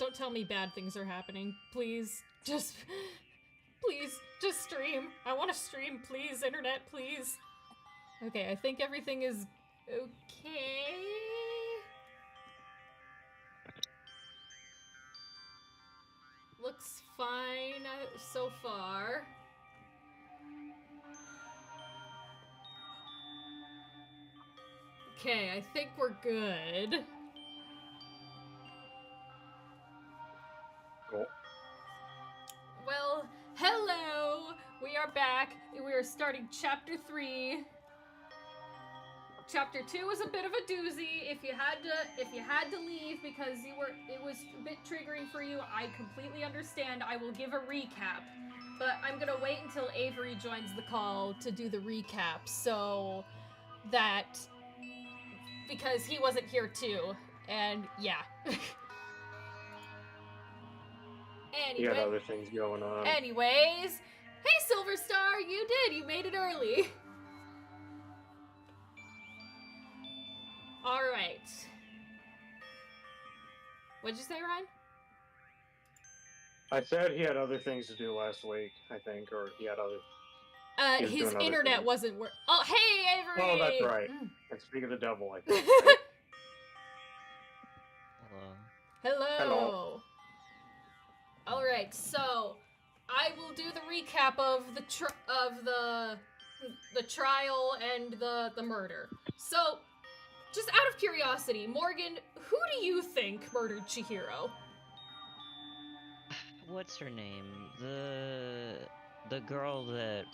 don't tell me bad things are happening. Please, just stream. I want to stream, please, internet, please. Okay, I think everything is okay. Looks fine so far. Okay, I think we're good. Cool. Well, hello! We are back. We are starting Chapter 3. Chapter 2 was a bit of a doozy. If you had to leave because it was a bit triggering for you, I completely understand. I will give a recap. But I'm gonna wait until Avery joins the call to do the recap, so that because he wasn't here too. And yeah. He had other things going on. Anyways, hey Silver Star, you made it early. Alright. What'd you say, Ryan? I said he had other things to do last week, I think, or he had other... His internet wasn't working. Oh, hey, Avery! Oh, that's right. And speak of the devil, I think. Right? Hello. Alright, so I will do the recap of the trial and the murder. So, just out of curiosity, Morgan, who do you think murdered Chihiro? What's her name? The girl that...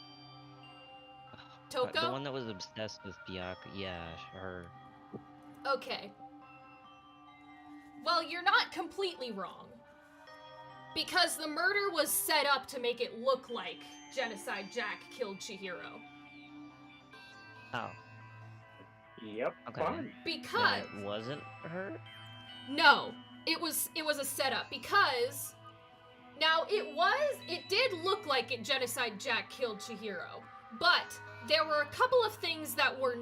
Toko? The one that was obsessed with Byakuya. Yeah, her. Okay. Well, you're not completely wrong. Because the murder was set up to make it look like Genocide Jack killed Chihiro. Oh. Yep. Okay. Fine. Because... Then it wasn't her? No. It was a setup, because... Now, it did look like Genocide Jack killed Chihiro, but there were a couple of things that were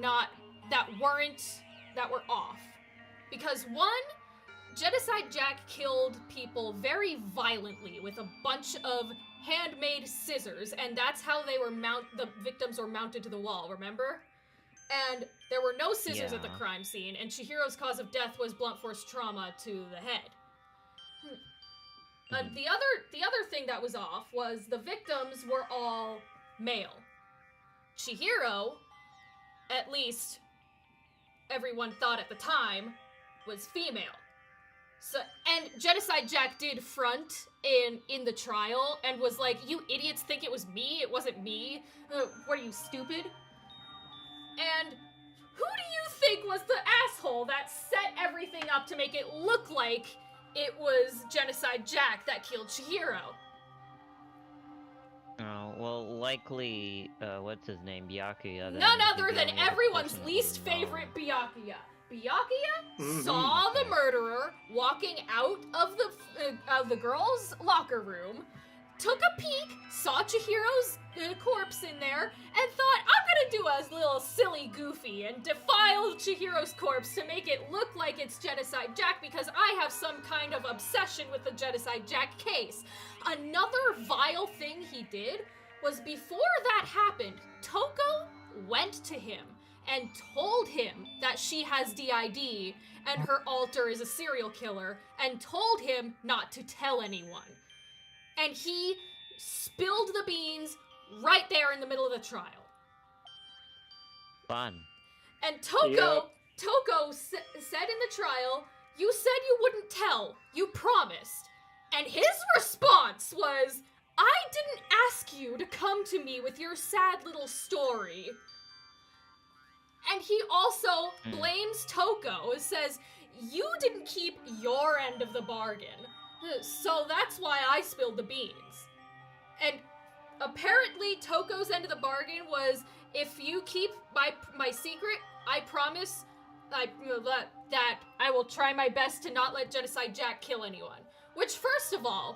off. Because one, Genocide Jack killed people very violently with a bunch of handmade scissors, and that's how the victims were mounted to the wall, remember? And there were no scissors at the crime scene, and Chihiro's cause of death was blunt force trauma to the head. The other thing that was off was the victims were all male. Chihiro, at least everyone thought at the time, was female. So, and Genocide Jack did front in the trial and was like, "You idiots think it was me? It wasn't me. What are you, stupid?" And who do you think was the asshole that set everything up to make it look like it was Genocide Jack that killed Chihiro? Oh, well, likely, what's his name, Byakuya. None other than everyone's least favorite Byakuya. Byakuya saw the murderer walking out of the girls' locker room, took a peek, saw Chihiro's corpse in there, and thought, I'm gonna do a little silly goofy and defile Chihiro's corpse to make it look like it's Genocide Jack because I have some kind of obsession with the Genocide Jack case. Another vile thing he did was before that happened, Toko went to him and told him that she has DID and her alter is a serial killer and told him not to tell anyone. And he spilled the beans right there in the middle of the trial. Fun. And Toko said in the trial, "You said you wouldn't tell. You promised." And his response was, "I didn't ask you to come to me with your sad little story." And he also blames Toko, says, "You didn't keep your end of the bargain. So that's why I spilled the beans." And apparently Toko's end of the bargain was, if you keep my secret, I promise that I will try my best to not let Genocide Jack kill anyone. Which, first of all,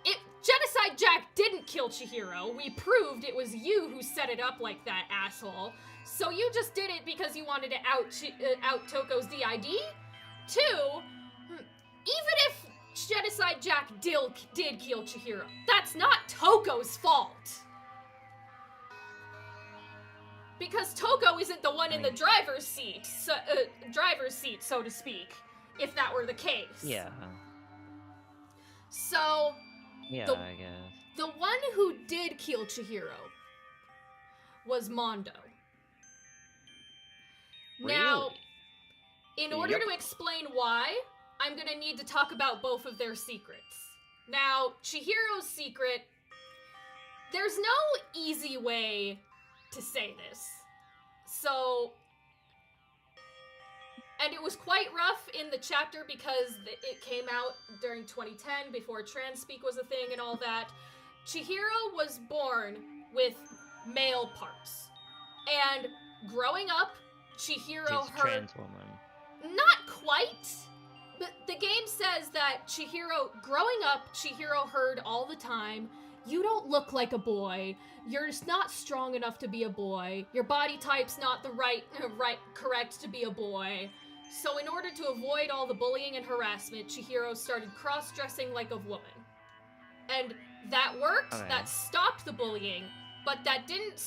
Genocide Jack didn't kill Chihiro. We proved it was you who set it up like that, asshole. So you just did it because you wanted to out Toko's DID? Two, even if Genocide Jack did kill Chihiro. That's not Toko's fault. Because Toko isn't the one in the driver's seat, so to speak, if that were the case. Yeah. So, Yeah, I guess. the one who did kill Chihiro was Mondo. Now, in order to explain why, I'm gonna need to talk about both of their secrets. Now, Chihiro's secret, there's no easy way to say this. So, and it was quite rough in the chapter because it came out during 2010 before trans-speak was a thing and all that. Chihiro was born with male parts. And growing up, Chihiro She's heard... trans woman. Not quite. But the game says that growing up, Chihiro heard all the time, you don't look like a boy, you're just not strong enough to be a boy, your body type's not the correct to be a boy. So in order to avoid all the bullying and harassment, Chihiro started cross-dressing like a woman. And that worked, that stopped the bullying, but that didn't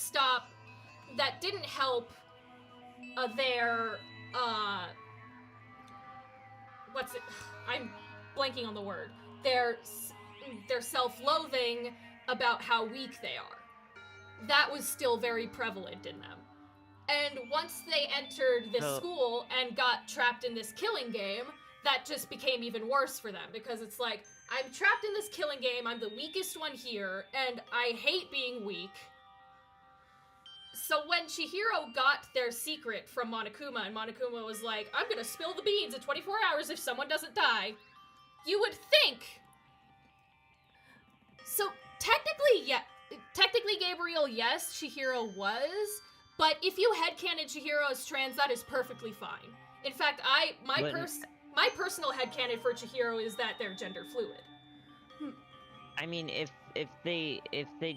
help I'm blanking on the word. Their self-loathing about how weak they are. That was still very prevalent in them. And once they entered this school and got trapped in this killing game, that just became even worse for them, because it's like, I'm trapped in this killing game, I'm the weakest one here, and I hate being weak. So when Chihiro got their secret from Monokuma, and Monokuma was like, I'm gonna spill the beans in 24 hours if someone doesn't die, you would think. So technically Gabriel, yes, Chihiro was, but if you headcanon Chihiro as trans, that is perfectly fine. In fact, my personal headcanon for Chihiro is that they're gender fluid. I mean, if they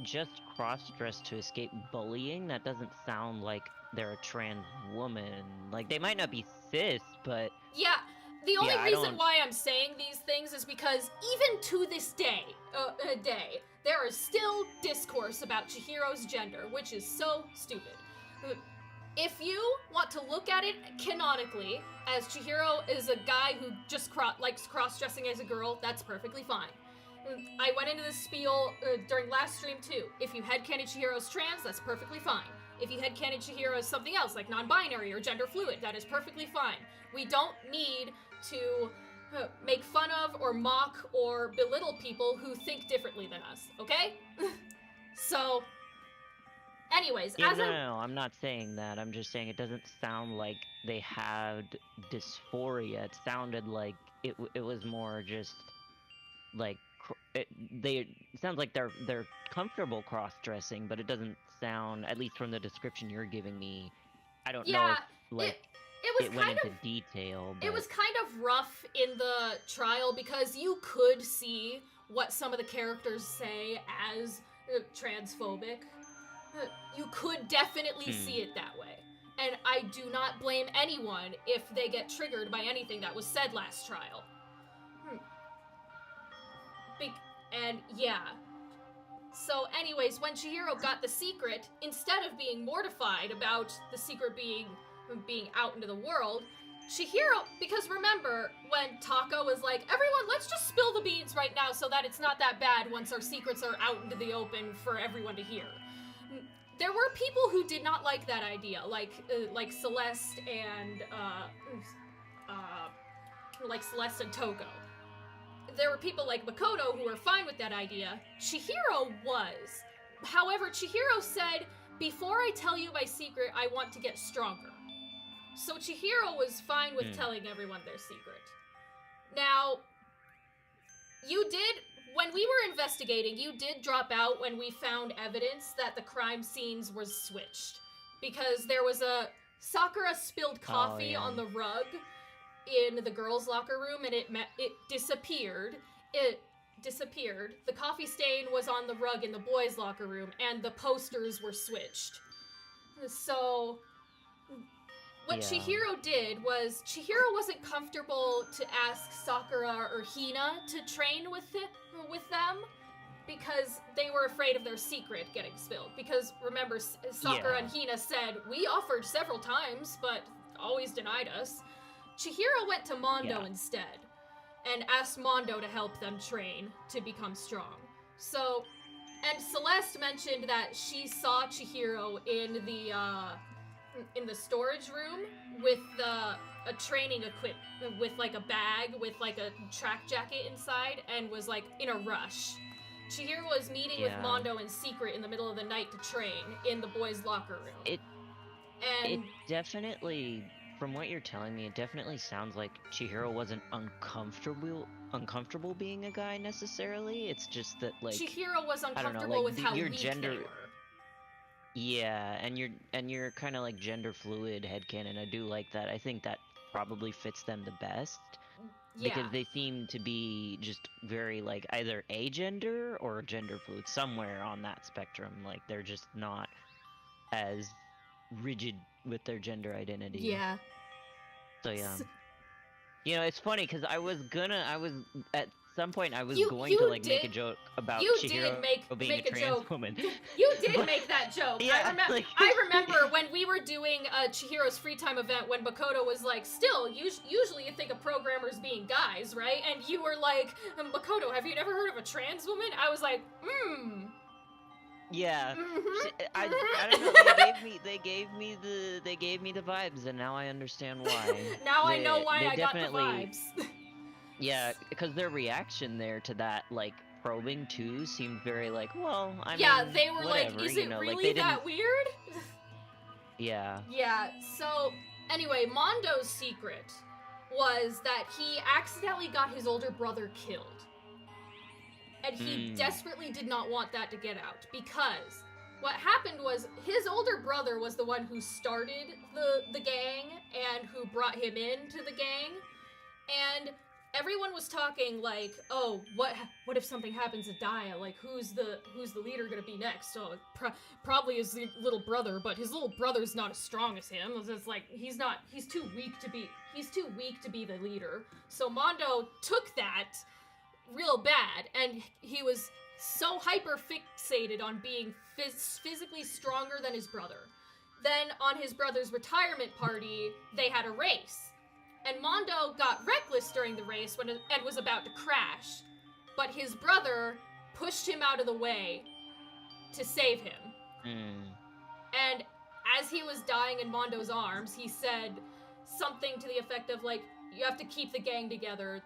just cross-dress to escape bullying, that doesn't sound like they're a trans woman. Like, they might not be cis, but... Yeah, the only reason why I'm saying these things is because even to this day, there is still discourse about Chihiro's gender, which is so stupid. If you want to look at it canonically, as Chihiro is a guy who just likes cross-dressing as a girl, that's perfectly fine. I went into this spiel during last stream too. If you headcanon Chihiro's trans, that's perfectly fine. If you headcanon Chihiro as something else, like non-binary or gender fluid, that is perfectly fine. We don't need to make fun of or mock or belittle people who think differently than us, okay? So, anyways, yeah, no, I'm not saying that. I'm just saying it doesn't sound like they had dysphoria. It sounded like it was more just like it sounds like they're comfortable cross-dressing, but it doesn't sound, at least from the description you're giving me, I don't know if it went into detail. But... It was kind of rough in the trial because you could see what some of the characters say as transphobic. You could definitely see it that way. And I do not blame anyone if they get triggered by anything that was said last trial. And yeah. So anyways, when Chihiro got the secret, instead of being mortified about the secret being out into the world, Chihiro, because remember, when Taka was like, everyone, let's just spill the beans right now so that it's not that bad once our secrets are out into the open for everyone to hear. There were people who did not like that idea, like Celeste and, Celeste and Toko. There were people like Makoto who were fine with that idea. Chihiro was. However, Chihiro said, before I tell you my secret, I want to get stronger. So Chihiro was fine with telling everyone their secret. Now, when we were investigating, you did drop out when we found evidence that the crime scenes was switched. Because there was Sakura spilled coffee on the rug in the girls' locker room, and it disappeared. It disappeared. The coffee stain was on the rug in the boys' locker room, and the posters were switched. So, what Yeah. Chihiro did was Chihiro wasn't comfortable to ask Sakura or Hina to train with them because they were afraid of their secret getting spilled. Because remember, Sakura and Hina said, we offered several times, but always denied us. Chihiro went to Mondo instead and asked Mondo to help them train to become strong. So, and Celeste mentioned that she saw Chihiro in the storage room with a training equipment, with like a bag with like a track jacket inside, and was like in a rush. Chihiro was meeting with Mondo in secret in the middle of the night to train in the boys' locker room. It definitely, from what you're telling me, it definitely sounds like Chihiro wasn't uncomfortable being a guy necessarily. It's just that, like, Chihiro was uncomfortable, I don't know, like, with how your weak gender. they were. Yeah, and you're kind of like gender fluid headcanon. I do like that. I think that probably fits them the best. Yeah. Because they seem to be just very, like, either agender or gender fluid, somewhere on that spectrum. Like, they're just not as rigid with their gender identity. Yeah. So, yeah. You know, it's funny, because at some point, I was going to, like, make a joke about Chihiro being a trans woman. You did make that joke. Yeah, I remember when we were doing Chihiro's free time event when Makoto was like, still, usually you think of programmers being guys, right? And you were like, Makoto, have you never heard of a trans woman? I was like, Yeah. Mm-hmm. I don't know, they gave me the vibes, and now I understand why. Now I know why I got the vibes. Yeah, because their reaction there to that, like, probing too seemed very like, well, I mean, they were whatever, like, is it really like, that weird? Yeah. Yeah, so, anyway, Mondo's secret was that he accidentally got his older brother killed. And he desperately did not want that to get out, because what happened was his older brother was the one who started the gang and who brought him into the gang, and everyone was talking like, oh, what if something happens to Daya? Like, who's the leader gonna be next? Oh, probably his little brother, but his little brother's not as strong as him. It's like, he's too weak to be the leader. So Mondo took that real bad, and he was so hyper fixated on being physically stronger than his brother. Then on his brother's retirement party, they had a race. And Mondo got reckless during the race and was about to crash. But his brother pushed him out of the way to save him. And as he was dying in Mondo's arms, he said something to the effect of, like, you have to keep the gang together.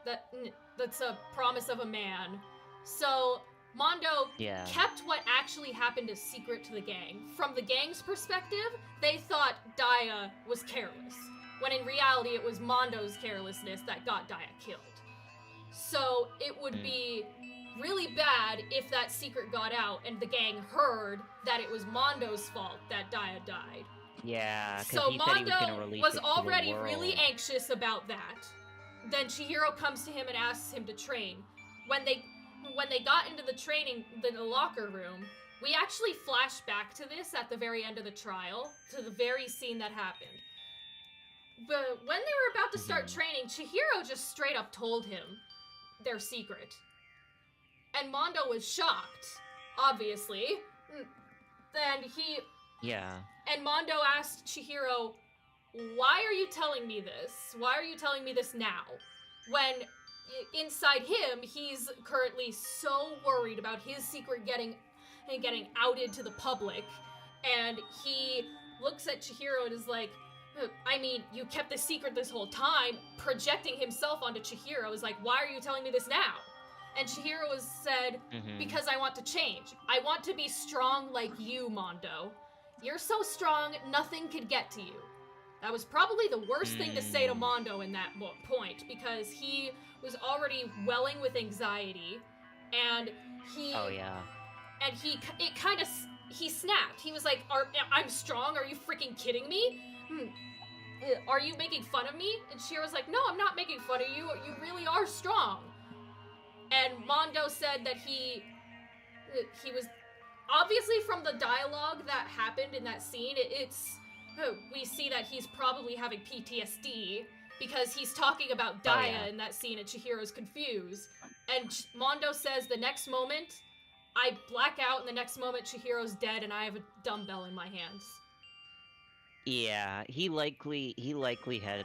That's a promise of a man. So Mondo kept what actually happened a secret to the gang. From the gang's perspective, they thought Daya was careless, when in reality it was Mondo's carelessness that got Daya killed. So it would be really bad if that secret got out and the gang heard that it was Mondo's fault that Daya died. Yeah, so he Mondo said he was gonna release was it to the already world. really anxious about that. Then Chihiro comes to him and asks him to train. When they got into the locker room, we actually flash back to this at the very end of the trial, to the very scene that happened. But when they were about to start training, Chihiro just straight up told him their secret. And Mondo was shocked, obviously. And Mondo asked Chihiro, why are you telling me this? Why are you telling me this now? When inside him, he's currently so worried about his secret getting outed to the public. And he looks at Chihiro and is like, I mean, you kept the secret this whole time, projecting himself onto Chihiro. Is like, why are you telling me this now? And Chihiro said, because I want to change. I want to be strong like you, Mondo. You're so strong, nothing could get to you. That was probably the worst thing to say to Mondo in that point, because he was already welling with anxiety, and he snapped. He was like, I'm strong? Are you freaking kidding me? Are you making fun of me? And Chihiro's like, no, I'm not making fun of you. You really are strong. And Mondo said that he was, obviously from the dialogue that happened in that scene, it's we see that he's probably having PTSD because he's talking about Daya in that scene and Chihiro's confused. And Mondo says the next moment, I black out, and the next moment Chihiro's dead and I have a dumbbell in my hands. Yeah, he likely had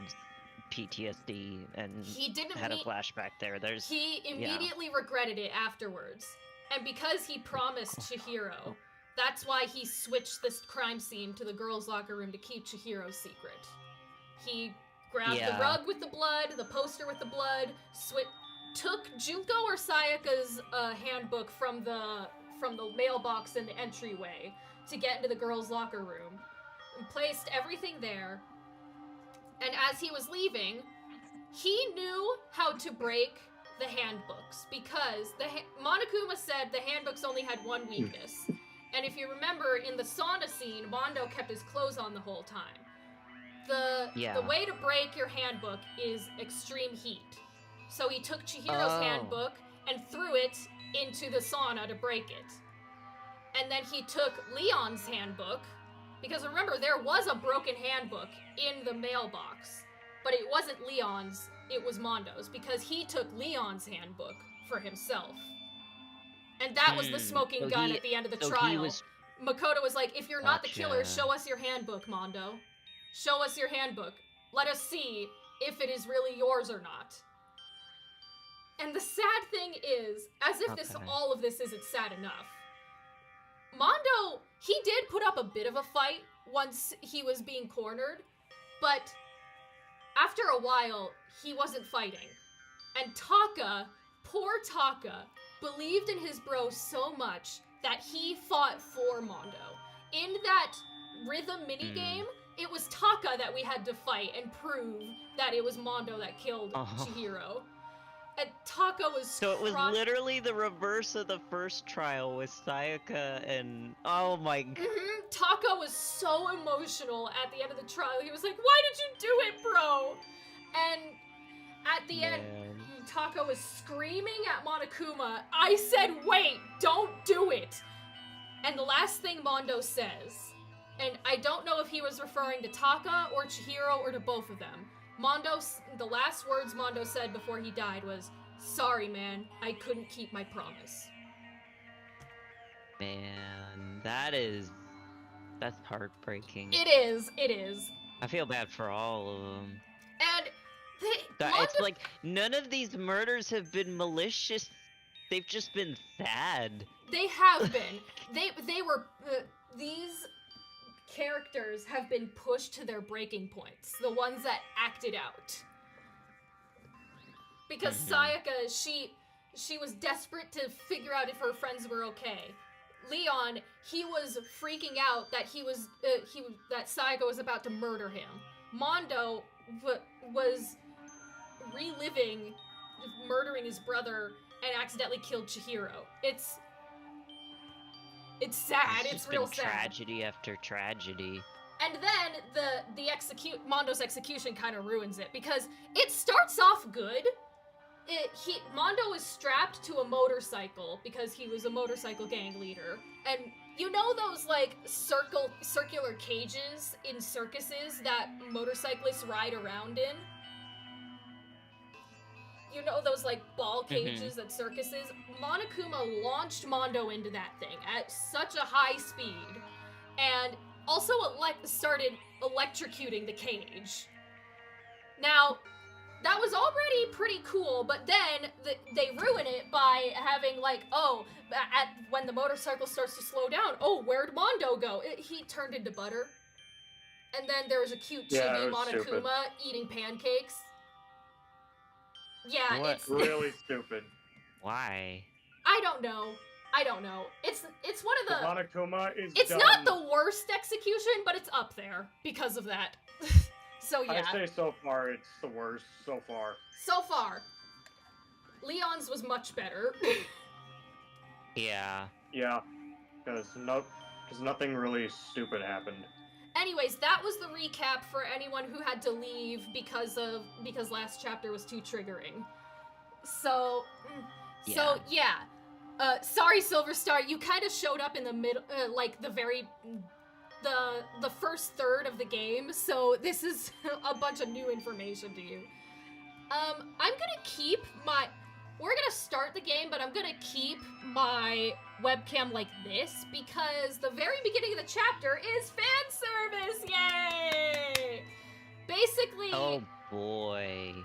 PTSD and He didn't had a flashback there. He immediately regretted it afterwards. And because he promised Chihiro, that's why he switched this crime scene to the girls' locker room to keep Chihiro's secret. He grabbed the rug with the blood, the poster with the blood, took Junko or Sayaka's handbook from the mailbox in the entryway to get into the girls' locker room, and placed everything there. And as he was leaving, he knew how to break the handbooks because Monokuma said the handbooks only had one weakness. And if you remember, in the sauna scene, Mondo kept his clothes on the whole time. The way to break your handbook is extreme heat. So he took Chihiro's handbook and threw it into the sauna to break it. And then he took Leon's handbook, because remember, there was a broken handbook in the mailbox, but it wasn't Leon's, it was Mondo's, because he took Leon's handbook for himself. And that was the smoking gun at the end of the trial. Makoto was like, if you're not the killer, show us your handbook, Mondo. Show us your handbook. Let us see if it is really yours or not. And the sad thing is, as if all of this isn't sad enough, Mondo, he did put up a bit of a fight once he was being cornered, but after a while, he wasn't fighting. And Taka, poor Taka, believed in his bro so much that he fought for Mondo. In that rhythm minigame, it was Taka that we had to fight and prove that it was Mondo that killed Chihiro. And Taka was So it was literally the reverse of the first trial with Sayaka and... Oh my god. Taka was so emotional at the end of the trial. He was like, why did you do it, bro? And at the end, Taka was screaming at Monokuma, I said wait, don't do it! And the last thing Mondo says, and I don't know if he was referring to Taka or Chihiro or to both of them, the last words Mondo said before he died was, sorry man, I couldn't keep my promise. Man, that's heartbreaking. It is. I feel bad for all of them. And it's like, none of these murders have been malicious, they've just been sad. They have been. They were, these characters have been pushed to their breaking points. The ones that acted out. Because Sayaka, she was desperate to figure out if her friends were okay. Leon, he was freaking out that that Sayaka was about to murder him. Mondo was reliving murdering his brother and accidentally killed Chihiro. It's sad. It's real sad. Tragedy after tragedy. And then Mondo's execution kind of ruins it because it starts off good. Mondo is strapped to a motorcycle because he was a motorcycle gang leader, and you know those like circular cages in circuses that motorcyclists ride around in? You know those like ball cages at circuses? Monokuma launched Mondo into that thing at such a high speed, and also started electrocuting the cage. Now, that was already pretty cool, but then they ruin it by having like, when the motorcycle starts to slow down, where'd Mondo go? He turned into butter. And then there was a cute chibi Monokuma stupid. Eating pancakes. Yeah, it's really stupid. Why? I don't know. It's one of the Monokuma is It's dumb. not the worst execution, but it's up there because of that. So yeah. I say so far it's the worst so far. So far. Leon's was much better. Yeah. Yeah. Because nothing really stupid happened. Anyways, that was the recap for anyone who had to leave because last chapter was too triggering. So yeah. Sorry, Silver Star, you kind of showed up in the middle, like the very the first third of the game, so this is a bunch of new information to you. I'm gonna keep my... We're gonna start the game, but I'm gonna keep my webcam like this because the very beginning of the chapter is fan service! Yay! Basically... Oh boy.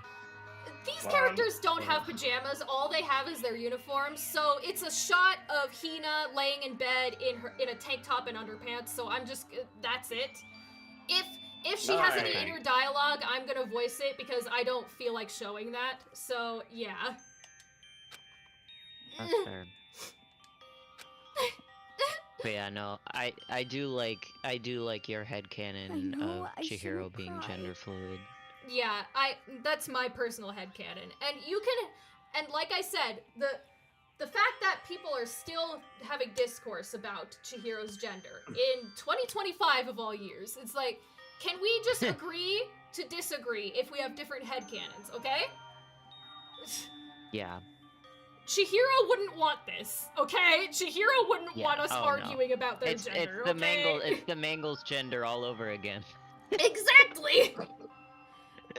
These characters don't have pajamas. All they have is their uniforms. So it's a shot of Hina laying in bed in a tank top and underpants. So I'm just... That's it. If she has any inner dialogue, I'm gonna voice it because I don't feel like showing that. So, yeah. That's fair. But yeah, no, I do like your headcanon of Chihiro being gender fluid. Yeah, that's my personal headcanon. And you can, and like I said, the fact that people are still having discourse about Chihiro's gender in 2025 of all years, it's like, can we just agree to disagree if we have different headcanons, okay? Yeah. Chihiro wouldn't want this, okay? Chihiro wouldn't want us arguing about their gender, It's the Mangle's gender all over again. Exactly!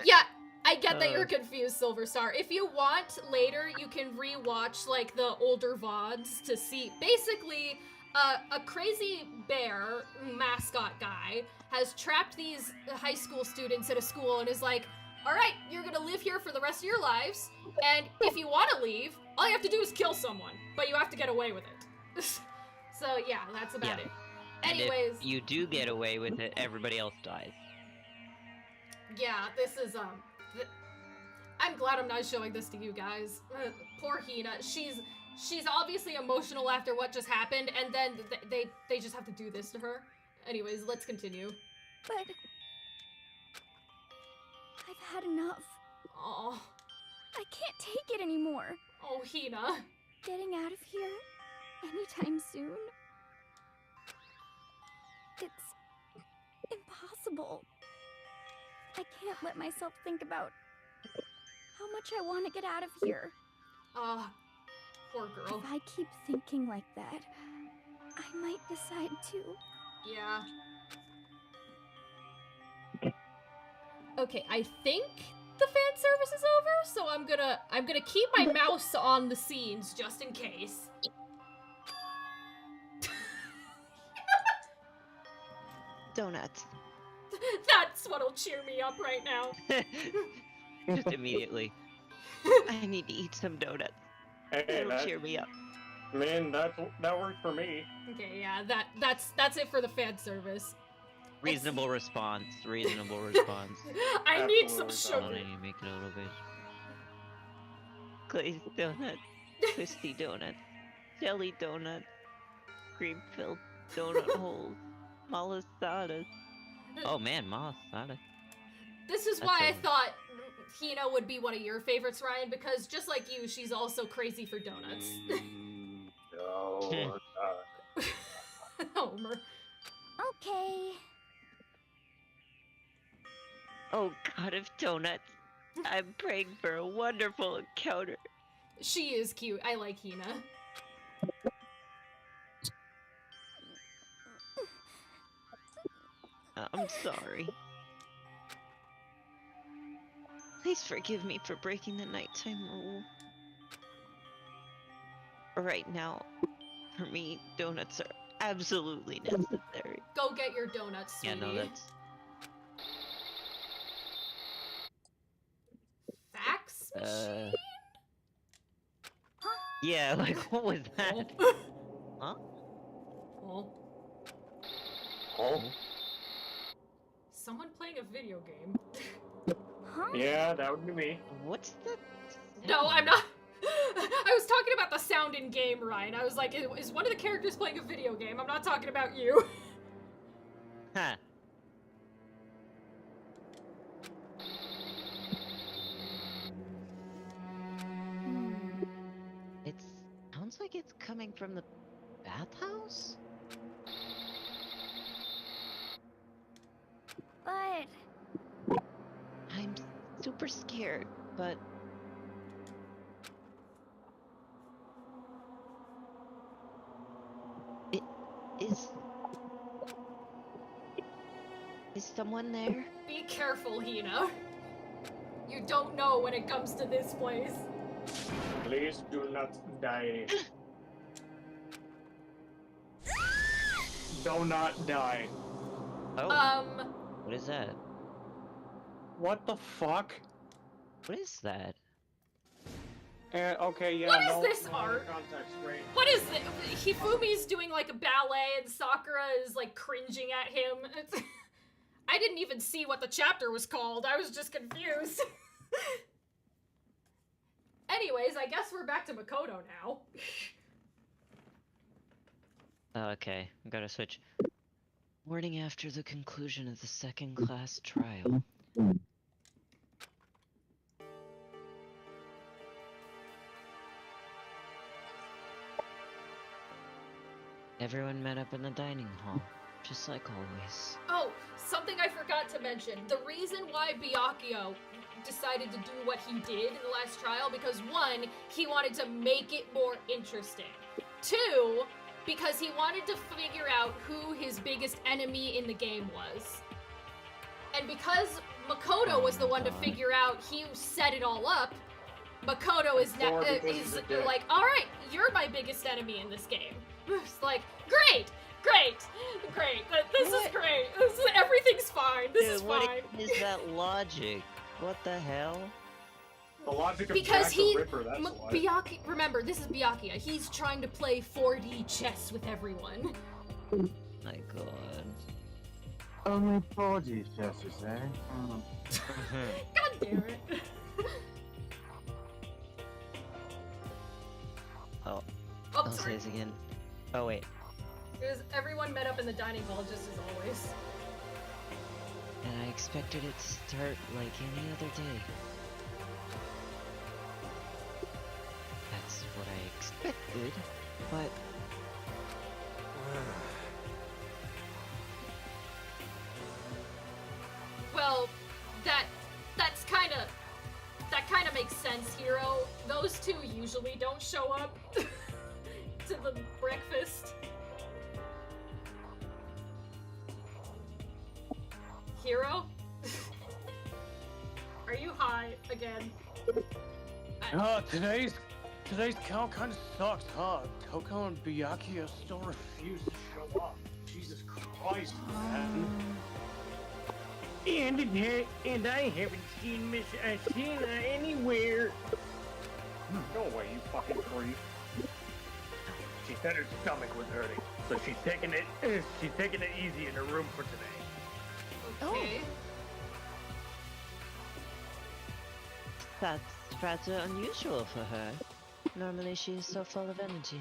Yeah, I get that you're confused, Silver Star. If you want, later, you can re-watch, like, the older VODs to see... Basically, a crazy bear mascot guy has trapped these high school students at a school and is like, alright, you're gonna live here for the rest of your lives, and if you want to leave, all you have to do is kill someone, but you have to get away with it. So, yeah, that's about it. Anyways... And if you do get away with it, everybody else dies. Yeah, this is, I'm glad I'm not showing this to you guys. Poor Hina. She's obviously emotional after what just happened, and then they just have to do this to her. Anyways, let's continue. But... I've had enough. Oh. I can't take it anymore. Oh, Hina. Getting out of here anytime soon. It's impossible. I can't let myself think about how much I want to get out of here. Poor girl. If I keep thinking like that, I might decide to. Yeah. Okay, I think the fan service is over, so I'm gonna keep my mouse on the scenes just in case. Donuts. That's what'll cheer me up right now. Just immediately. I need to eat some donuts. Hey, That'll cheer me up. Man, that worked for me. Okay, yeah, that's it for the fan service. Reasonable response. Reasonable response. I need some Absolutely I sugar. need to make it a little bit. Glazed donuts. Twisty donuts. Jelly donuts. Cream-filled donut holes. Malasadas. Oh man, malasada. This is why I thought Hina would be one of your favorites, Ryan, because just like you, she's also crazy for donuts. No. Homer. Okay. Oh god of donuts. I'm praying for a wonderful encounter. She is cute. I like Hina. I'm sorry. Please forgive me for breaking the nighttime rule. Right now, for me, donuts are absolutely necessary. Go get your donuts, sweetie. Yeah, no, that's... Fax machine? Yeah, like, what was that? Huh? Oh. Oh. Someone playing a video game. Huh? Yeah, that would be me. What's the... No, I'm not. I was talking about the sound in game, Ryan. I was like, is one of the characters playing a video game? I'm not talking about you. Huh. It sounds like it's coming from the bathhouse? But I'm super scared, but... It is... someone there? Be careful, Hina. You don't know when it comes to this place. Please do not die. Do not die. Oh, what is that? What the fuck? What is that? Okay, yeah. What is no, this no other art? context, great. What is this? Hifumi's doing like a ballet and Sakura is like cringing at him. I didn't even see what the chapter was called. I was just confused. Anyways, I guess we're back to Makoto now. Okay, I gotta switch. Warning after the conclusion of the second-class trial. Everyone met up in the dining hall, just like always. Oh, something I forgot to mention. The reason why Byakuya decided to do what he did in the last trial, because one, he wanted to make it more interesting. Two, because he wanted to figure out who his biggest enemy in the game was. And because Makoto was the one to figure out, he set it all up, Makoto is Or because he's a dick. like, alright, you're my biggest enemy in this game. It's like, great! This is What? great. Everything's fine. This is what fine. is that logic? What the hell? The logic of Because Jack he, the Ripper, that's why. remember, this is Byakuya. He's trying to play 4D chess with everyone. My god. Only 4D chess, you say? God damn it. Oh, Oh, I'll say sorry. this again. Oh wait. Everyone met up in the dining hall just as always. And I expected it to start like any other day. That's what I expected, but... Well, that kind of makes sense, Hero. Those two usually don't show up to the breakfast. Hero? Are you high again? Today's count kind of sucks, huh? Toko and Byakuya still refuse to show up. Jesus Christ, man. And I haven't seen Miss Ashina anywhere. Go away, you fucking creep. She said her stomach was hurting, so she's taking it easy in her room for today. Okay. That's rather unusual for her. Normally she is so full of energy.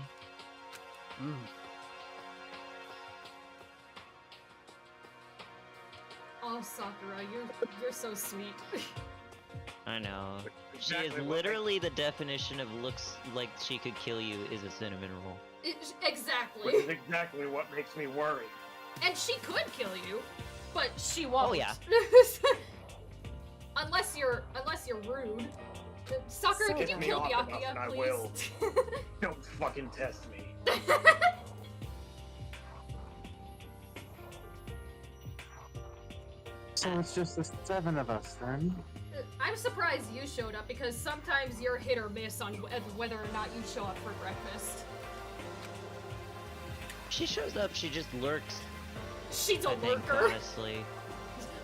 Oh, Sakura, you're so sweet. I know. She Exactly is what literally the definition of looks like she could kill you is a cinnamon roll. Exactly. Which is exactly what makes me worry. And she could kill you, but she won't. Oh, yeah. unless you're rude. Sakura, can Piss you me kill off enough Byakuya, and I please? will. Don't fucking test me. So it's just the 7 of us then? I'm surprised you showed up because sometimes you're hit or miss on whether or not you show up for breakfast. She shows up, she just lurks. She's a I think, lurker. honestly.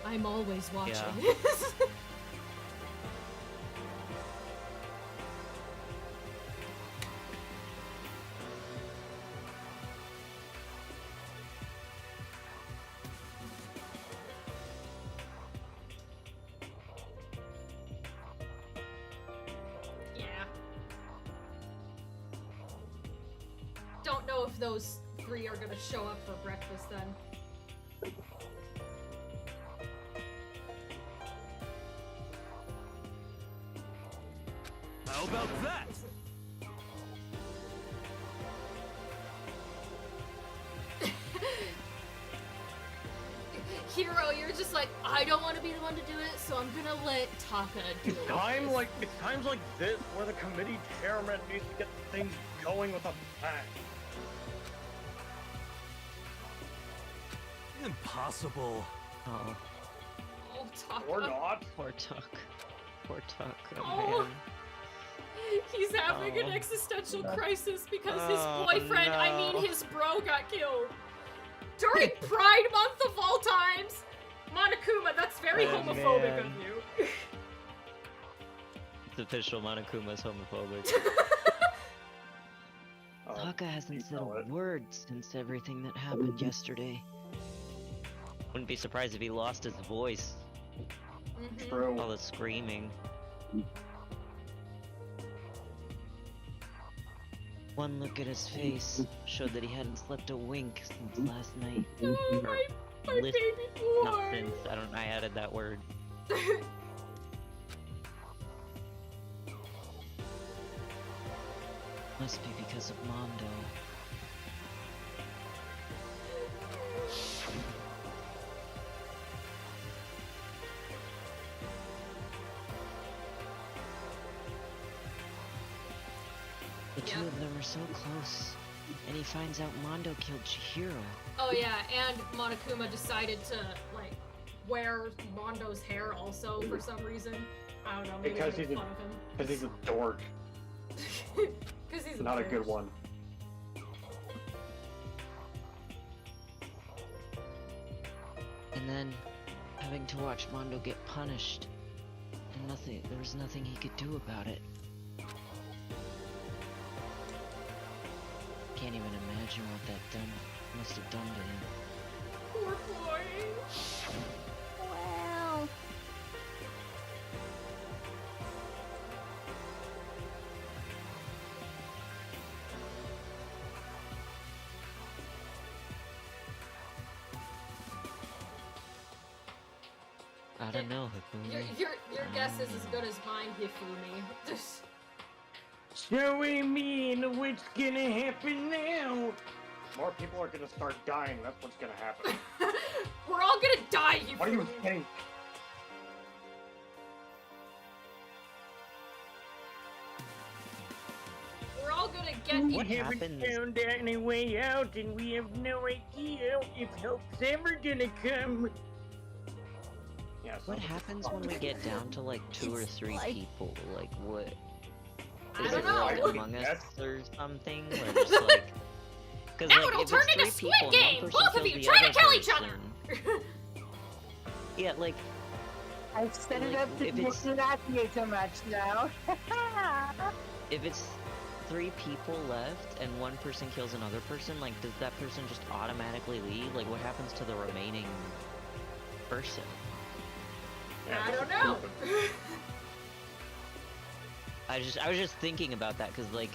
I'm always watching. Yeah. Yeah. Don't know if those three are gonna show up for breakfast then. How about that? Hero, you're just like, I don't want to be the one to do it, so I'm gonna let Taka do it. It's times like this where the committee chairman needs to get things going with a bang. Impossible. Oh. Oh, Taka. Or not. Poor Tuck. Poor Tuck. Oh. Oh, man. He's having an Oh. existential crisis because Oh, his boyfriend, I no. mean his bro, got killed. During Pride Month of all times! Monokuma, that's very Oh, homophobic man. of you. It's official. Monokuma's homophobic. Oh, Taka hasn't you said know a it. word since everything that happened yesterday. Wouldn't be surprised if he lost his voice. Mhm. True. All the screaming. One look at his face showed that he hadn't slept a wink since last night. Oh, my Lis- baby Not boy. since. I added that word. Must be because of Mondo. The two Yep. of them are so close. And he finds out Mondo killed Chihiro. Oh yeah, and Monokuma decided to, like, wear Mondo's hair also for some reason. I don't know, maybe Because to make he's a- fun of him. Because he's a dork. Because he's Not a good bitch. one. And then having to watch Mondo get punished. And there was nothing he could do about it. Can't even imagine what that must have done to him. Poor boy. Well, I don't know, Hifumi. Your guess is as good as mine, Hifumi. Just- So I mean, what's gonna happen now? More people are gonna start dying. That's what's gonna happen. We're all gonna die, Hifumi. What do you think? We're all gonna get What We eaten. haven't happens- found any way out, and we have no idea if help's ever gonna come. Yeah, What happens when we get down to like 2 or It's 3 like- people? Like what? I Is don't it know. like Like, Among Us that's- or something? Or just like... Cause Now like, it'll if turn it's into 3 Squid people and one Game! person Both of kills you the try to other kill each other! person- Yeah, like I've set it Like, up to if make it's- it accurate so much now. if it's 3 people left and one person kills another person, like does that person just automatically leave? Like what happens to the remaining person? I don't know. I was just thinking about that because like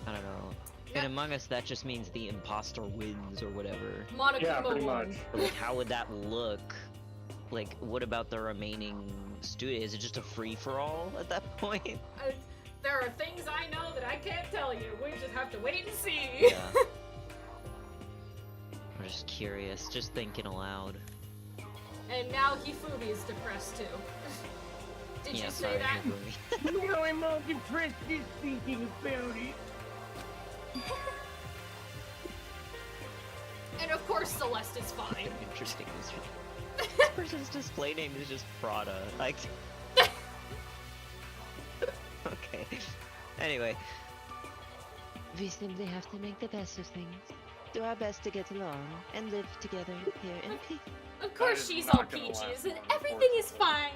I don't know. In Yeah. Among Us, that just means the imposter wins or whatever. Monokuma Yeah, pretty won. much. But, like, how would that look? Like, what about the remaining student? Is it just a free for all at that point? There are things I know that I can't tell you. We just have to wait and see. Yeah. I'm just curious, just thinking aloud. And now Hifumi is depressed too. Did Yeah, you say sorry, that? Hifumi. Now I'm all depressed just thinking about it. And of course Celeste is fine. Interesting. This person's display name is just Prada. Like. Okay. Anyway. We simply have to make the best of things. Do our best to get along and live together here in peace. Of course is she's not all gonna peaches last and long, everything is fine.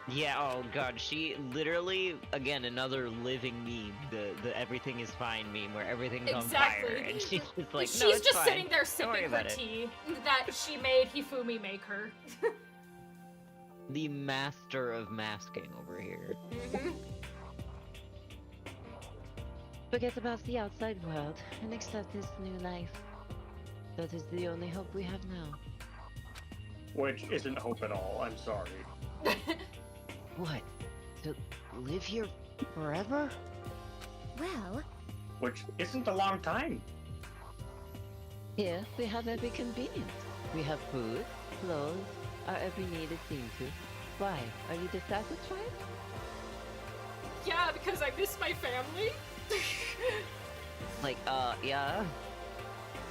Yeah, oh god, she literally, again, another living meme, the everything is fine meme, where everything's on fire, Exactly. and she's just like, She's no, it's just fine. sitting there Don't worry sipping her about it." tea that she made Hifumi make her. The master of masking over here. Mhm. Forget about the outside world, and accept this new life. That is the only hope we have now. Which isn't hope at all, I'm sorry. What? To live here forever? well, Which isn't a long time. Here, we have every convenience. We have food, clothes, our every need is seen to. Why? Are you dissatisfied? Yeah, because I miss my family. Like, yeah.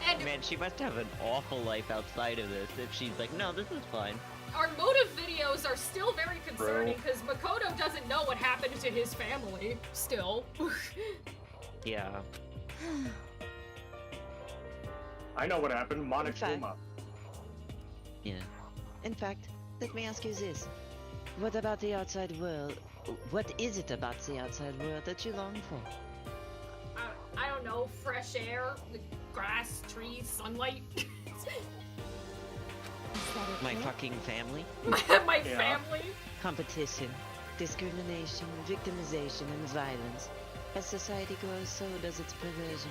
And Man, she must have an awful life outside of this if she's like, no, this is fine. our motive videos are still very concerning because Makoto doesn't know what happened to his family. Still. Yeah. I know what happened. Monokuma. Yeah. In fact, let me ask you this. What about the outside world? What is it about the outside world that you long for? I don't know, fresh air, grass, trees, sunlight. My fucking family? My Yeah. family. Competition, discrimination, victimization, and violence. As society grows, so does its perversion.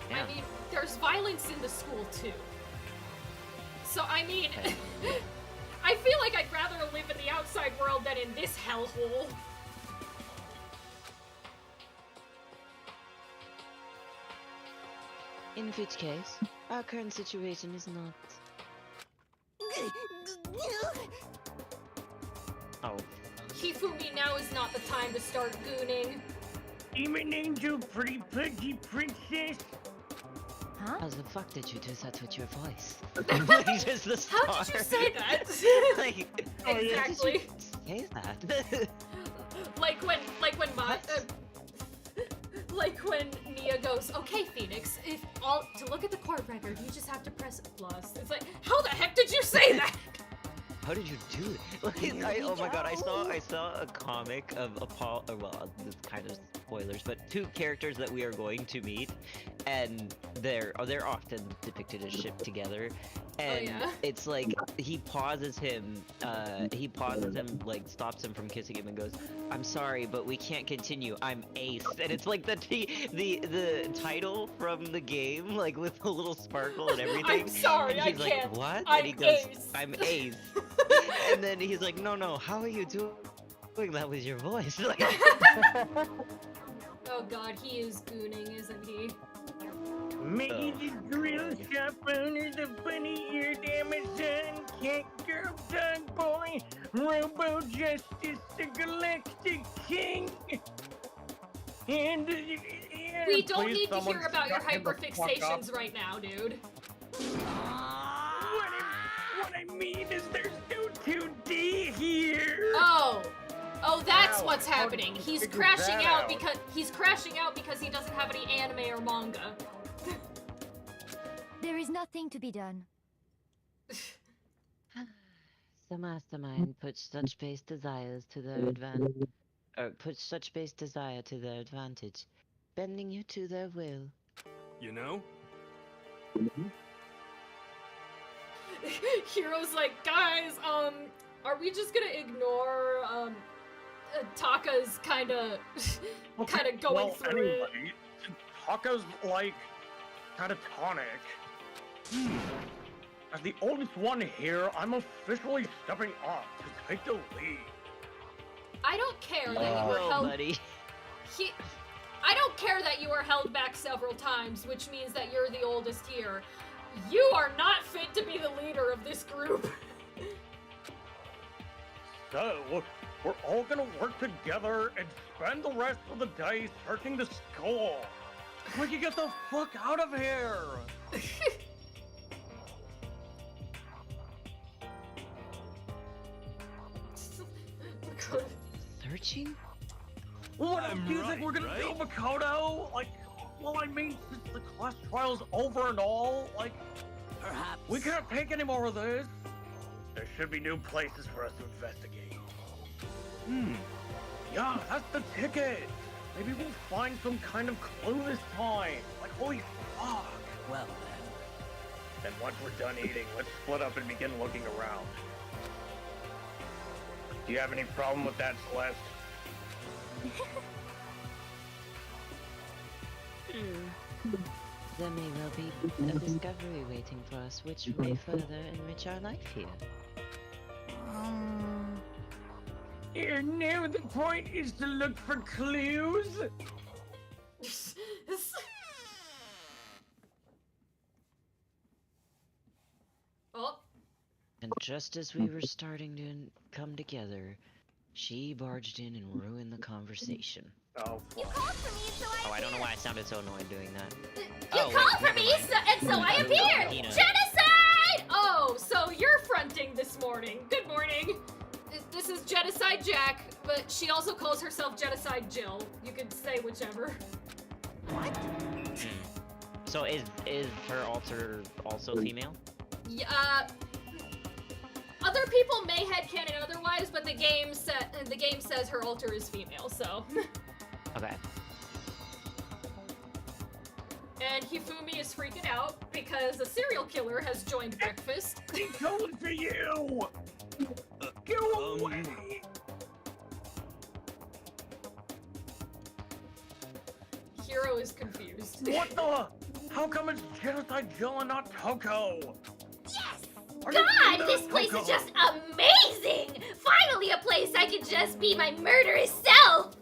Yeah. I mean, there's violence in the school too. So I mean, I feel like I'd rather live in the outside world than in this hellhole. In which case, our current situation is not. Oh. Hifumi, now is not the time to start gooning. Demon angel, pretty pudgy princess. Huh? How the fuck did you do that with your voice? Like, just the How did you star. say that? Like, Exactly. Say that. Like when like when Nia goes, okay, Phoenix, if all to look at the chord record, you just have to press plus. It's like, how the heck did you say that? how did you do it? Like, oh my god, I saw a comic of well, this kind of spoilers, but two characters that we are going to meet, and they're often depicted as shipped together, and yeah? it's like he pauses him, like stops him from kissing him and goes, "I'm sorry, but we can't continue. I'm Ace," and it's like the title from the game, like with a little sparkle and everything. I'm sorry, and I he's like, can't. "What?" I'm and he goes, Ace. "I'm Ace." And then he's like, no, how are you doing that with your voice? Like, Oh god, he is gooning, isn't he? Maggie the drill shop owner, the bunny-eared Amazon, cat girl, dog boy, Robo Justice, the galactic king. And We don't please need to someone hear about your shut him the fuck up. hyperfixations right now, dude. What I mean is there's no 2D here. Oh, that's Wow, what's how did happening. you He's figure crashing that out out? because he doesn't have any anime or manga. There is nothing to be done. The mastermind puts such base desires to their advantage, or puts such base desire to their advantage, bending you to their will. You know? Hero's like, guys, are we just gonna ignore Taka's kinda going through it? Anyway, Taka's like catatonic. As the oldest one here, I'm officially stepping up to take the lead. I don't care that you were well, held buddy. I don't care that you were held back several times, which means that you're the oldest here. You are not fit to be the leader of this group. So, we're all gonna work together and spend the rest of the day searching the school. We can get the fuck out of here! Searching? What I'm do you think right, we're gonna right? do, Makoto? Like, well, I mean, since the class trial's over and all, like, Perhaps. we can't take any more of this. There should be new places for us to investigate. Yeah, that's the ticket. Maybe we'll find some kind of clue this time. Like, holy fuck. Well then. Then once we're done eating, let's split up and begin looking around. Do you have any problem with that, Celeste? There may well be a discovery waiting for us, which may further enrich our life here. And now the point is to look for clues? Oh, And just as we were starting to come together, she barged in and ruined the conversation. Oh, You fuck. called for me, so I Oh, I don't know appeared. why I sounded so annoyed doing that. You Oh, wait, called for never me, mind. and so I appeared! Tina. Genocide! Oh, so you're fronting this morning. Good morning. This is Genocide Jack, but she also calls herself Genocide Jill. You could say whichever. So is her alter also female? Yeah, other people may headcanon otherwise, but the game says her alter is female, so. Okay. And Hifumi is freaking out because a serial killer has joined breakfast. He's going for you! Go away! Hiro is confused. What the? How come it's Genocide Jill and not Toko? Yes! Are you God, kidding? this place Toko? is just amazing! Finally a place I can just be my murderous self!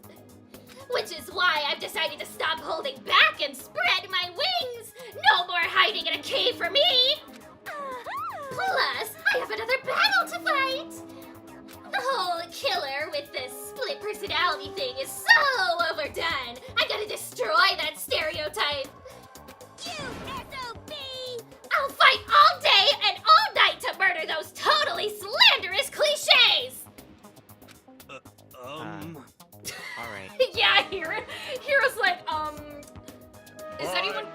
Which is why I've decided to stop holding back and spread my wings! No more hiding in a cave for me! Plus, I have another battle to fight! The whole killer with the split personality thing is so overdone! I gotta destroy that stereotype! You SOB! I'll fight all day and all night to murder those totally slanderous cliches! All right. Yeah, I hear it. Hiro's like, is What? anyone...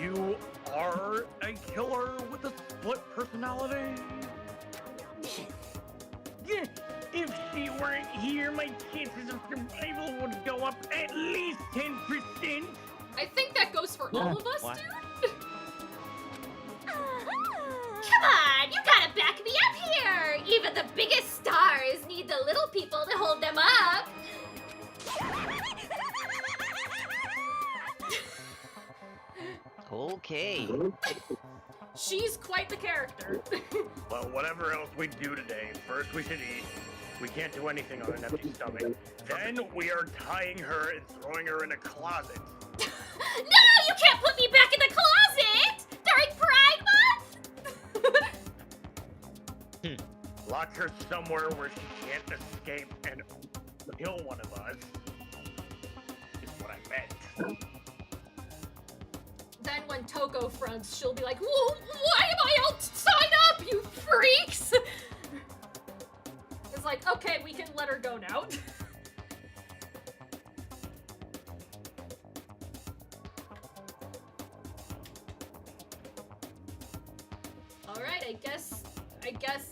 You are a killer with a split personality? Yeah, if she weren't here, my chances of survival would go up at least 10%. I think that goes for all of us, What? dude. Come on, you gotta back me up here! Even the biggest stars need the little people to hold them up! Okay. She's quite the character. Well, whatever else we do today, first we should eat. We can't do anything on an empty stomach. Then we are tying her and throwing her in a closet. No, you can't put me back in the closet! During Pride Month! Lock her somewhere where she can't escape and kill one of us. Is what I meant. Then when Toko fronts, she'll be like, whoa, why am I all signed up, you freaks? It's like, okay, we can let her go now. Alright, I guess...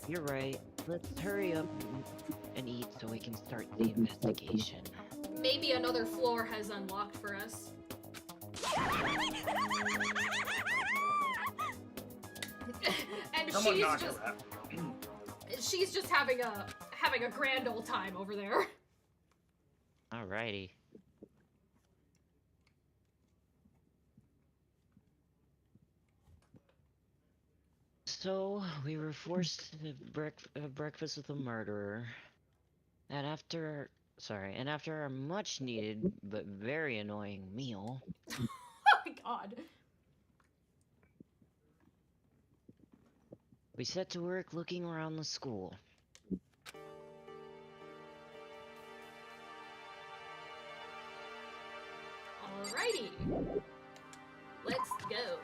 You're right. Let's hurry up and eat so we can start the investigation. maybe another floor has unlocked for us. And Someone she's knock just her out. she's just having a grand old time over there. Alrighty. So, we were forced to breakfast with a murderer. And after our much needed but very annoying meal, Oh my god. we set to work looking around the school. Alrighty. Let's go.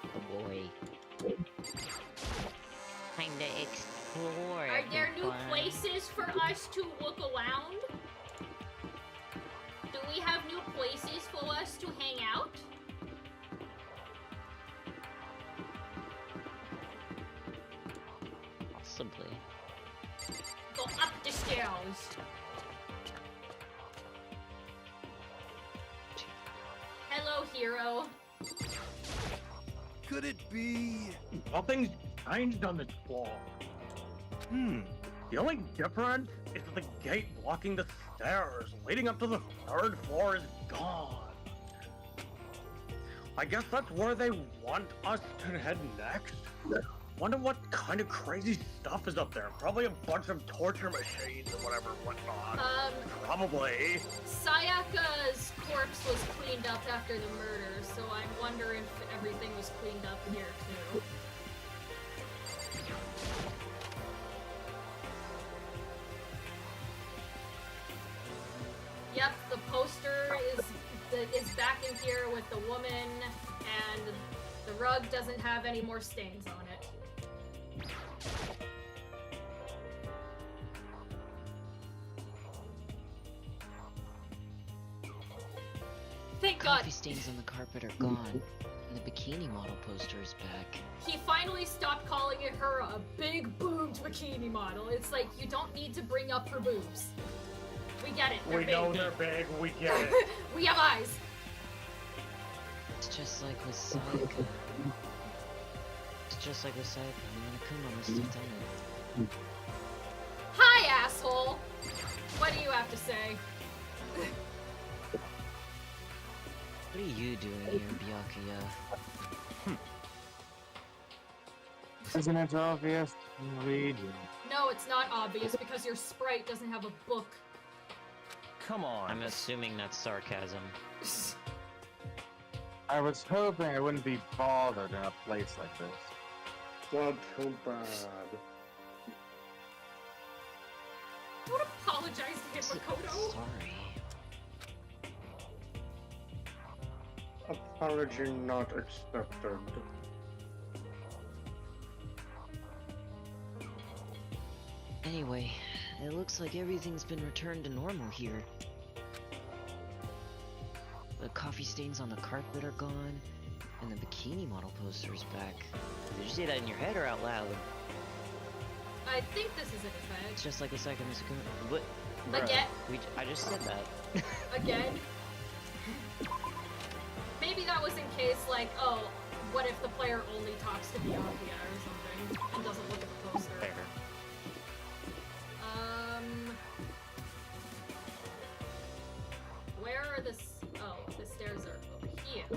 Oh boy. Time to explore. Are there new everyone. places for us to look around? Do we have new places for us to hang out? Possibly. Go up the stairs. Hello, hero. Could it be? Nothing's changed on this floor. The only difference is that the gate blocking the stairs leading up to the third floor is gone. I guess that's where they want us to head next. Wonder what kind of crazy stuff is up there. Probably a bunch of torture machines or whatever whatnot. Probably. Sayaka's corpse was cleaned up after the murder, so I wonder if everything was cleaned up here too. with the woman, and the rug doesn't have any more stains on it. Thank God. Coffee stains on the carpet are gone, and the bikini model poster is back. He finally stopped calling her a big boobed bikini model. It's like, you don't need to bring up her boobs. We get it. They're We big. know they're big, we get it. We have eyes. It's just like with Sayaka. It's just like with Sayaka. Monokuma must have done it. Hi, asshole. What do you have to say? What are you doing here, Byakuya? Isn't it obvious? Read it. No, it's not obvious because your sprite doesn't have a book. Come on. I'm assuming that's sarcasm. I was hoping I wouldn't be bothered in a place like this. Not too bad. Don't apologize to him, Makoto. Sorry. Apology not accepted. Anyway, it looks like everything's been returned to normal here. The coffee stains on the carpet are gone, and the bikini model poster's back. Did you say that in your head or out loud? I think this is in his head. It's just like a second ago. What? Again? I just said that. Again? Maybe that was in case, like, oh, what if the player only talks to Byakuya or something and doesn't look at the poster? Fair. Where are the the stairs are over here.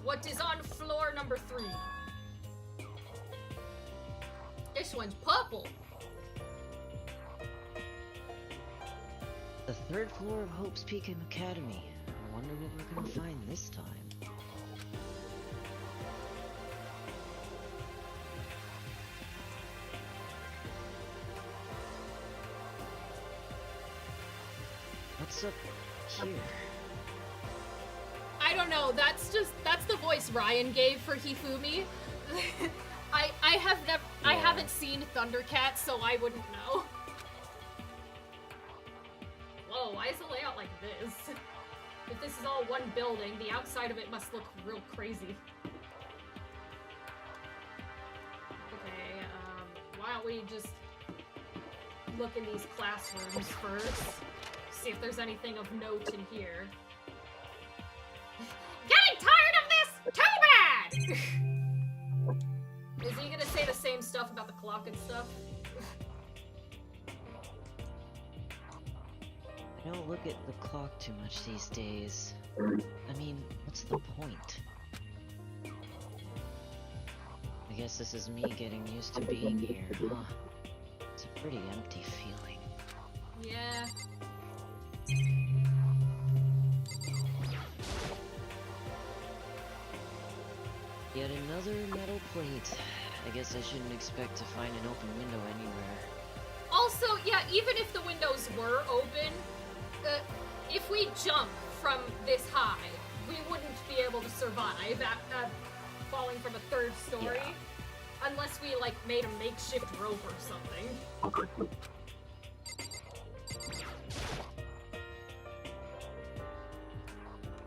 What is on floor number 3? This one's purple. The 3rd floor of Hope's Peak Academy. I wonder what we're gonna find this time. What's up here? I don't know. That's the voice Ryan gave for Hifumi. I haven't seen Thundercat, so I wouldn't know. Whoa, why is the layout like this? If this is all one building, the outside of it must look real crazy. Okay, why don't we just look in these classrooms first? See if there's anything of note in here. Getting tired of this? Too bad! Is he gonna say the same stuff about the clock and stuff? I don't look at the clock too much these days. I mean, what's the point? I guess this is me getting used to being here, huh? It's a pretty empty feeling. Yeah. Yet another metal plate. I guess I shouldn't expect to find an open window anywhere. Also, yeah, even if the windows were open, if we jump from this high, we wouldn't be able to survive at falling from a 3rd story. Yeah. Unless we, like, made a makeshift rope or something.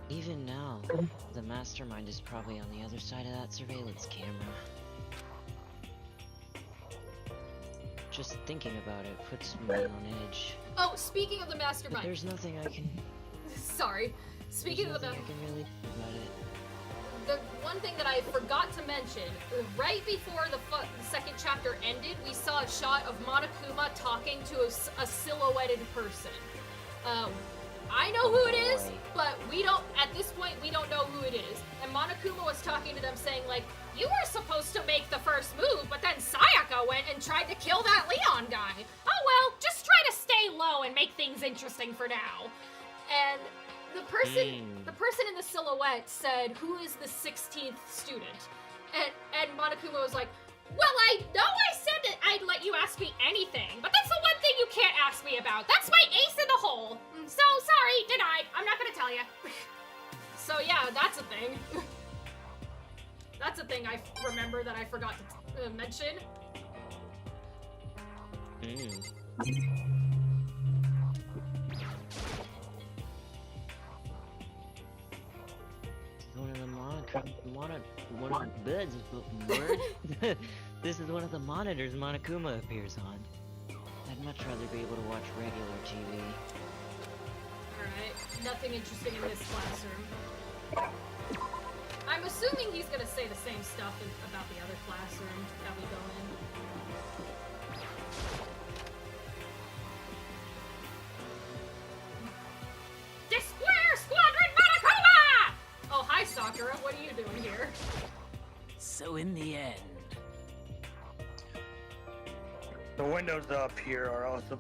Even now, the mastermind is probably on the other side of that surveillance camera. Just thinking about it puts me on edge. Oh, speaking of the But mastermind. there's nothing I can. Sorry. Speaking of the I can really do about it. the one thing that I forgot to mention, right before the 2nd chapter ended, we saw a shot of Monokuma talking to a silhouetted person. I know who it is, but we don't, at this point, we don't know who it is. And Monokuma was talking to them saying, like, you were supposed to make the first move, but then Sayaka went and tried to kill that Leon guy. Oh well, just try to stay low and make things interesting for now. And the person in the silhouette said, who is the 16th student? And Monokuma was like, well, I know I said that I'd let you ask me anything, but that's the one thing you can't ask me about. That's my ace in the hole. So sorry, denied. I'm not gonna tell you. So yeah, that's a thing. That's a thing I remember that I forgot to mention. This is one of the monitors Monokuma appears on. I'd much rather be able to watch regular TV. Alright, nothing interesting in this classroom. I'm assuming he's gonna say the same stuff about the other classroom that we go in. Square Squadron Monokuma! Oh, hi Sakura, what are you doing here? So in the end, The windows up here are also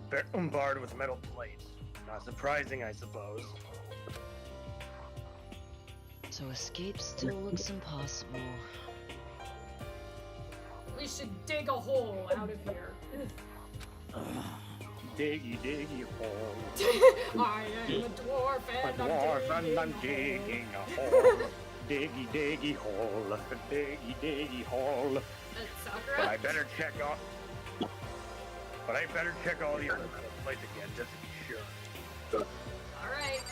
barred with metal plates. Not surprising, I suppose. So escape still looks impossible. We should dig a hole out of here. Diggy, diggy hole. I am a dwarf and I'm digging a hole. Diggy, diggy hole. Diggy, diggy hole. Sakura? But I better check all the other metal plates again, just to be sure. Alright.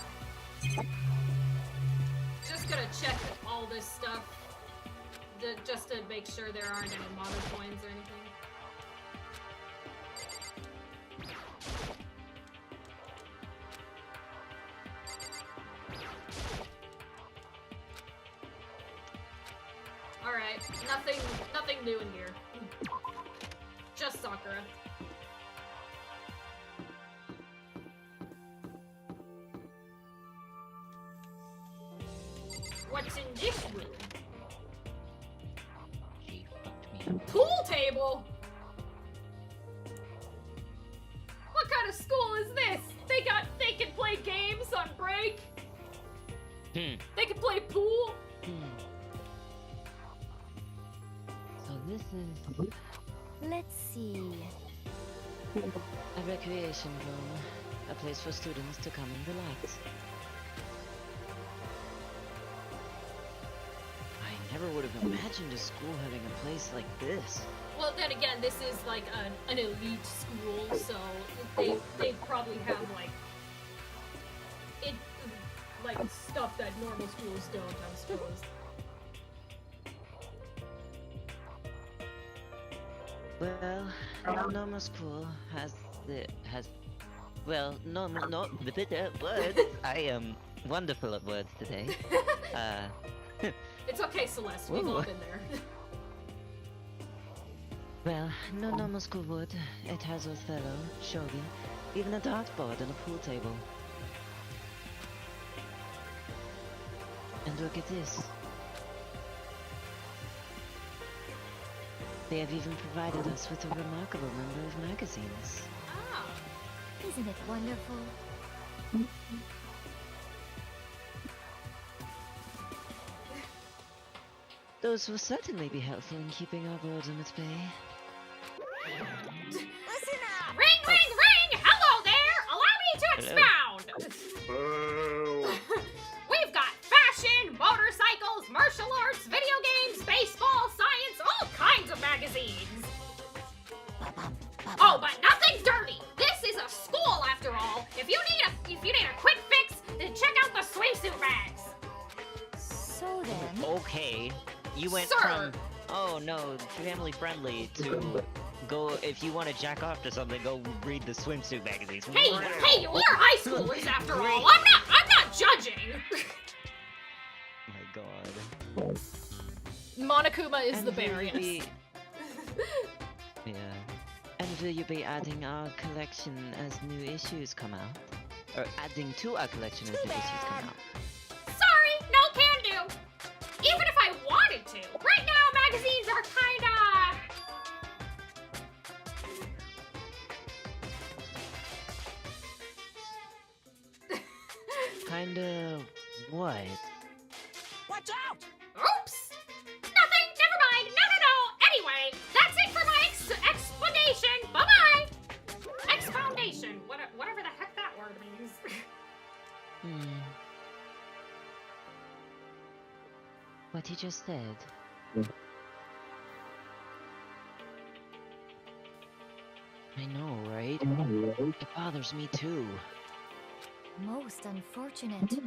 Just gonna check all this stuff. Just to make sure there aren't any mono coins or anything. Alright, nothing new in here. Just Sakura. What's in this room? She fucked me up. Pool table? What kind of school is this? They can play games on break? They can play pool? So this is Let's see. a recreation room. A place for students to come and relax. I never would have imagined a school having a place like this. Well, then again, this is like an elite school, so they probably have like stuff that normal schools don't, I suppose. Well, no normal school has words. I am wonderful at words today. It's okay, Celeste. We've all Ooh. been there. Well, no normal school would. It has Othello, shogi, even a dartboard and a pool table. And look at this. They have even provided us with a remarkable number of magazines. Ah. Isn't it wonderful? Those will certainly be helpful in keeping our boredom at bay. Listen up! Ring, ring, ring! Hello there! Allow me to expound! Boo! We've got fashion, motorcycles, martial arts, video games, baseball, science, all kinds of magazines. Oh, but nothing dirty. This is a school after all. If you need a quick fix, then check out the swimsuit bags. So then, Okay, you went Sir. from, oh no, family friendly to go, if you want to jack off to something, go read the swimsuit magazines. Hey, hey, we're high schoolers after all. I'm not judging. Oh my god. Monokuma is And the will you bear, be- yes. Yeah. And will you be adding our collection as new issues come out? Or adding to our collection as new issues come out? Sorry, no can do. Even if I wanted to. Right now, magazines are Kinda what? watch out! Oops! Nothing, never mind, no. Anyway, that's it for my explanation. Bye-bye. Expoundation. observation. Whatever the heck that word means. What he just said. I know, right? It bothers me too. Most unfortunate.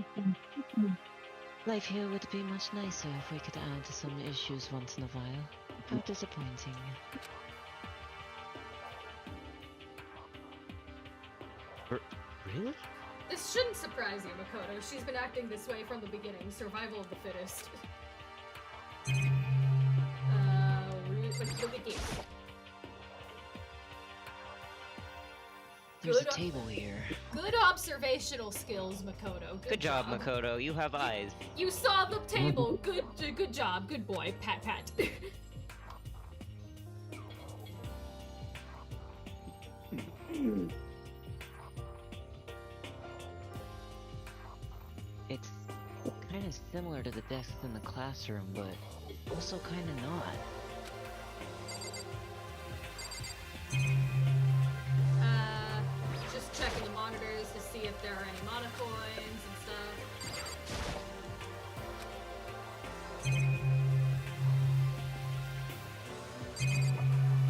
Life here would be much nicer if we could add some issues once in a while. How disappointing. Really? This shouldn't surprise you, Makoto. She's been acting this way from the beginning. Survival of the fittest. Look at this. There's a table here. Good observational skills, Makoto. Good job, Makoto. You have eyes. You saw the table. Good job. Good boy. Pat, pat. It's kind of similar to the desks in the classroom, but also kind of not. Just checking the monitors to see if there are any monocoins and stuff.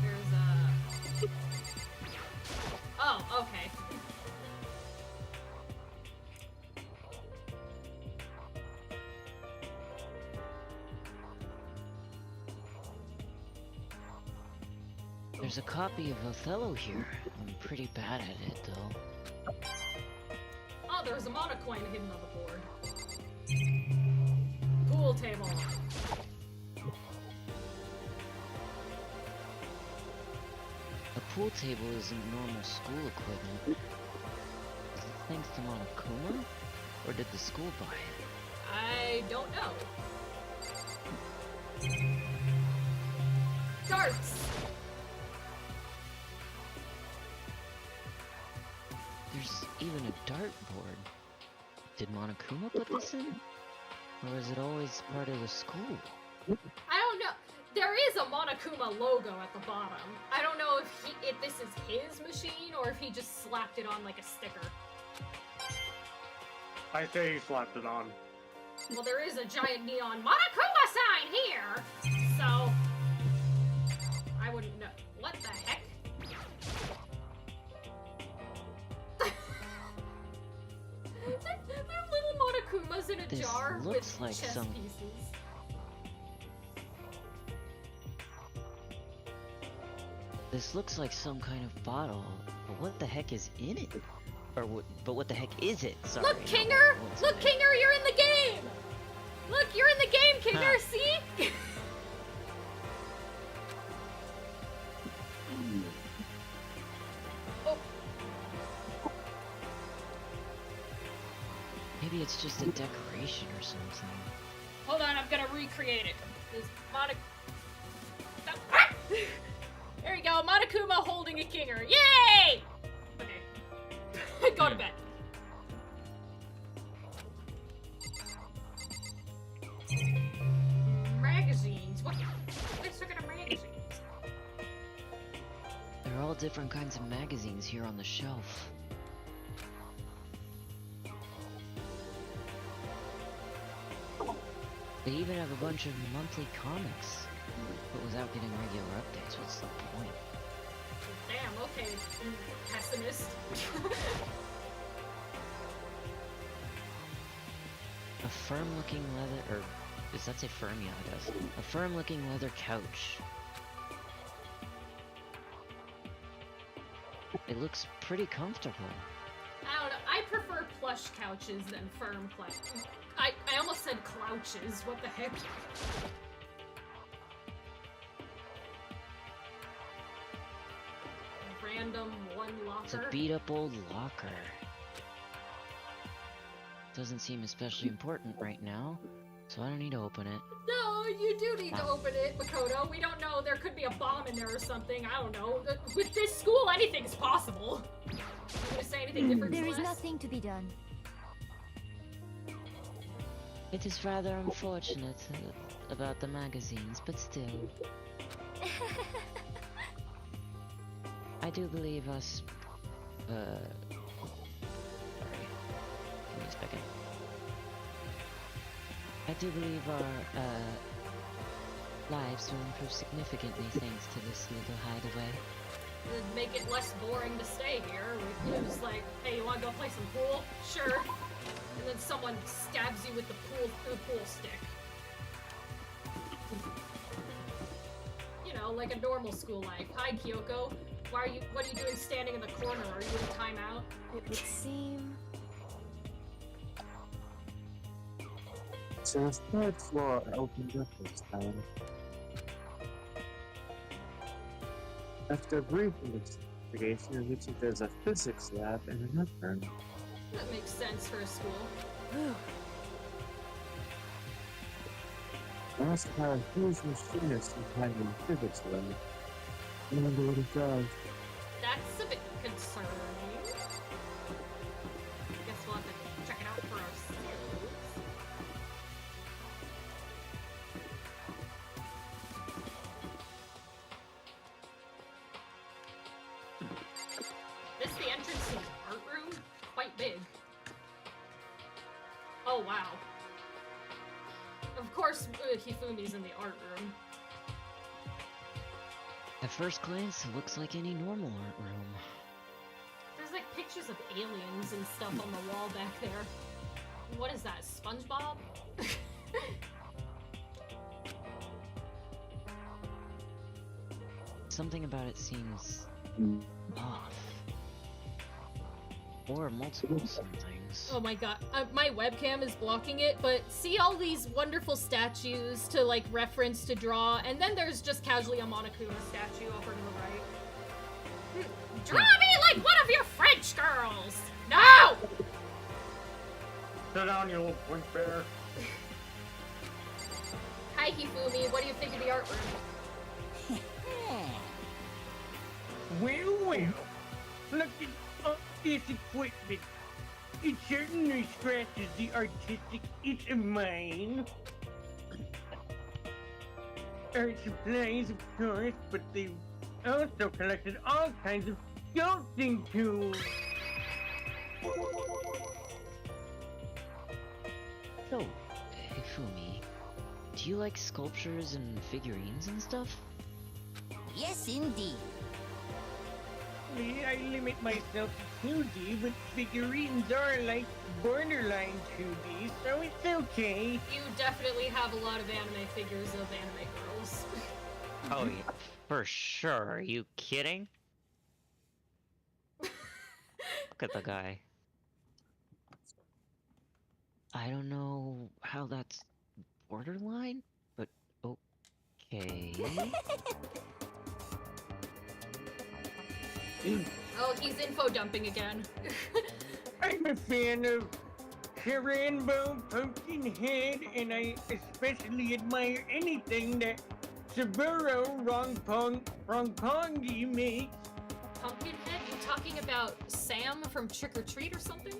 There's a... Oh, okay. There's a copy of Othello here. I'm pretty bad at it, though. Oh, there's a monocoin hidden on the board. Pool table. A pool table isn't normal school equipment. Is it thanks to Monokuma? Or did the school buy it? I don't know. Darts! There's even a dartboard. Did Monokuma put this in? Or is it always part of the school? I don't know. There is a Monokuma logo at the bottom. I don't know if this is his machine or if he just slapped it on like a sticker. I say he slapped it on. Well, there is a giant neon Monokuma sign here! So... I wouldn't know. What the heck? They're little Monokumas in a This jar looks with like chess some- pieces. This looks like some kind of bottle, but what the heck is in it? Or but what the heck is it? Sorry. Look, Kinger! One Look, second. Kinger, you're in the game! Look, you're in the game, Kinger, see? Oh, Maybe it's just a decoration or something. hold on, I'm gonna recreate it. This There you go, Monokuma holding a Kinger. Yay! Okay. Go to bed. Magazines. Let's look at the magazines. There are all different kinds of magazines here on the shelf. They even have a bunch of monthly comics. But without getting regular updates, what's the point? Damn, okay, pessimist. A firm-looking leather, or does that say firm? Yeah, it does. A firm-looking leather couch. It looks pretty comfortable. I don't know, I prefer plush couches than firm couches. I almost said clouches, what the heck? Random one It's a locker. beat-up old locker. Doesn't seem especially important right now, so I don't need to open it. No, you do need to open it, Makoto. We don't know, there could be a bomb in there or something, I don't know. With this school, anything's possible. You gonna say anything different, There is Celeste? nothing to be done. It is rather unfortunate about the magazines, but still. I do believe us Sorry. Give me a second. I do believe our, lives will improve significantly thanks to this little hideaway. It'd make it less boring to stay here. We could just like, hey, you wanna go play some pool? Sure. And then someone stabs you with the pool stick. You know, like a normal school life. Hi, Kyoko. What are you doing standing in the corner? Are you in timeout? It would seem. So the third floor opened up this time. After a brief investigation, it reached there's a physics lab in another room. That makes sense for a school. I must have a huge machinist behind the physics lab. I wonder what it does. That's a bit concerning. Guess we'll have to check it out for ourselves. This is the entrance to the art room? Quite big. Oh, wow. Of course, Hifumi's in the art room. At first glance, it looks like any normal art room. There's like pictures of aliens and stuff on the wall back there. What is that, SpongeBob? Something about it seems off. Or multiple somethings. Oh my god, my webcam is blocking it, but see all these wonderful statues to like reference to draw, and then there's just casually a Monokuma statue over to the right. Draw me like one of your French girls! No! Sit down, you little point bear. Hi Hifumi, what do you think of the art room? Well, look at all this equipment. It certainly scratches the artistic itch of mine. Art supplies, of course, but they've also collected all kinds of sculpting tools. So, Hifumi, do you like sculptures and figurines and stuff? Yes, indeed. I limit myself to 2D, but figurines are like borderline 2D, so it's okay. You definitely have a lot of anime figures of anime girls. Oh, yeah, for sure. Are you kidding? Look at the guy. I don't know how that's borderline, but okay. Oh, he's info dumping again. I'm a fan of Rainbow Pumpkinhead, and I especially admire anything that Saburo Rongpongi makes. Pumpkinhead? You talking about Sam from Trick or Treat or something?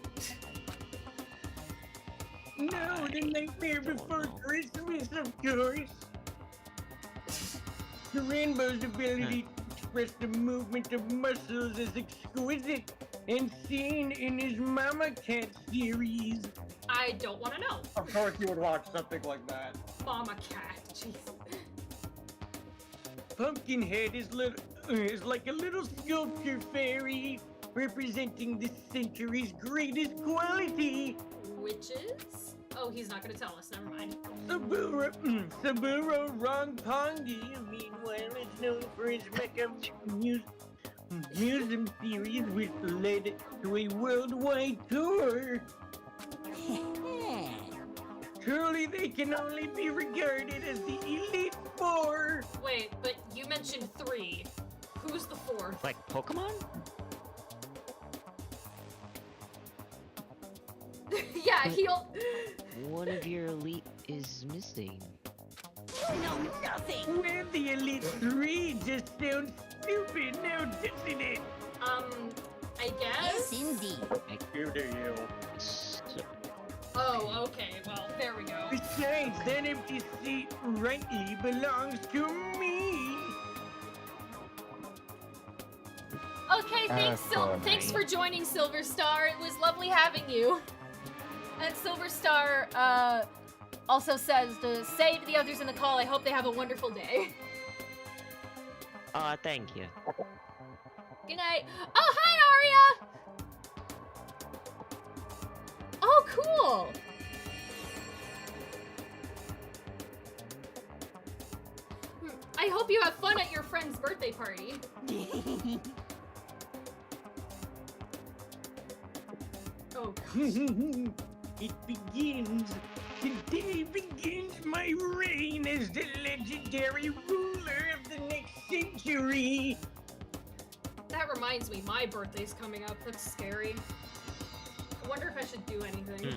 No, The Nightmare Before Christmas, of course. The Rainbow's ability to express the movement of muscles is exquisite and seen in his Mama Cat series. I don't want to know. Of course you would watch something like that. Mama Cat, jeez. Pumpkinhead is like a little sculpture fairy representing this century's greatest quality. Which is? Oh, he's not gonna tell us, never mind. Saburo Rongpongi, meanwhile, is known for his mecha museum series, which led to a worldwide tour. Truly, they can only be regarded as the Elite Four. Wait, but you mentioned 3. Who's the 4th? Like Pokemon? Yeah, he'll... One of your elite is missing. You know nothing! Well, the Elite Three just sounds stupid now, doesn't it? I guess? Yes, indeed. You do you. Oh, okay, well, there we go. Besides, that empty seat rightly belongs to me. Oh, Okay, thanks, thanks for joining, Silver Star. It was lovely having you. And Silver Star also says to say to the others in the call, I hope they have a wonderful day. Thank you. Good night. Oh, hi, Aria! Oh, cool! I hope you have fun at your friend's birthday party. Oh, gosh. It begins. Today begins my reign as the legendary ruler of the next century. That reminds me, my birthday's coming up. That's scary. I wonder if I should do anything.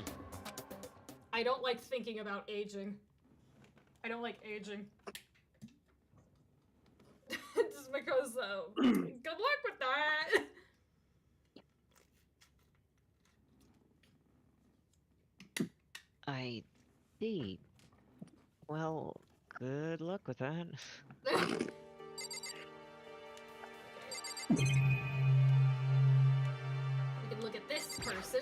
I don't like thinking about aging. I don't like aging. Just because, good luck with that! I see. Well, good luck with that. We can look at this person.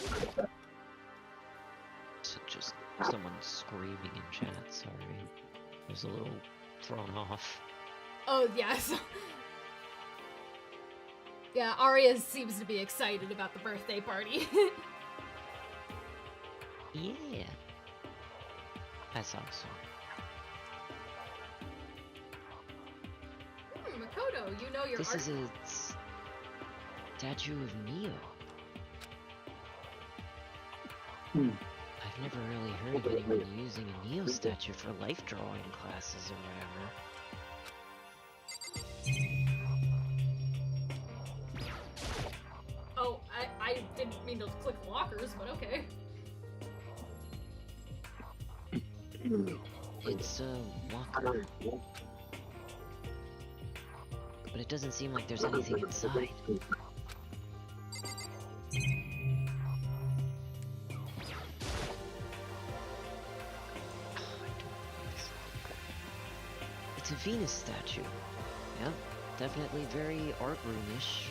So just someone screaming in chat, sorry. I was a little thrown off. Oh, yes. Yeah, Arya seems to be excited about the birthday party. Yeah. That's awesome. Makoto, you know your This art. is a statue of Neo. I've never really heard of anyone using a Neo statue for life drawing classes or whatever. Oh, I didn't mean to click lockers, but okay. It's a locker. But it doesn't seem like there's anything inside. It's a Venus statue. Yep, definitely very art room-ish.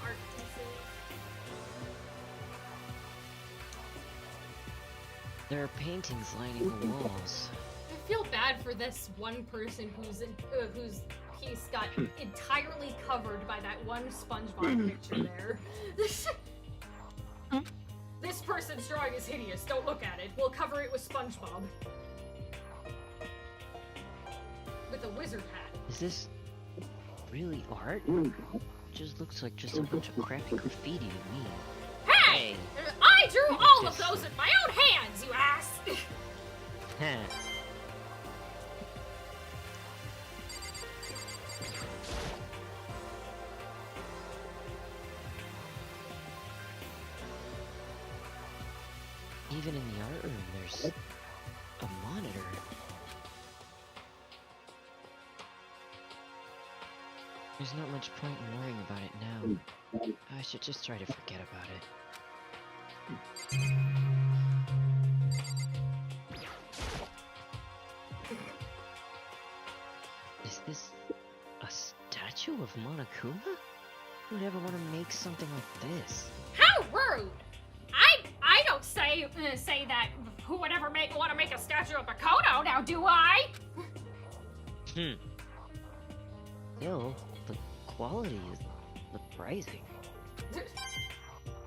Art pieces. There are paintings lining the walls. I feel bad for this one person whose piece got entirely covered by that one SpongeBob picture there. This person's drawing is hideous. Don't look at it. We'll cover it with SpongeBob. With a wizard hat. Is this really art? It just looks like just a bunch of crappy graffiti to me. Hey! I drew all of those in my own hands, you ass! Heh. Even in the art room, there's a monitor. There's not much point in worrying about it now. I should just try to forget about it. Is this a statue of Monokuma? Who would ever want to make something like this? How rude! I don't say that who would ever want to make a statue of Makoto, now do I? Still, the quality is surprising.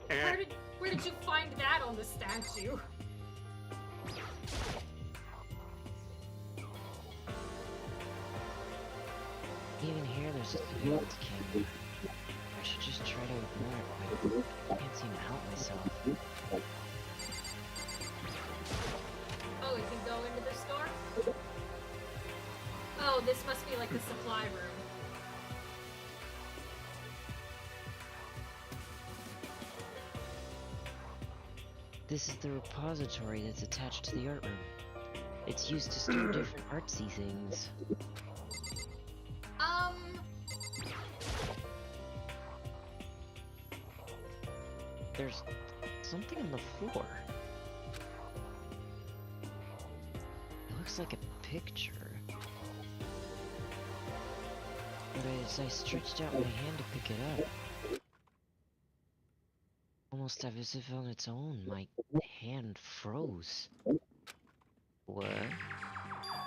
Where did you find that on the statue? Even here, there's a surveillance camera. I should just try to ignore it, but I can't seem to help myself. Oh, we can go into the store? Oh, this must be like the supply room. This is the repository that's attached to the art room. It's used to store different artsy things. There's something on the floor. It looks like a picture. But as I stretched out my hand to pick it up, almost as if on its own, my hand froze. What?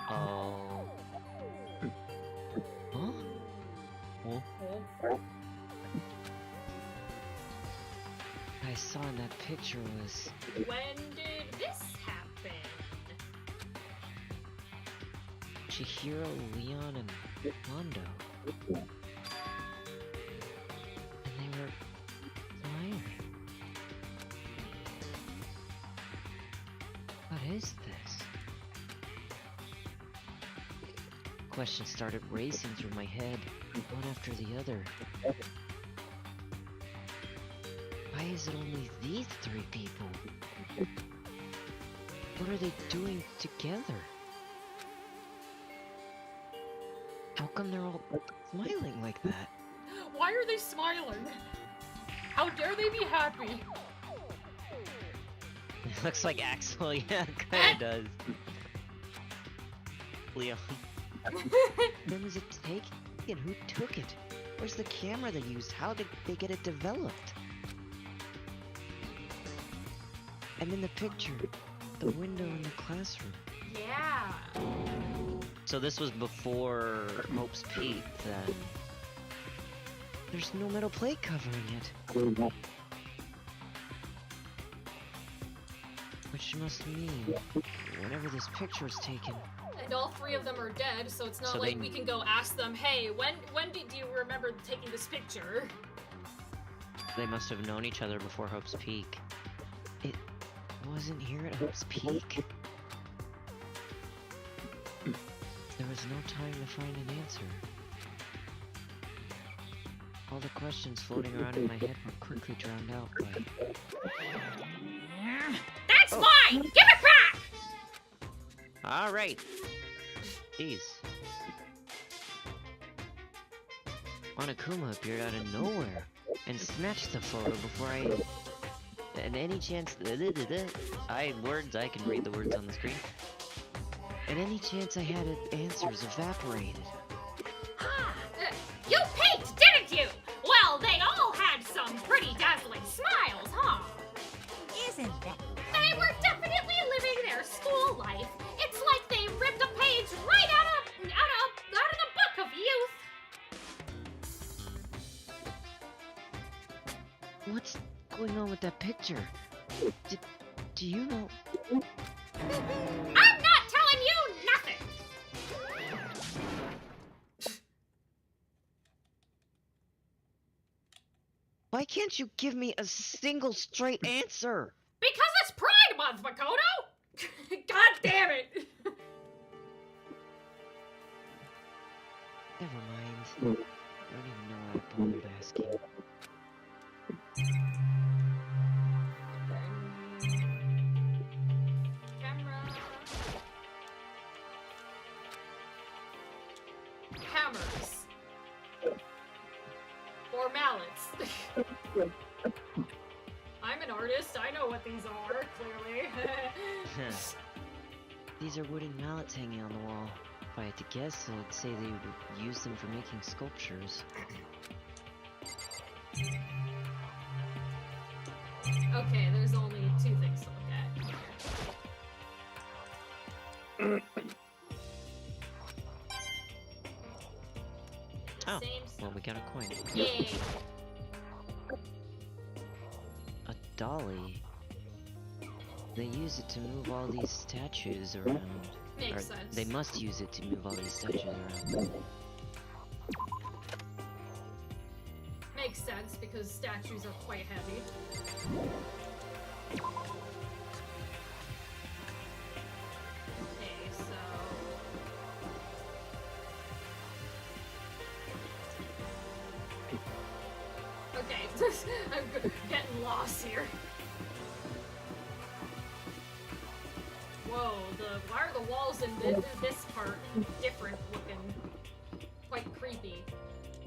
Oh. Huh? Huh? I saw in that picture was... When did this happen? Chihiro, Leon, and Mondo. And they were smiling. What is this? Questions started racing through my head, one after the other. Why is it only these three people? What are they doing together? How come they're all smiling like that? Why are they smiling? How dare they be happy? It looks like Axel, yeah, it kinda does. Leon. When was it taken? Who took it? Where's the camera they used? How did they get it developed? And in the picture, the window in the classroom. Yeah. So this was before Hope's Peak, then. There's no metal plate covering it. Which must mean, whenever this picture was taken... And all three of them are dead, so it's not So like they- we can go ask them, hey, when did you remember taking this picture? They must have known each other before Hope's Peak. It wasn't here at Hope's Peak. There was no time to find an answer. All the questions floating around in my head were quickly drowned out by... That's mine! Give it back! Alright. Jeez. Monokuma appeared out of nowhere and snatched the photo before I... And any chance... I can read the words on the screen. And any chance I had at answers evaporated. You peeked, didn't you? Well, they all had some pretty dazzling smiles, huh? Isn't that? They were definitely living their school life. It's like they ripped a page right out of the book of youth. What's going on with that picture? Do you know... I'm not telling you nothing. Why can't you give me a single straight answer? Because it's Pride Month, Makoto! God damn it! Never mind. I don't even know why I bothered asking. Camera. Hammers. Or mallets. I'm an artist, I know what these are, clearly. These are wooden mallets hanging on the wall. If I had to guess, I'd say they would use them for making sculptures. Okay, there's only two things to look at. Oh, Same well, stuff. we got a coin. Yay! A dolly? They use it to move all these statues around. Makes Or sense. they must use it to move all these statues around. Makes sense, because statues are quite heavy. Okay, so... Okay, I'm getting lost here. Whoa, why are the walls in this part different looking? Quite creepy.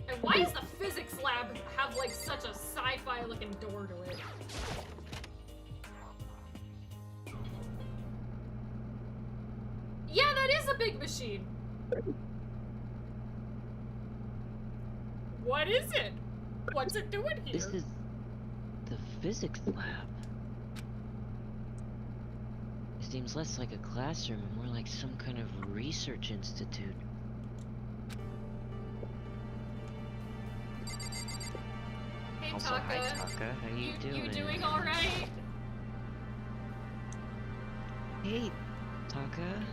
And why does the physics lab have like such a sci-fi looking door to it? Yeah, that is a big machine. What is it? What's it doing here? This is the physics lab. It seems less like a classroom and more like some kind of research institute. Hey, Also, Taka. hi Taka, how you doing? You doing alright? Hey, Taka.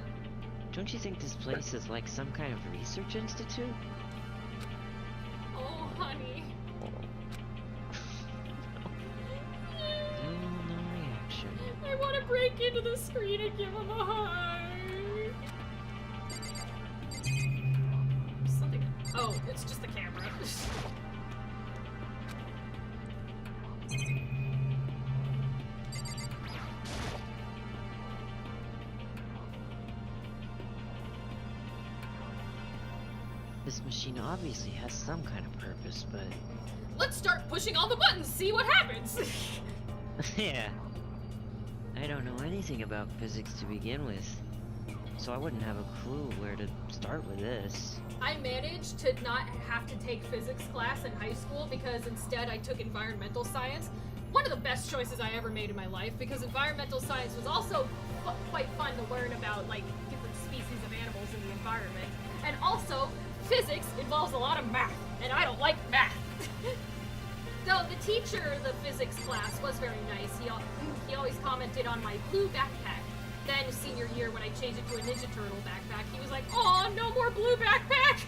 Don't you think this place is like some kind of research institute? Oh, honey. No reaction. I want to break into the screen and give him a hug. Something. Oh, it's just the camera. This machine obviously has some kind of purpose, but... Let's start pushing all the buttons, see what happens. yeah. I don't know anything about physics to begin with, so I wouldn't have a clue where to start with this. I managed to not have to take physics class in high school because instead I took environmental science. One of the best choices I ever made in my life, because environmental science was also quite fun to learn about, like, different species of animals in the environment. And also, physics involves a lot of math, and I don't like math. Though the teacher of the physics class was very nice. He always commented on my blue backpack. Then senior year, when I changed it to a Ninja Turtle backpack, he was like, "Aw, no more blue backpack!"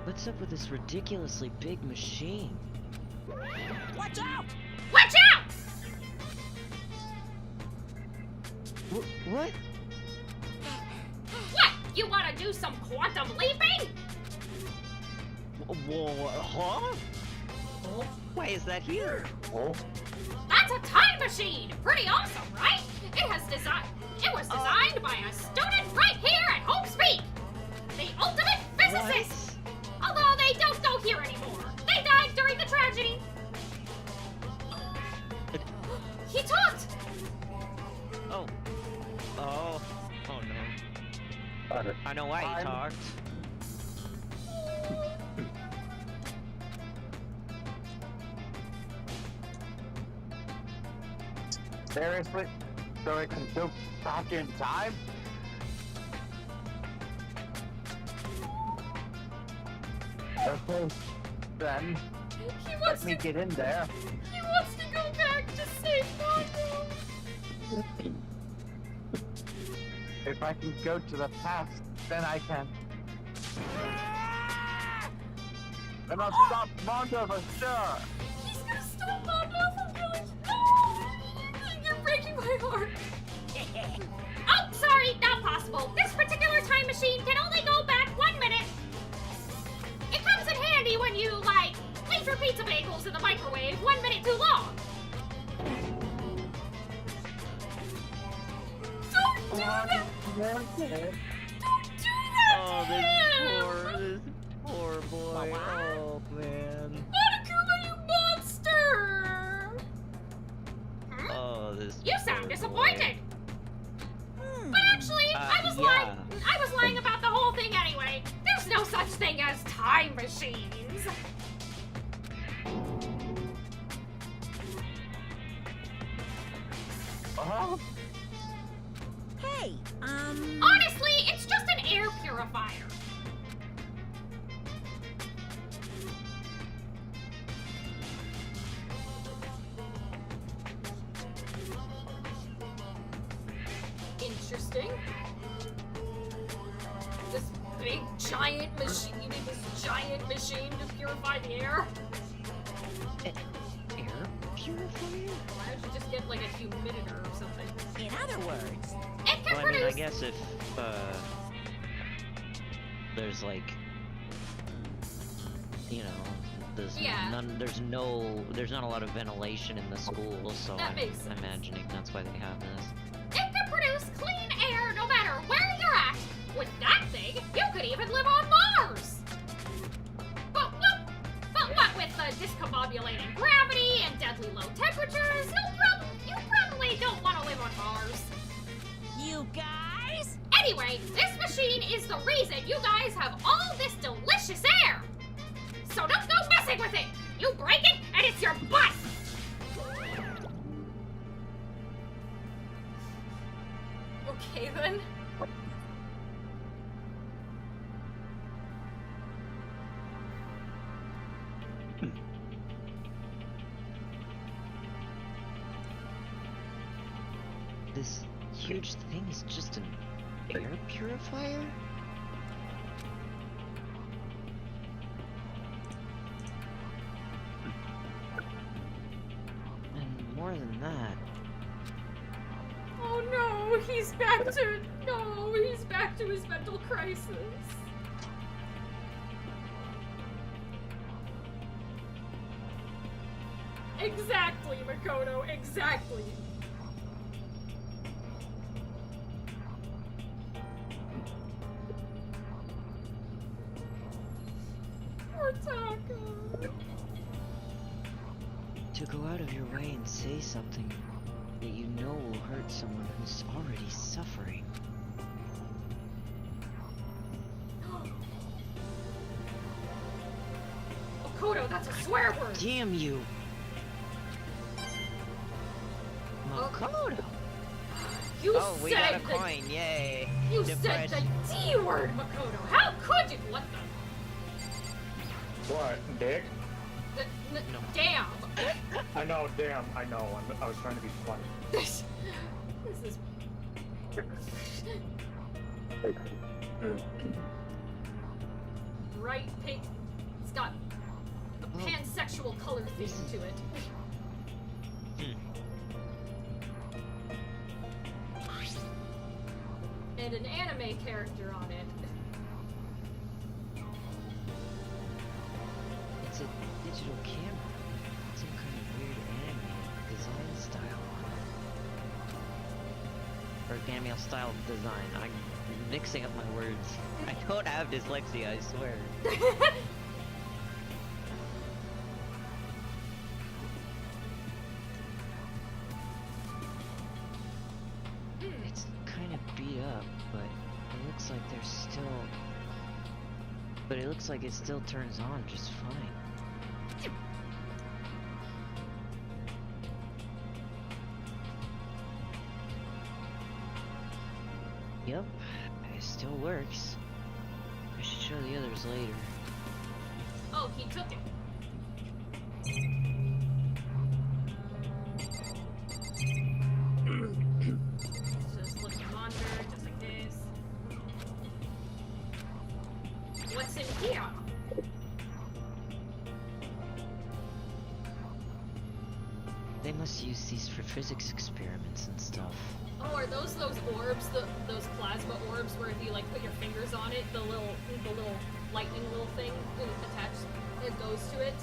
What's up with this ridiculously big machine? Watch out! Watch out! What? What? You want to do some quantum leaping? Whoa, huh? Why is that here? That's a time machine. Pretty awesome, right? It was designed by a student right here at Hope's Peak. The ultimate physicist. Although they don't go here anymore. They died during the tragedy. He talked. Oh no. I know why he talked. Seriously? So it can go back in time? Okay, then let me get in there. He wants to go back to save Mondo. If I can go to the past, then I can. And I'll stop Mondo for sure. He's gonna stop Mondo from killing. Oh, you're breaking my heart. Oh, sorry, not possible. This particular time machine can only go back 1 minute. It comes in handy when you, like, leave your pizza bagels in the microwave 1 minute too long. Don't do that! Don't do that Oh, to him! this poor boy. Oh man. Monokuma, you monster! Huh? Oh, this. You sound poor disappointed. boy. But actually, I was lying about the whole thing anyway. There's no such thing as time machines. Hey, Honestly, it's just an air purifier. Interesting. This big giant machine, you need this giant machine to purify the air? Air purifier? Why don't you just get like a humiditor or something? in other words, It can Well, I mean, I produce. guess if there's like, you know, there's Yeah. there's not a lot of ventilation in the school, so That I'm makes sense. imagining that's why they have this. It can produce clean air no matter where you're at. With that thing, you could even live on Mars. But what with the discombobulating gravity and deadly low temperatures, you probably don't want to live on Mars. you guys! Anyway, this machine is the reason you guys have all this delicious air. So don't go messing with it. You break it, and it's your butt. Okay then. This huge thing is just an air purifier? And more than that, Oh no, he's back to his mental crisis. Exactly, Makoto, exactly. Poor Taka. to go out of your way and say something that you know will hurt someone who's already suffering. Makoto, that's a swear word. Damn you! Makoto! You Oh, we got a the, coin, yay! You Depression. said the D word, Makoto. How could you? What the? What, dick? No. Damn. I know, damn, I know. I was trying to be funny. This is. Bright pink. It's got a pansexual color theme to it. And an anime character on it. It's a digital camera. Some kind of weird anime design style on it. Or anime style design. I'm mixing up my words. I don't have dyslexia, I swear. It's kind of beat up, but it looks like there's still... But it looks like it still turns on just fine. Yep, it still works. I should show the others later. Oh, he took it. Just look at the monitor, just like this. What's in here? They must use these for physics experiments and stuff. Oh, are those orbs? Those plasma orbs where if you like put your fingers on it, the little lightning little thing attached, it goes to it.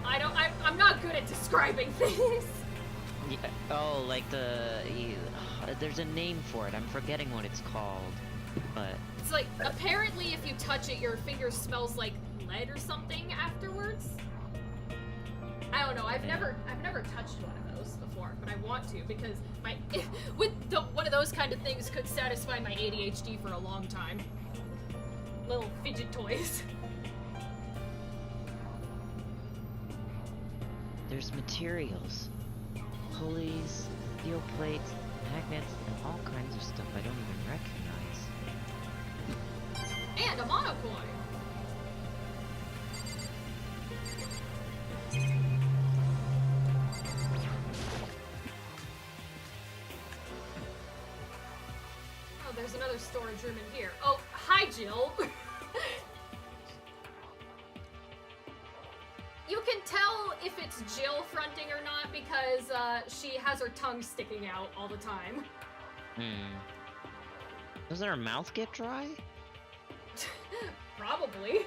I'm not good at describing things. Yeah, oh, like there's a name for it. I'm forgetting what it's called, but It's like apparently if you touch it, your finger smells like lead or something afterwards. I don't know. I've never touched one of those before, but I want to because one of those kind of things could satisfy my ADHD for a long time. Little fidget toys. there's materials, pulleys, steel plates, magnets, and all kinds of stuff I don't even recognize. And a monocoin. Oh, there's another storage room in here. Oh, hi, Jill. You can tell if it's Jill fronting or not because she has her tongue sticking out all the time. Doesn't her mouth get dry? Probably.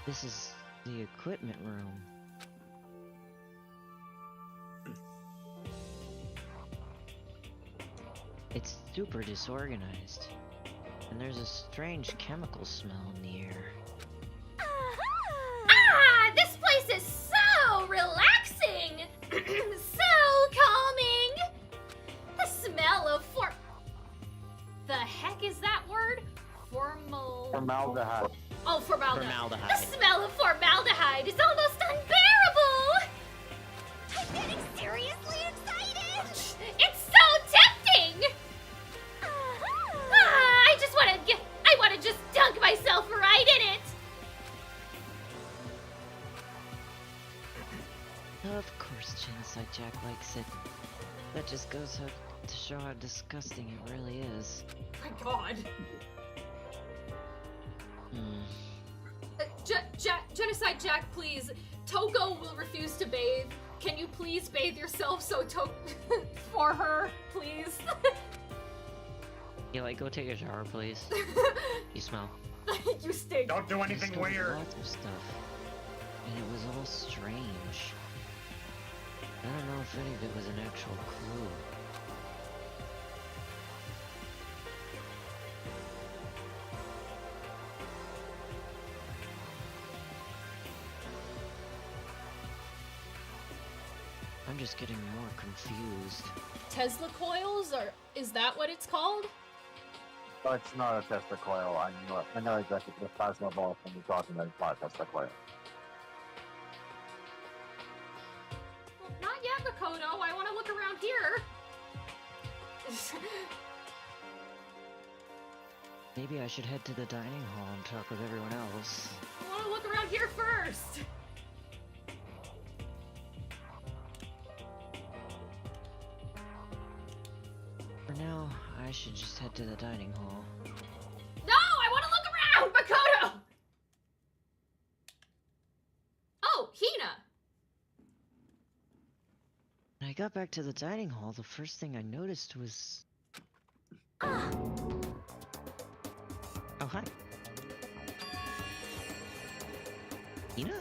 This is the equipment room. It's super disorganized. And there's a strange chemical smell in the air. Ah! this place is so relaxing! So calming! The smell of the heck is that word? Formaldehyde. Oh, formaldehyde. Formaldehyde. The smell of formaldehyde is almost unbearable! I'm getting seriously excited! It's so tempting! I want to just dunk myself right in it! Of course, Genocide Jack likes it. That just goes to show how disgusting it really is. My God. Genocide Jack, please. Togo will refuse to bathe. Can you please bathe yourself for her, please? Yeah, like, go take a shower, please. You smell. You stink. Don't do anything Discovered weird. Lots of stuff, and it was all strange. I don't know if any of it was an actual clue. I'm just getting more confused. Tesla coils, or is that what it's called? No, it's not a Tesla coil. I know exactly the plasma ball when you're talking about. It's not a Tesla coil. Well, not yet, Makoto. I want to look around here. Maybe I should head to the dining hall and talk with everyone else. I want to look around here first. For now, I should just head to the dining hall. No, I want to look around, Makoto. Oh, Hina. When I got back to the dining hall, the first thing I noticed was... Oh, hi. Hina?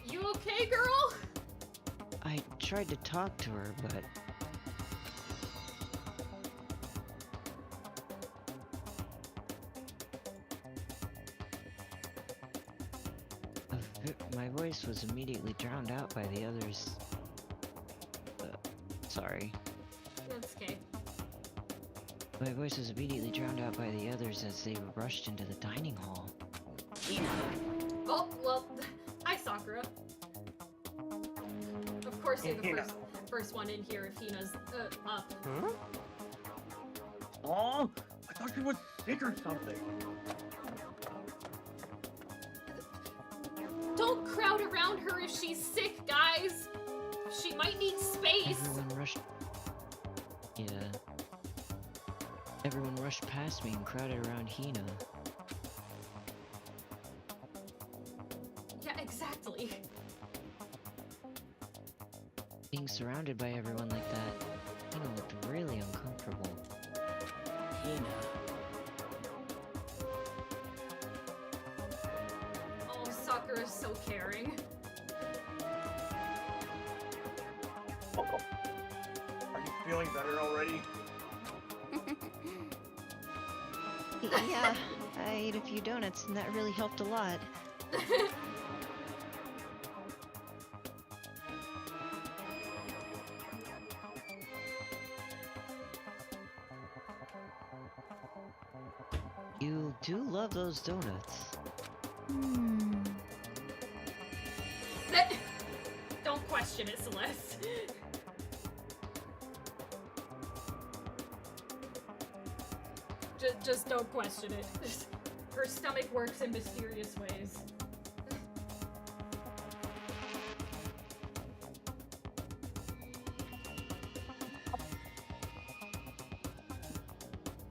You okay, girl? I tried to talk to her, but... My voice was immediately drowned out by the others. Sorry. That's okay. My voice was immediately drowned out by the others as they rushed into the dining hall. Oh, well, hi, Sakura. Of course you're the first one in here if Hina's up. Huh? Oh, I thought she was sick or something. Don't crowd around her if she's sick, guys. She might need space. Everyone rushed... Yeah. Everyone rushed past me and crowded around Hina. Yeah, exactly. Being surrounded by everyone like that, Hina looked really uncomfortable. Hina. Oh, Sakura's so caring. Are you feeling better already? Yeah, I ate a few donuts and that really helped a lot. You do love those donuts. Don't question it, Celeste. Just don't question it. Her stomach works in mysterious ways.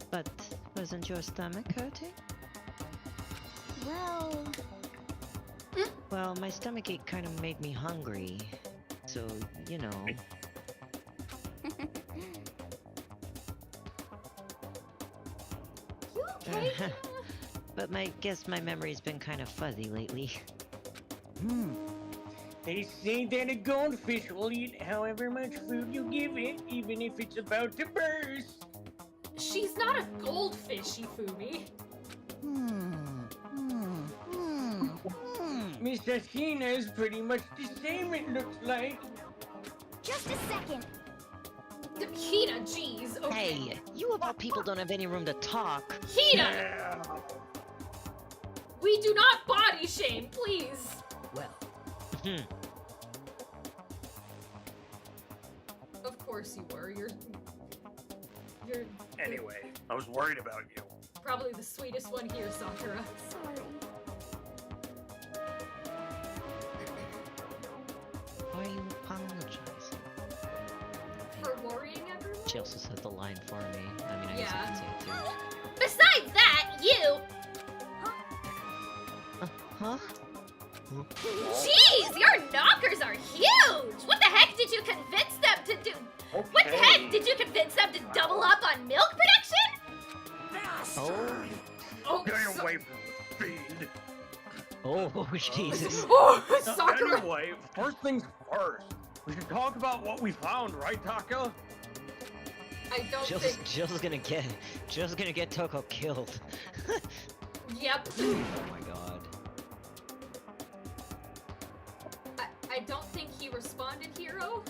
But wasn't your stomach hurting? Well, Well, my stomachache kind of made me hungry. So, you know. You okay? but guess my memory's been kind of fuzzy lately. They say that a goldfish will eat however much food you give it, even if it's about to burst. She's not a goldfish, Ifumi. Miss Athena is pretty much the same, it looks like. Just a second. Hina, jeez. Okay. Hey, you of all people don't have any room to talk. Hina! We do not body shame, please. Well, Of course you were. You're Anyway, I was worried about you. probably the sweetest one here, Sakura. Sorry. Why are you apologizing? For worrying everyone? She also says the line for me. I mean, I guess I Yeah. can say it too. Besides that, you. Huh? Jeez, your knockers are huge! What the heck did you convince them to do? What the heck did you convince them to double up on milk production? Oh. Oh, Get away from the fiend. Oh, Jesus. Oh, Now, Sakura! anyway, first things first. We should talk about what we found, right, Taka? I don't think. Jill's gonna get Toko killed. Yep. Oh my god. I don't think he responded, Hero.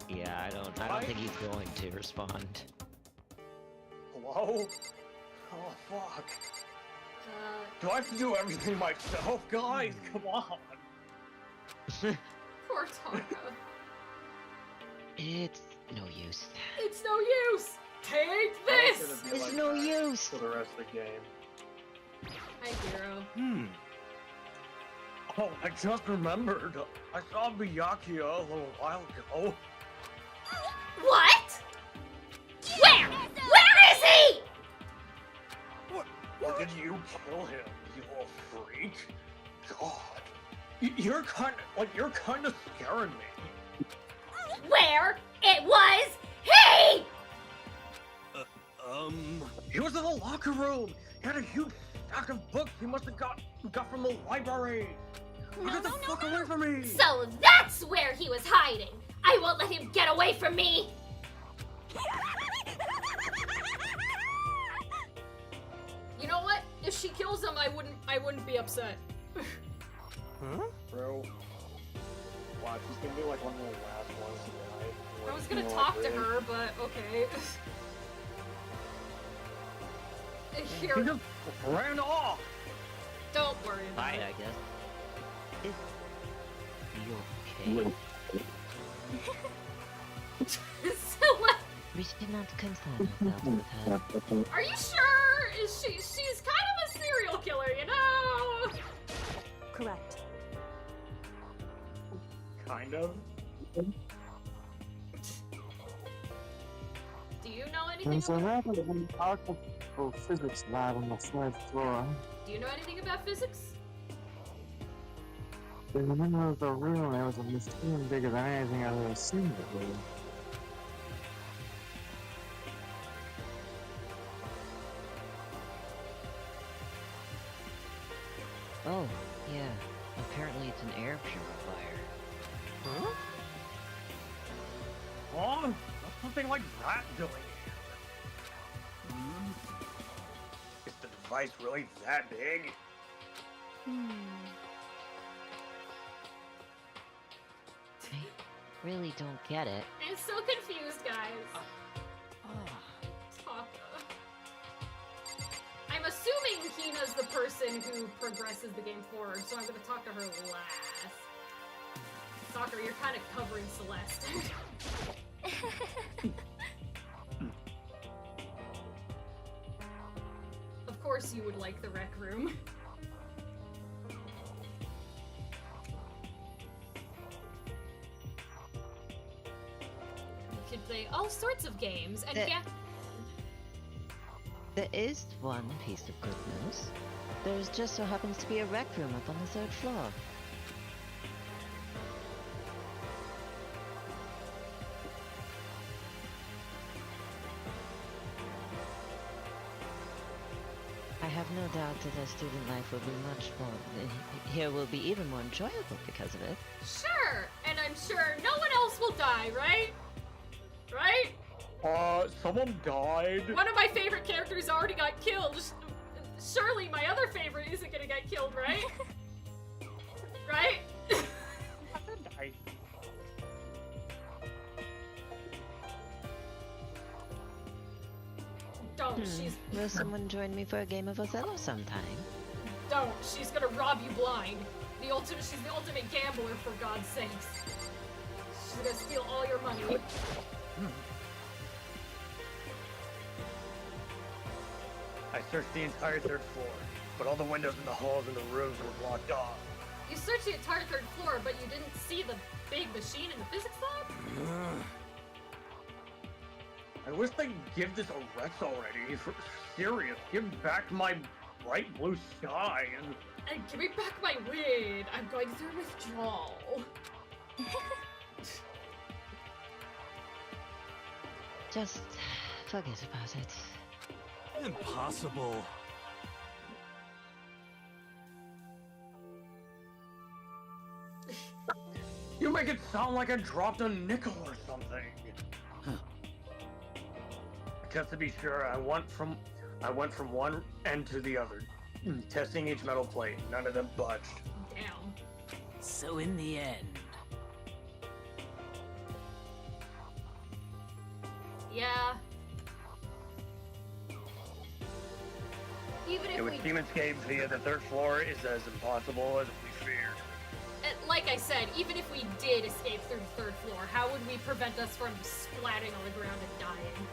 Yeah, I don't think he's going to respond. Hello? Oh, fuck. Do I have to do everything myself, guys? Come on. Poor Taka. It's no use. It's no use. Take this. It's no use. For the rest of the game. Hi, Hero. Oh, I just remembered. I saw Miyaki a little while ago. What? Where? Where is he? Or did you kill him, you little freak? God. You're kind of scaring me. Where? It was he! He was in the locker room. He had a huge stack of books he must have got from the library. Get the fuck away from me! So that's where he was hiding. I won't let him get away from me. You know what? If she kills him, I wouldn't be upset. Bro. Watch, he's gonna be like one of the last ones to die. I was gonna talk to her, but okay. He Here, just ran off. don't worry about Bye, it. I guess. Is you okay? Celeste, We should not concern ourselves with her. are you sure? She's kind of a serial killer, you know? Correct. Kind of. Do you know anything? There's a rather powerful physics lab on the third floor. Do you know anything about physics? In the middle of the room, there was a machine bigger than anything I've ever seen before. Oh, yeah. Apparently it's an air purifier. Huh? Oh, what's something like that doing here? Is the device really that big? I really don't get it. I'm so confused, guys. Taka. I'm assuming Hina's the person who progresses the game forward, so I'm gonna talk to her last. Sakura, you're kind of covering Celeste. Of course you would like the rec room. You could play all sorts of games, and The- yeah, There is one piece of good news. There's just so happens to be a rec room up on the third floor. I have no doubt that their student life will be much more. Here will be even more enjoyable because of it. Sure, and I'm sure no one else will die, right? Right? Someone died. One of my favorite characters already got killed. Surely my other favorite isn't gonna get killed, right? Right? Died. Don't. She's. Will someone join me for a game of Othello sometime? Don't. She's gonna rob you blind. She's the ultimate gambler, for God's sakes. She's gonna steal all your money. I searched the entire 3rd floor, but all the windows in the halls and the rooms were blocked off. You searched the entire 3rd floor, but you didn't see the big machine in the physics lab? I wish they'd give this a rest already. For serious, give back my bright blue sky And give me back my weed. I'm going through withdrawal. Just forget about it. Impossible. You make it sound like I dropped a nickel or something. Just to be sure, I went from one end to the other, testing each metal plate. None of them budged. Damn. So in the end, Yeah. Even if It we, would seem escape via the 3rd floor is as impossible as we feared. like I said, even if we did escape through the 3rd floor, how would we prevent us from splatting on the ground and dying?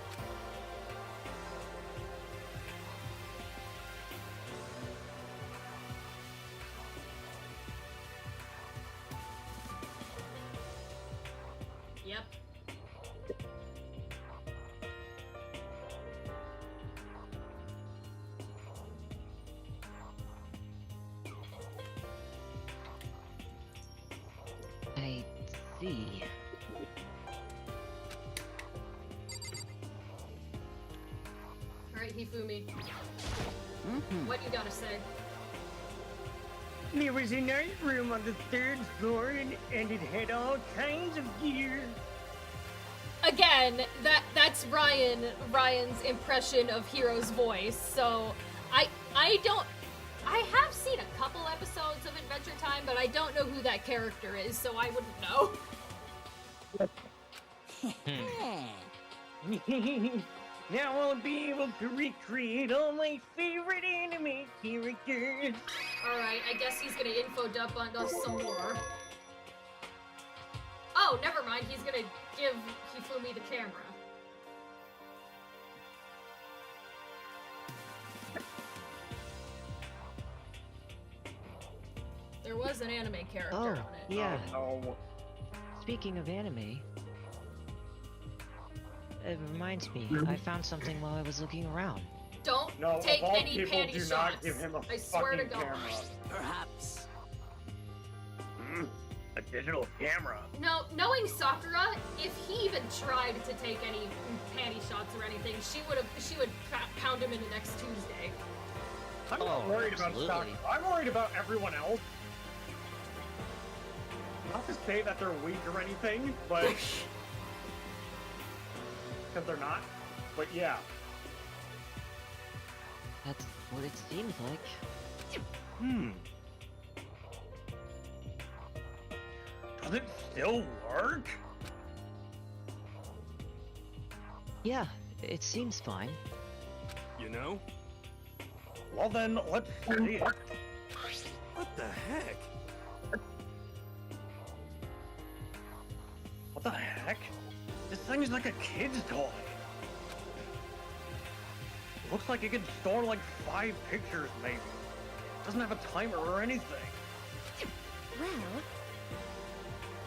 Yep. I see. Alright, Hifumi. What you gotta say? There was a night room on the 3rd floor and it had all kinds of gear. Again, that's Ryan's impression of Hero's voice. So I have seen a couple episodes of Adventure Time, but I don't know who that character is, so I wouldn't know. Now I'll be able to recreate all my favorite anime characters. Alright, I guess he's gonna info dump on us some more. Oh, never mind, he's gonna give Hifumi the camera. There was an anime character on it. Yeah. Oh, Speaking of anime, it reminds me, I found something while I was looking around. Don't no, take of all any people, panty do shots. not give him a I swear to fucking God. camera. perhaps. A digital camera. No, knowing Sakura, if he even tried to take any panty shots or anything, she would pound him into next Tuesday. I'm not worried absolutely. about Sakura. I'm worried about everyone else. Not to say that they're weak or anything, but because they're not. But yeah. That's what it seems like. Does it still work? Yeah, it seems fine. You know? Well then, let's see it. What the heck? What the heck? This thing is like a kid's toy. Looks like it can store like 5 pictures, maybe. Doesn't have a timer or anything. Well,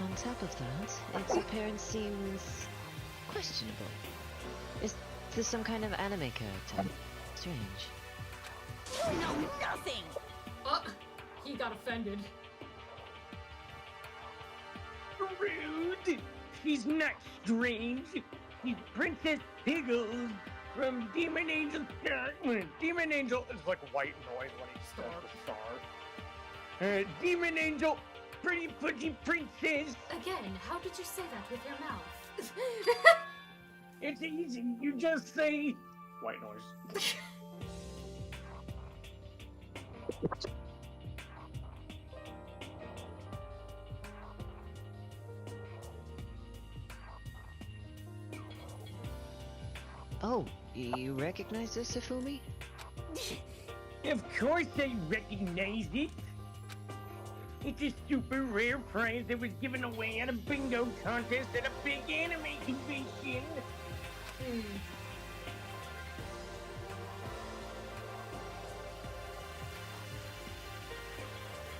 On top of that, its appearance seems questionable. Is this some kind of anime character? Strange. You know nothing! He got offended. Rude! She's not strange. She's Princess Piggles. from Demon Angel Star. Demon Angel is like white noise when he says the star. Demon Angel, pretty pudgy princess. Again, how did you say that with your mouth? It's easy. You just say white noise. Oh, you recognize this, Ifumi? Of course I recognize it. It's a super rare prize that was given away at a bingo contest at a big anime convention.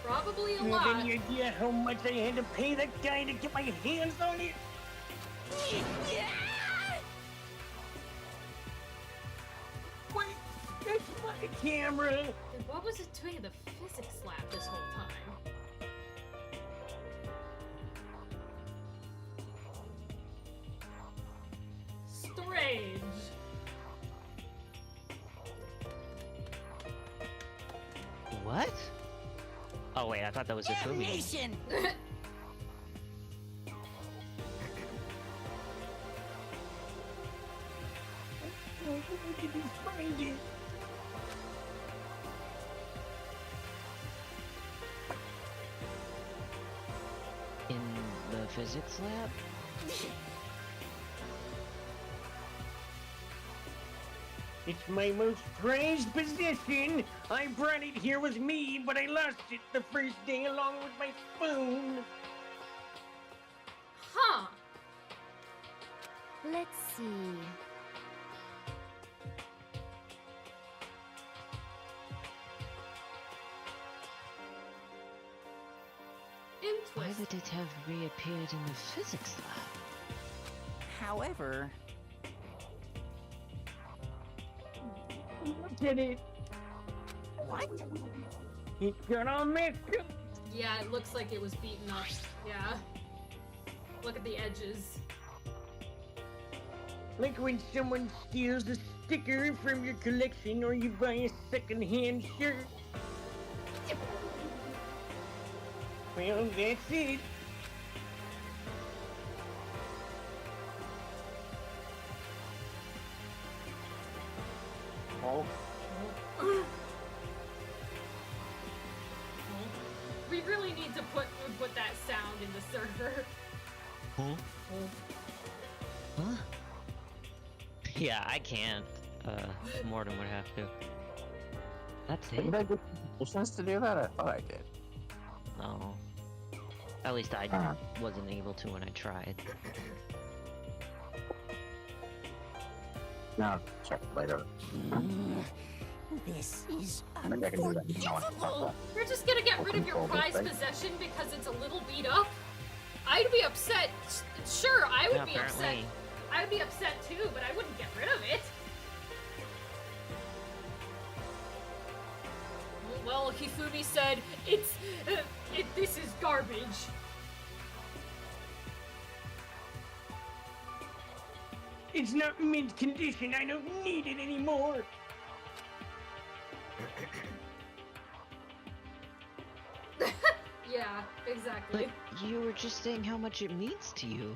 Probably a You lot. have any idea how much I had to pay that guy to get my hands on it? Wait, that's my camera. Then what was it doing in the physics lab this whole time? Strange. What? Oh wait, I thought that was Ifumi. Damnation! Did you find it? In the physics lab? It's my most prized possession. I brought it here with me, but I lost it the first day along with my phone. Huh. Let's see. Why Interesting. would it have reappeared in the physics lab? However, Look at it. what? It got all messed up. Yeah, it looks like it was beaten up. Yeah. Look at the edges. Like when someone steals a sticker from your collection or you buy a second-hand shirt. Well, that's it. Oh. We really need to put that sound in the server. Huh? Huh? Yeah, I can't. Mortem would have to. That's it? Did I get permissions to do that? I thought I did. No. At least I wasn't able to when I tried. No, check later. This is I think I can do that. unforgivable. You're just gonna get rid of your prized possession because it's a little beat up? I'd be upset. Sure, I would Yeah, be upset. apparently. I would be upset too, but I wouldn't get rid of it. Well, Hifumi said, this is garbage. It's not mint condition. I don't need it anymore. Yeah, exactly. But you were just saying how much it means to you.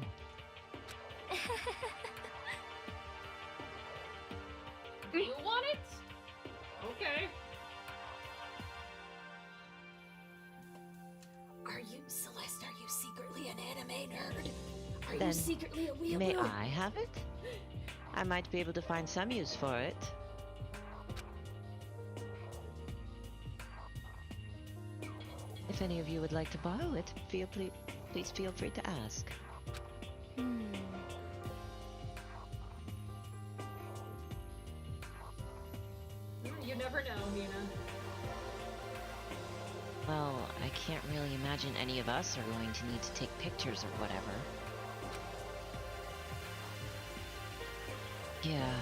You want it? Okay. Are you, Celeste, are you secretly an anime nerd? Are you Then secretly a weeaboo? May I have it? I might be able to find some use for it. If any of you would like to borrow it, please feel free to ask. You never know, Nina. Well, I can't really imagine any of us are going to need to take pictures or whatever. Yeah,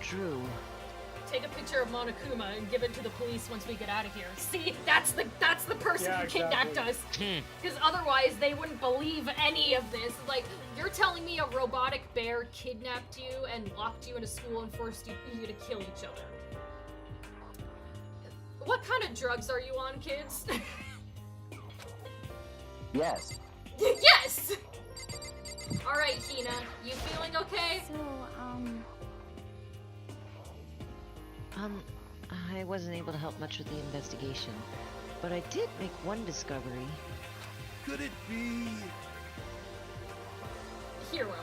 true. take a picture of Monokuma and give it to the police once we get out of here. See, that's the person Yeah, who kidnapped exactly. us. Because otherwise, they wouldn't believe any of this. Like, you're telling me a robotic bear kidnapped you and locked you in a school and forced you to kill each other. What kind of drugs are you on, kids? Yes. Yes! Alright, Hina, you feeling okay? So, I wasn't able to help much with the investigation, but I did make one discovery. Could it be? Hero.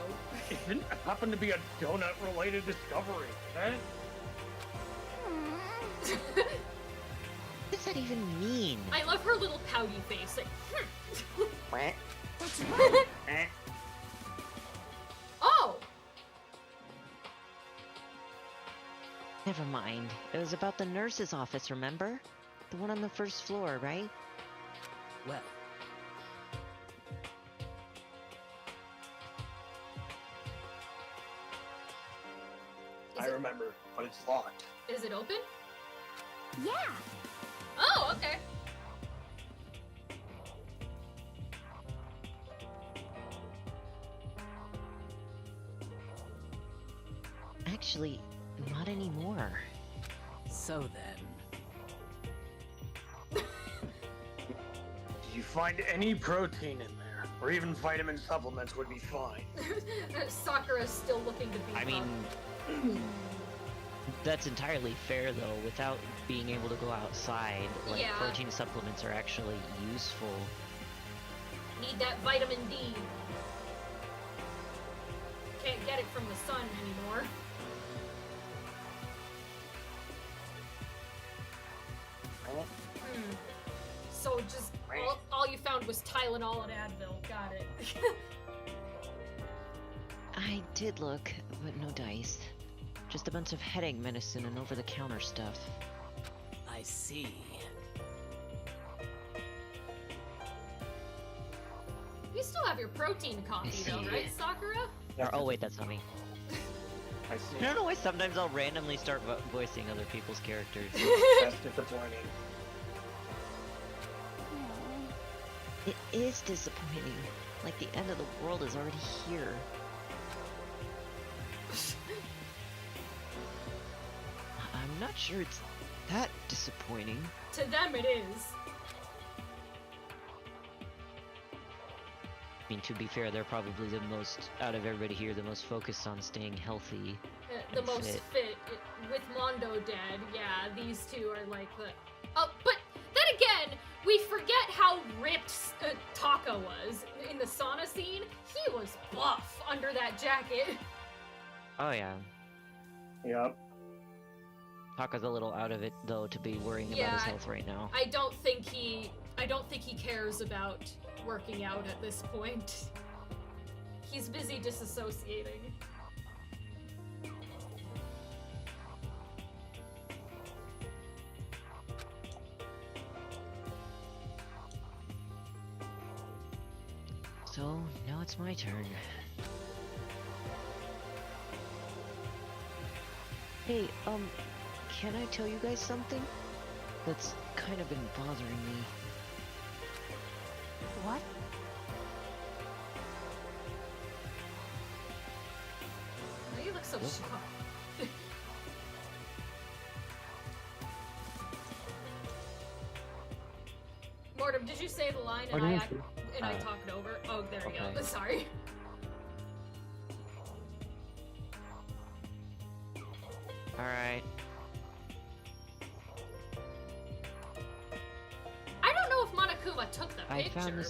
It happened to be a donut-related discovery, eh? What does that even mean? I love her little pouty face. Like, oh! Never mind. It was about the nurse's office, remember? The one on the first floor, right? Well, I remember, but it's locked. Is it open? yeah. Oh, okay. Actually, not anymore. so then. Did you find any protein in there? Or even vitamin supplements would be fine. Sakura's still looking to be I mean, that's entirely fair though. Without being able to go outside, like Yeah. protein supplements are actually useful. Need that vitamin D. Can't get it from the sun anymore. So just all you found was Tylenol and Advil. Got it. I did look, but no dice. Just a bunch of headache medicine and over-the-counter stuff. I see. You still have your protein coffee though, right, Sakura? Oh wait, that's not me. I see. I don't know why sometimes I'll randomly start voicing other people's characters. That's disappointing. It is disappointing. Like the end of the world is already here. I'm not sure it's that disappointing. To them it is. I mean, to be fair, they're probably the most, out of everybody here, the most focused on staying healthy. The and most fit. fit. With Mondo dead, yeah, these two are like the... Oh, but then again, we forget how ripped Taka was in the sauna scene. He was buff under that jacket. Oh yeah. Yep. Taka's a little out of it though to be worrying about Yeah, his health right now. I don't think he cares about working out at this point. He's busy disassociating. So, now it's my turn. Hey, can I tell you guys something? That's kind of been bothering me. What? Why do you look so shocked? Mortem, did you say the line and I talked over? Oh, there we go. Okay. Sorry. Alright. I don't know if Monokuma took the I picture.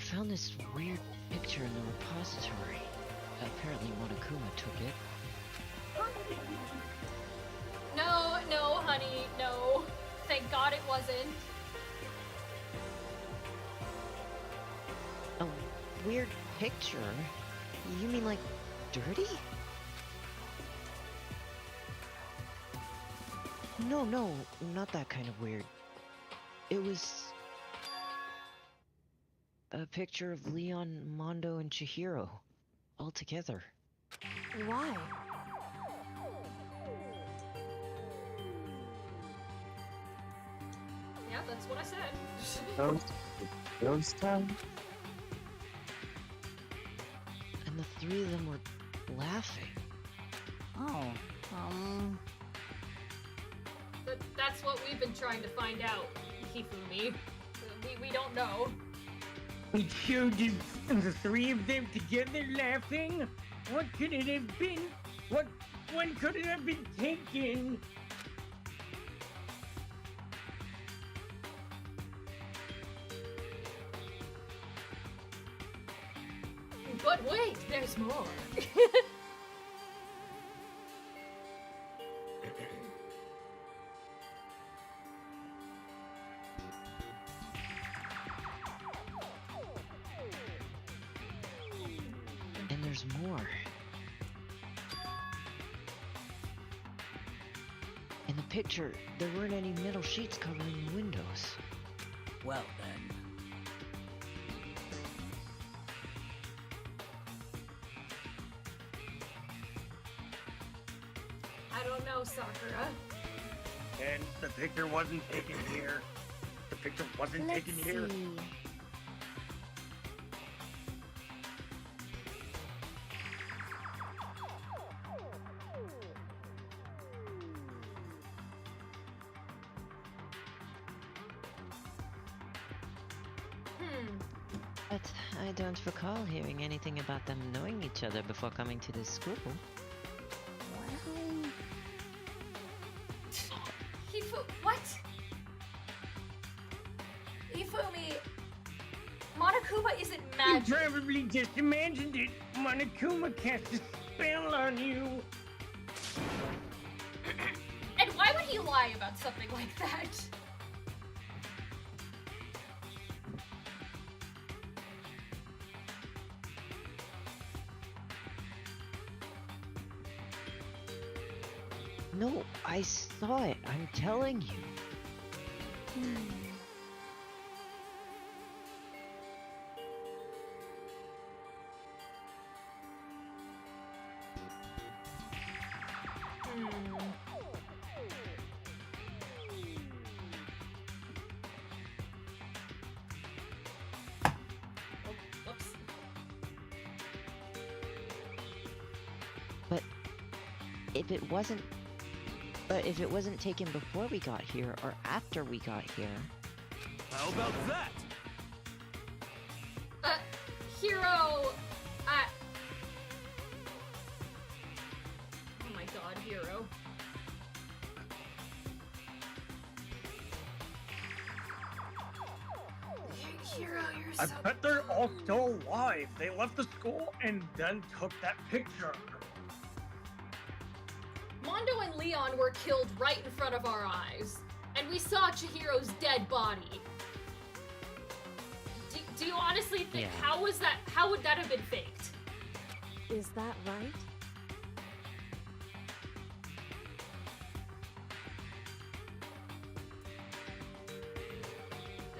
found this weird picture in the repository. Apparently Monokuma took it. No, honey, no. Thank God it wasn't. A weird picture? You mean like dirty? No, not that kind of weird. It was a picture of Leon, Mondo, and Chihiro all together. Why? that's what I said. Those time? And the three of them were laughing. Oh, That's what we've been trying to find out, Hifumi. We don't know. It showed the three of them together laughing. What could it have been? What could it have been taken? But wait, there's more. And there's more. In the picture, there weren't any metal sheets covering the windows. Well then. I don't know, Sakura. And the picture wasn't taken here. The picture wasn't let's taken here. see. But I don't recall hearing anything about them knowing each other before coming to this school. Well, What? Hifumi, Monokuma isn't You magic. probably just imagined it. Monokuma cast a spell on you. And why would he lie about something like that? No, I saw it. I'm telling you. Whoops. But if it wasn't taken before we got here or after we got here, How about that? Hero, oh my god, Hero. Hero, you're I so bet they're all still alive. They left the school and then took that picture. Mondo and Leon were killed right in front of our eyes, and we saw Chihiro's dead body. Do you honestly think Yeah. how would that have been faked? Is that right?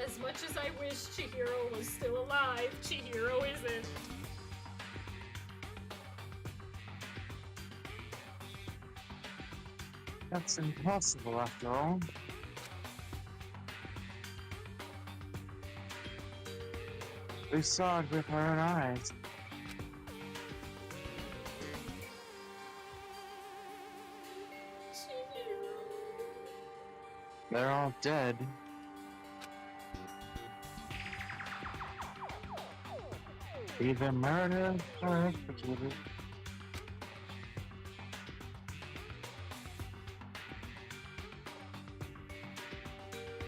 As much as I wish Chihiro was still alive, Chihiro isn't. That's impossible after all. We saw it with our own eyes. They're all dead. Either murdered or executed.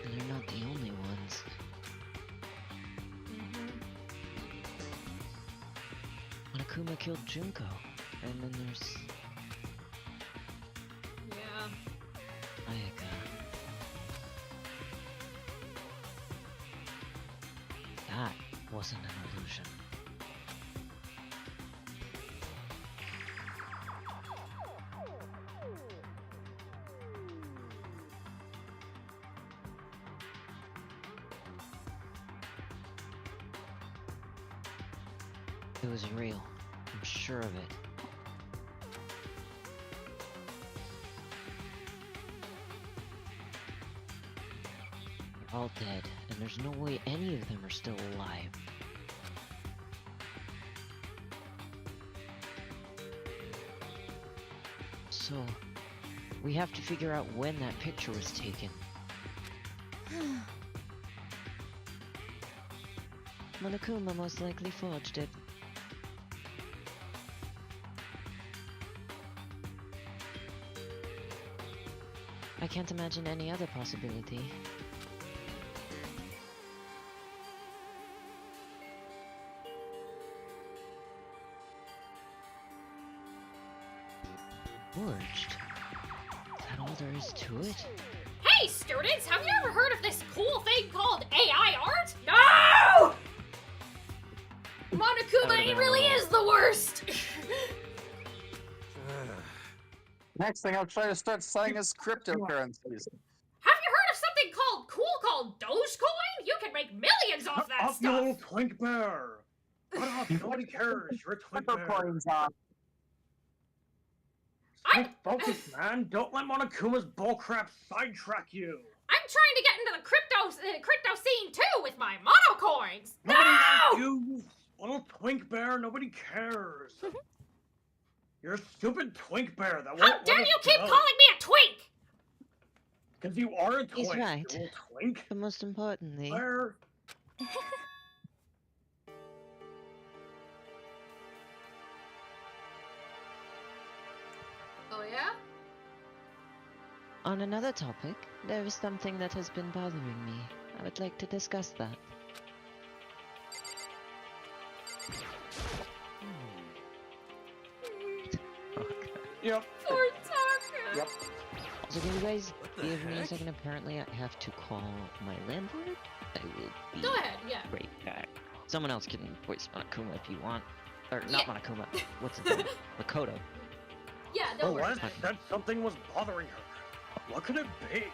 and they're not the only ones. Monokuma killed Junko, and then there's Yeah. Ayaka. That wasn't an illusion. It was real. I'm sure of it. all dead, and there's no way any of them are still alive. So, we have to figure out when that picture was taken. Monokuma most likely forged it. I can't imagine any other possibility. Forged? Is that all there is to it? Hey, students, have you ever heard of this cool thing called AI art? No! Monokuma, he really is the worst! Next thing, I'll try to start selling his cryptocurrencies. Have you heard of something called Dogecoin? You can make millions off that Up, you stuff! little twink bear! What up? Nobody cares. You're a twink bear. Coins off. Stay focused, man. Don't let Monokuma's bullcrap sidetrack you. I'm trying to get into the crypto scene too with my monocoins! Nobody No! likes you, little twink bear. Nobody cares. You're a stupid twink bear that won't How dare you keep calling me a twink! Because you are a twink. He's right. You little twink. But most importantly, Where? Oh yeah? on another topic, there is something that has been bothering me. I would like to discuss that. Yep. Poor Taka. Yep. So can you guys give me a second? Apparently I have to call my landlord. I will be Go ahead, yeah. right back. Someone else can voice Monokuma if you want. Or not Yeah. Monokuma. What's his name? Makoto. Yeah, don't worry. Celeste said something was bothering her. What could it be?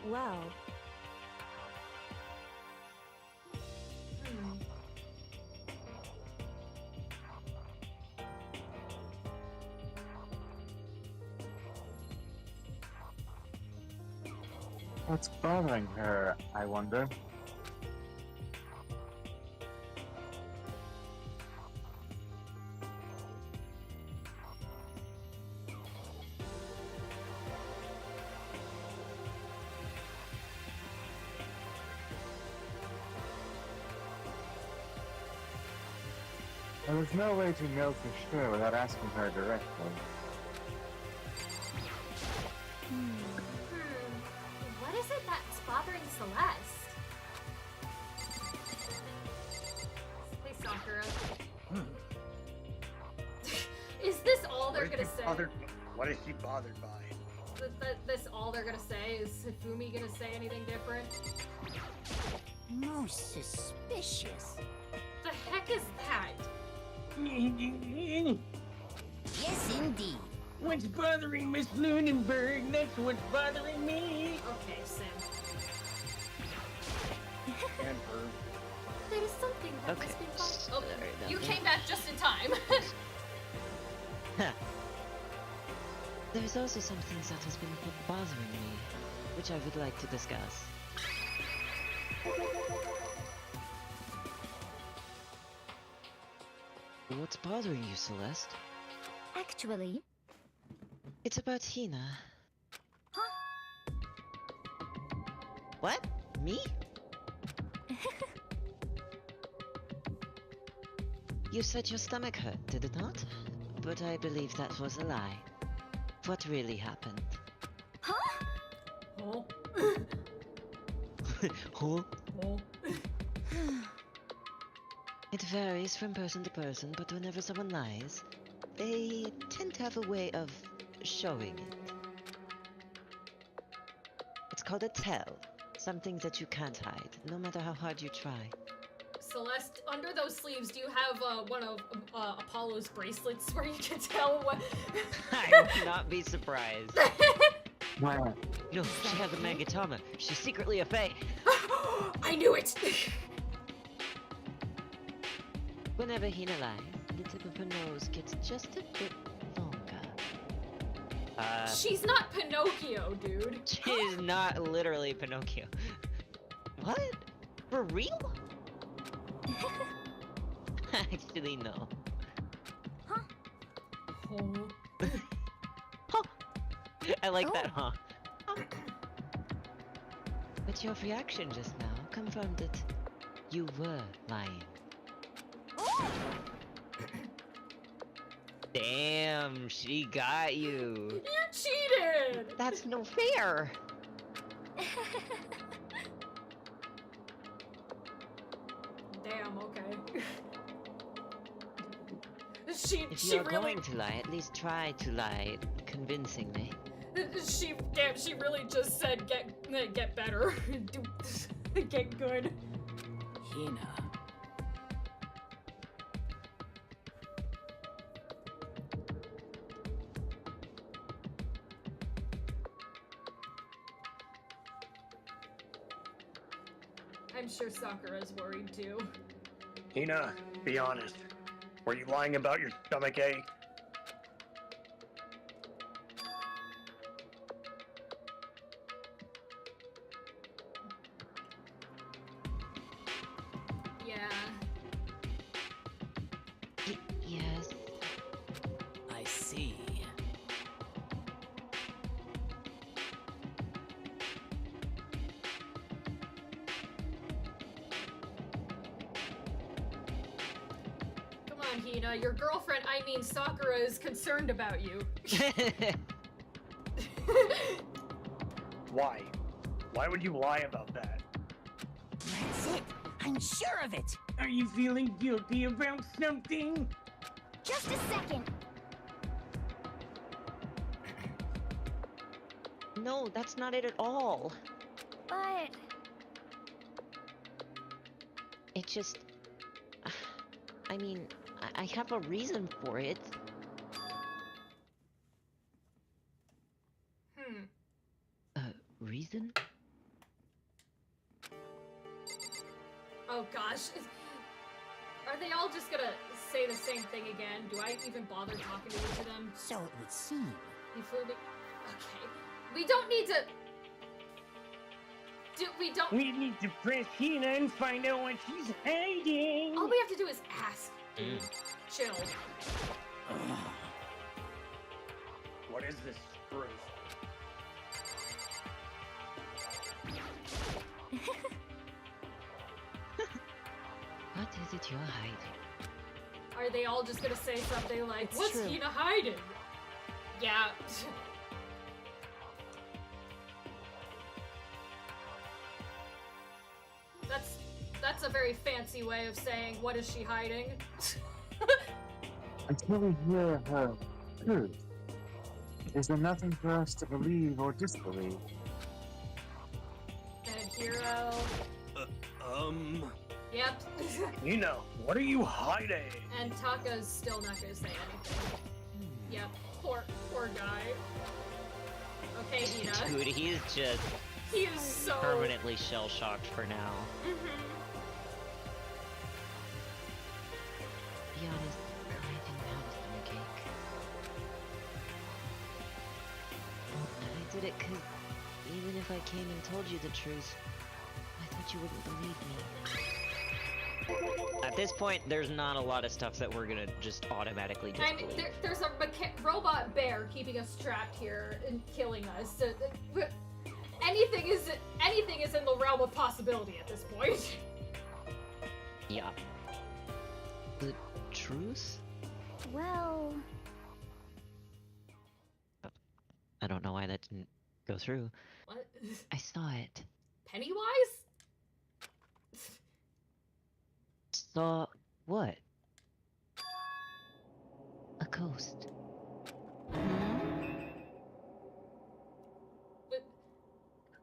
Well, Hmm. What's bothering her, I wonder? There was no way to know for sure without asking her directly. What is it that's bothering Celeste? Hey, Sakura. Is this all they're gonna say? What is she bothered by? This all they're gonna say? Is Hifumi gonna say anything different? Most suspicious. The heck is that? Yes, indeed. What's bothering Miss Lunenburg? That's what's bothering me. Okay, Sim. And her. There is something that Okay, has been bothering. sorry about You that. came back just in time. There's also some things that has been bothering me, which I would like to discuss. What's bothering you, Celeste? Actually, It's about Hina. Huh? What? Me? You said your stomach hurt, did it not? But I believe that was a lie. What really happened? Oh. Huh? Oh. It varies from person to person, but whenever someone lies, they tend to have a way of showing it. It's called a tell. Something that you can't hide, no matter how hard you try. Celeste, under those sleeves, do you have one of Apollo's bracelets where you can tell what? I would not be surprised. Wow. No, she has a Magatama. She's secretly a Fae. I knew it! Whenever Hina lies, the tip of her nose gets just a bit longer. She's not Pinocchio, dude. She's not literally Pinocchio. What? For real? Actually, no. Oh. I like that, huh? But your reaction just now confirmed that you were lying. Damn, she got you. You cheated! That's no fair. Damn, okay. She If you're really going to lie, at least try to lie convincingly. she really just said get better. Get good. Hina. I'm sure Sakura's worried too. Hina, be honest. Were you lying about your stomach ache? Yeah. Yes. I see. Come on, Hina. Your girlfriend, I mean Sakura, is concerned about you. Why? Why would you lie about that? That's it. I'm sure of it. Are you feeling guilty about something? Just a second. No, that's not it at all. But It just... I mean, I have a reason for it. Reason? Oh gosh. Are they all just gonna say the same thing again? Do I even bother talking to each of them? So it would seem. You fooled me? Okay. We don't need to... We don't... We need to press Hina and find out what she's hiding. All we have to do is ask. Chill. What is this proof? What is it you're hiding? Are they all just gonna say something like, It's what's true. Hina hiding? Yeah. That's a very fancy way of saying, what is she hiding? Until we hear her truth, is there nothing for us to believe or disbelieve? And Hero. Yep. Hina, what are you hiding? And Taka's still not gonna say anything. Yep. Poor guy. Okay, Hina. Dude, he's just He is so permanently shell-shocked for now. Be honest, I didn't have a stomach ache. I did it because even if I came and told you the truth, I thought you wouldn't believe me. At this point, there's not a lot of stuff that we're gonna just automatically I mean, disbelieve. there's a robot bear keeping us trapped here and killing us. So, anything is in the realm of possibility at this point. Yeah. The truth? well, I don't know why that didn't go through. What? I saw it. Pennywise? Saw what? A ghost.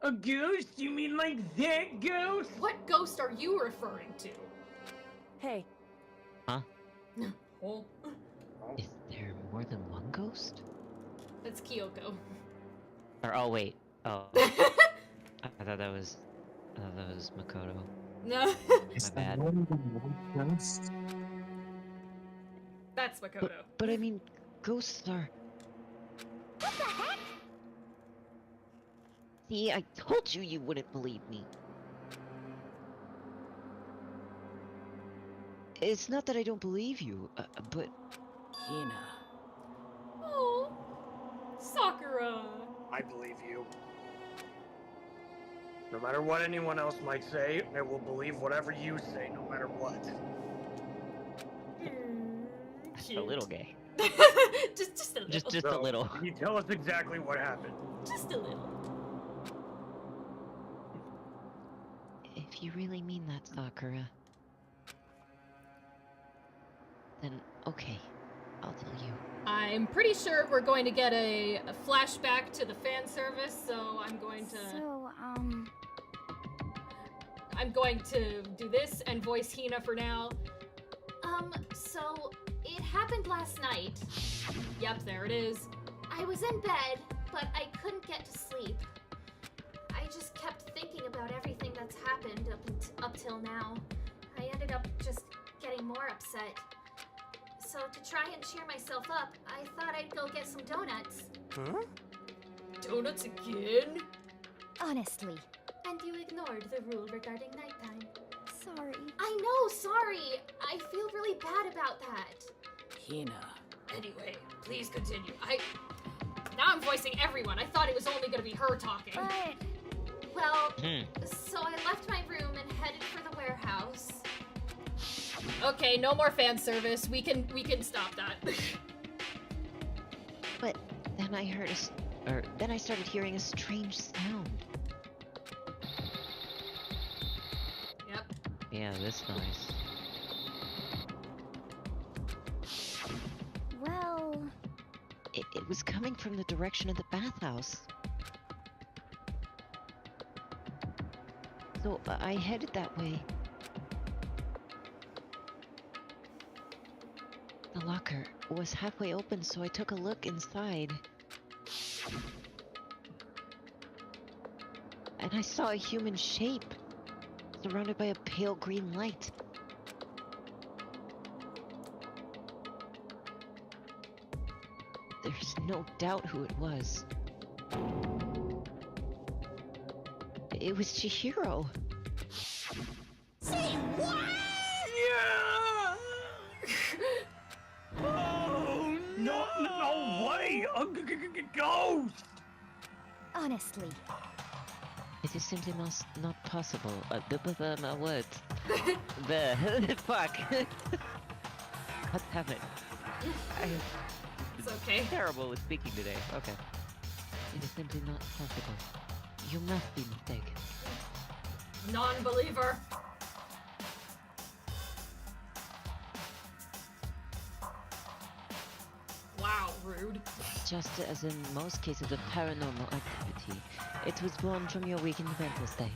A ghost? You mean like that ghost? What ghost are you referring to? Hey, Oh, Is there more than one ghost? that's Kyoko. Or oh wait. Oh. I thought that was Makoto. No, Is My there bad. more than one ghost? that's Makoto. But I mean, ghosts are... what the heck? See, I told you you wouldn't believe me. It's not that I don't believe you, but Hina. Oh, Sakura. I believe you. No matter what anyone else might say, I will believe whatever you say, no matter what. A little gay. just a little. Just So, a little. Can you tell us exactly what happened? Just a little. if you really mean that, Sakura, then okay, I'll tell you. I'm pretty sure we're going to get a flashback to the fan service, so I'm going to do this and voice Hina for now. So it happened last night. Yep, there it is. I was in bed, but I couldn't get to sleep. I just kept thinking about everything that's happened up till now. I ended up just getting more upset. So to try and cheer myself up, I thought I'd go get some donuts. Huh? Donuts again? Honestly. And you ignored the rule regarding nighttime. Sorry. I know, sorry. I feel really bad about that. Hina. Anyway, please continue. Now I'm voicing everyone. I thought it was only gonna be her talking. But, well, Hmm. so I left my room and headed for the warehouse. Okay, no more fan service. We can stop that. But then I heard then I started hearing a strange sound. Yep. Yeah, this noise. Well, It was coming from the direction of the bathhouse. So I headed that way. The locker was halfway open, so I took a look inside. And I saw a human shape, surrounded by a pale green light. There's no doubt who it was. It was Chihiro. Say what? Yeah! Oh, no way! A ghost! honestly. It is simply not possible. What? Fuck. God damn it. It's okay. Terrible with speaking today. Okay. It is simply not possible. You must be mistaken. Non-believer. Wow, rude. Just as in most cases of paranormal activity, it was born from your weakened mental state.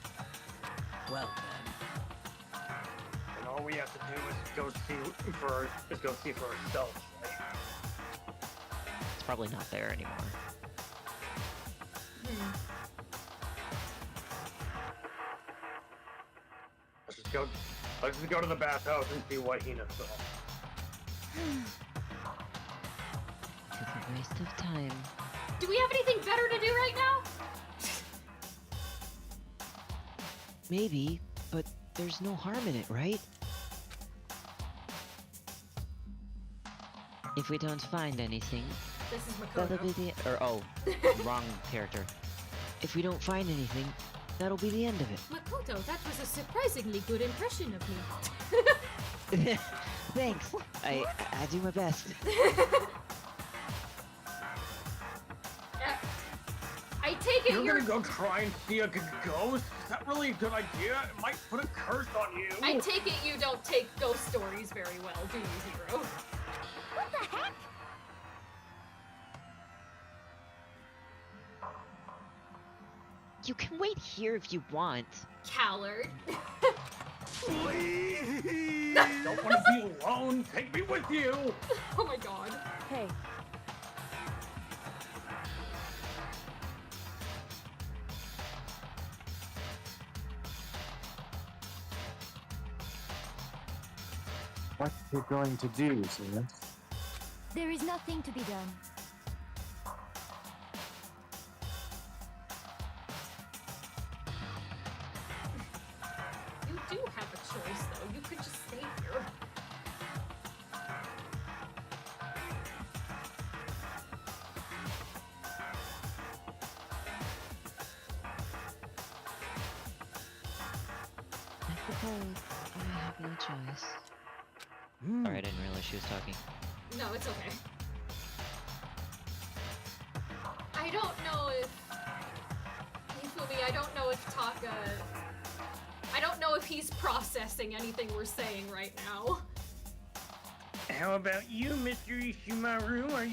Well then. And all we have to do is go see for ourselves, right? It's probably not there anymore. Let's just go to the bathhouse and see what Hina saw. It is a waste of time. Do we have anything better to do right now? Maybe, but there's no harm in it, right? If we don't find anything, This is that'll be Makoto. the Oh, wrong character. If we don't find anything, that'll be the end of it. Makoto, that was a surprisingly good impression of me. Thanks. I do my best. I take it You're you're... gonna go try and see a ghost? Is that really a good idea? It might put a curse on you. I take it you don't take ghost stories very well, do you, Hero? What the heck? You can wait here if you want. Coward. Please! Don't want to be alone. Take me with you. Oh my god. Hey, What are you going to do, Celeste? There is nothing to be done. do have a choice, though. You could just stay here. I suppose I have no choice. Sorry, I didn't realize she was talking. No, it's okay. I don't know if... Hifumi, I don't know if Taka... I don't know if he's processing anything we're saying right now. How about you, Mr. Ishimaru? Are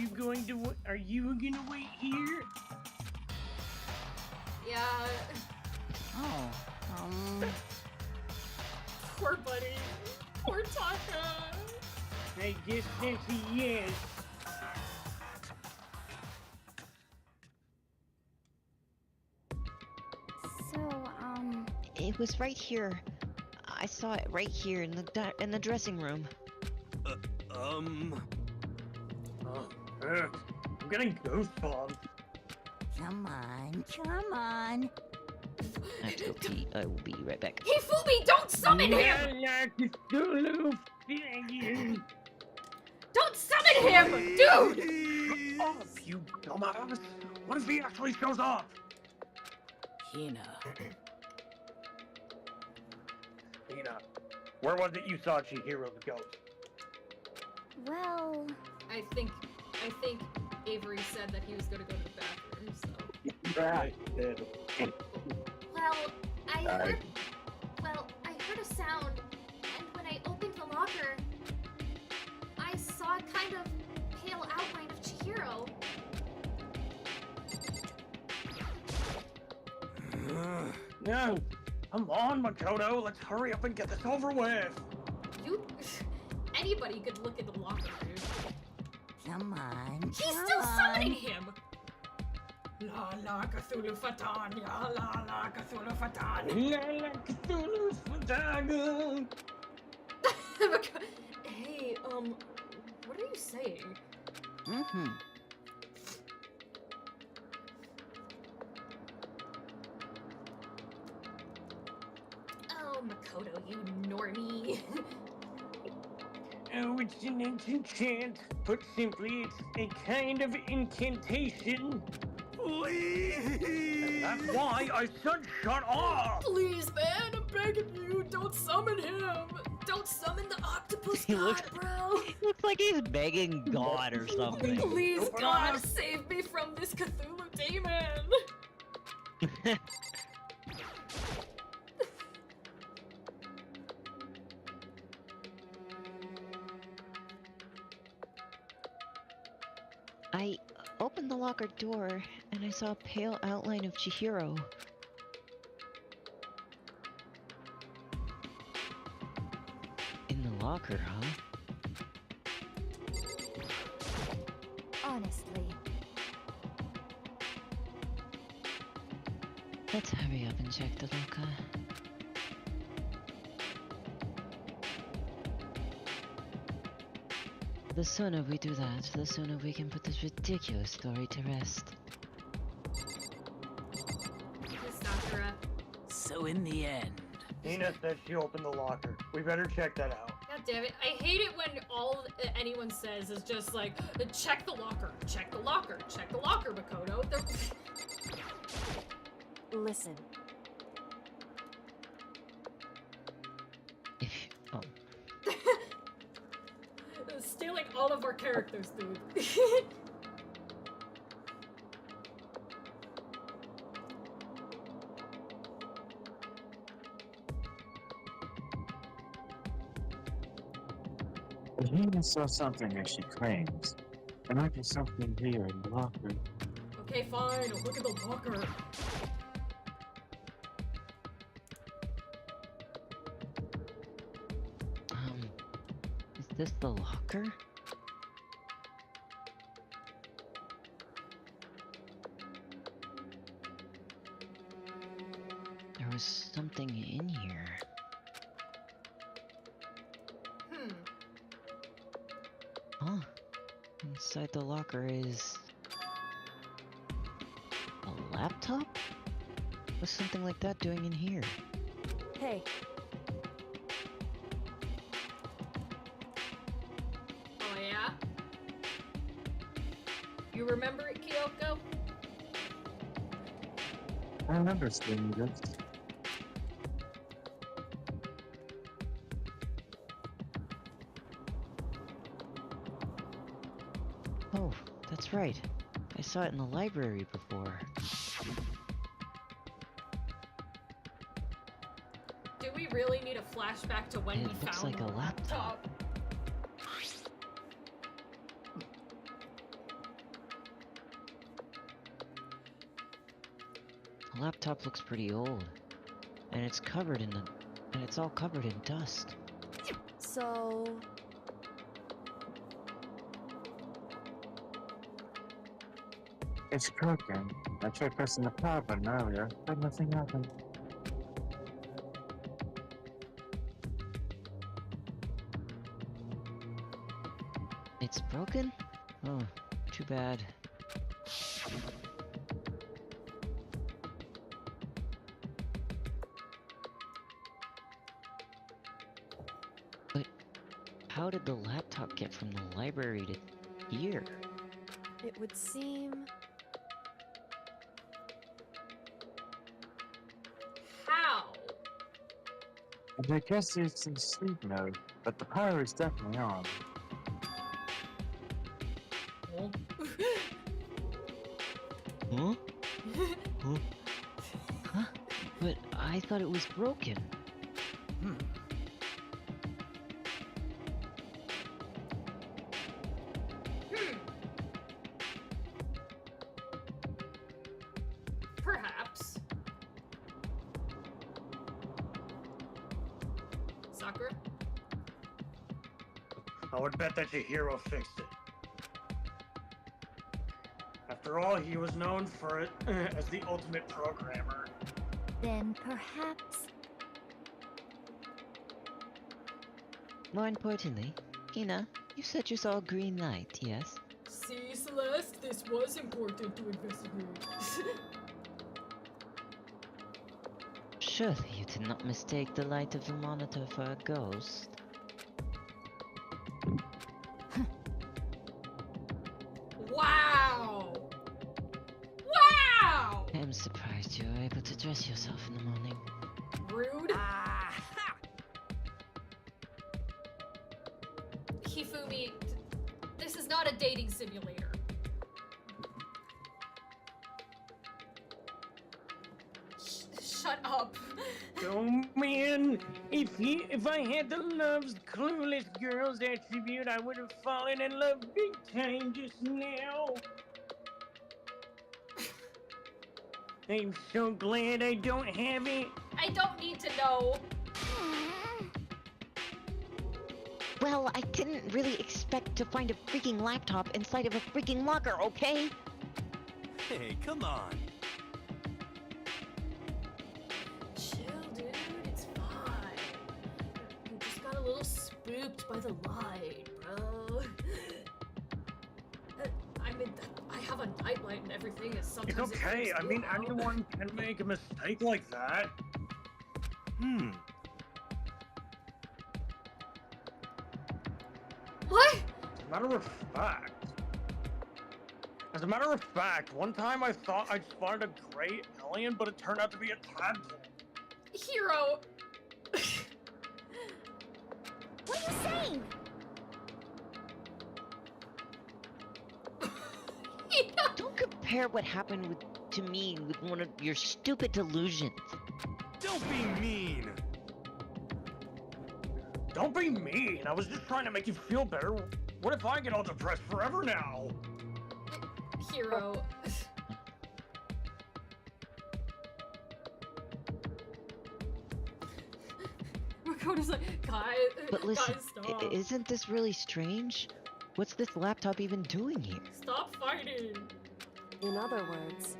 you gonna wait here? Yeah... Oh, Poor buddy. Poor Taka. I guess that's a yes. So, It was right here. I saw it right here in the dressing room. I'm gonna go solve. come on. I have to go pee. I will be right back. Hifumi, don't summon him! Don't summon him! Dude! Off, you dumbass! What if he actually shows up? Hina. Hina, where was it you saw Chihiro's ghost? well, I think Avery said that he was gonna go to the bathroom, so... Right. Well, I heard a sound, and when I opened the locker, I saw a kind of pale outline of Chihiro. No, come on, Makoto. Let's hurry up and get this over with. Anybody could look at the locker, dude. Come on. He's still summoning him! La la Cthulhu Fatan, ya la la Cthulhu Fatan. La Cthulhu Fatago. Hey, what are you saying? Mm-hmm. Oh, Makoto, you normie. Oh, it's an ancient chant. Put simply, it's a kind of incantation. And that's why I said shut off. Please, man, I'm begging you, don't summon him! Don't summon the octopus He god, looks- bro! He looks like he's begging God or something. Please, Open God, up. save me from this Cthulhu demon! I opened the locker door and I saw a pale outline of Chihiro. In the locker, huh? honestly, Let's hurry up and check the locker. The sooner we do that, the sooner we can put this ridiculous story to rest. Sakura. So in the end, Hina said she opened the locker. We better check that out. God damn it. I hate it when all anyone says is just like, check the locker, check the locker, check the locker, Makoto. Listen, If oh, Stealing all of our characters, dude. But Hina saw something as she claims. There might be something here in the locker. Okay, fine, look at the locker. is this the locker? There was something in here. Huh. Inside the locker is... a laptop? What's something like that doing in here? hey, you remember it, Kyoko? I remember seeing this. Oh, that's right. I saw it in the library before. Do we really need a flashback to when It we looks found like the a laptop. The laptop looks pretty old, and it's all covered in dust. So, It's broken. I tried pressing the power button earlier, but nothing happened. It's broken? Oh, too bad. But how did the laptop get from the library to here? it would seem... How? And I guess it's in sleep mode, but the power is definitely on. Well, Huh? Huh? Huh? But I thought it was broken. Hmm. Perhaps. Sakura? I would bet that your hero fixed it. After all, he was known for it as the ultimate programmer. Then perhaps... More importantly, Hina, you said you saw a green light, yes? See, Celeste, this was important to investigate. Surely you did not mistake the light of the monitor for a ghost. Wow! Wow! I am surprised you were able to dress yourself in the morning. Rude. Aha! Hifumi, this is not a dating simulator. Shut up. Oh man, if I had the love's clueless girl's attribute, I would have fallen in love big time just now. I'm so glad I don't have it. I don't need to know. Well, I didn't really expect to find a freaking laptop inside of a freaking locker, okay? Hey, come on. Chill, dude. It's fine. You just got a little spooked by the light, bro. I mean, I have a nightlight and everything. It's It's sometimes it okay. freaks I me mean, out. anyone can make a mistake like that. Hmm. What? As a matter of fact, one time I thought I'd spotted a gray alien, but it turned out to be a tadpole. Hero. What are you saying? Don't compare what happened to me with one of your stupid delusions. Don't be mean. Don't be mean. I was just trying to make you feel better. What if I get all depressed forever now? Hero. Makoto's like, guys, But listen, guys, stop. isn't this really strange? What's this laptop even doing here? Stop fighting. In other words,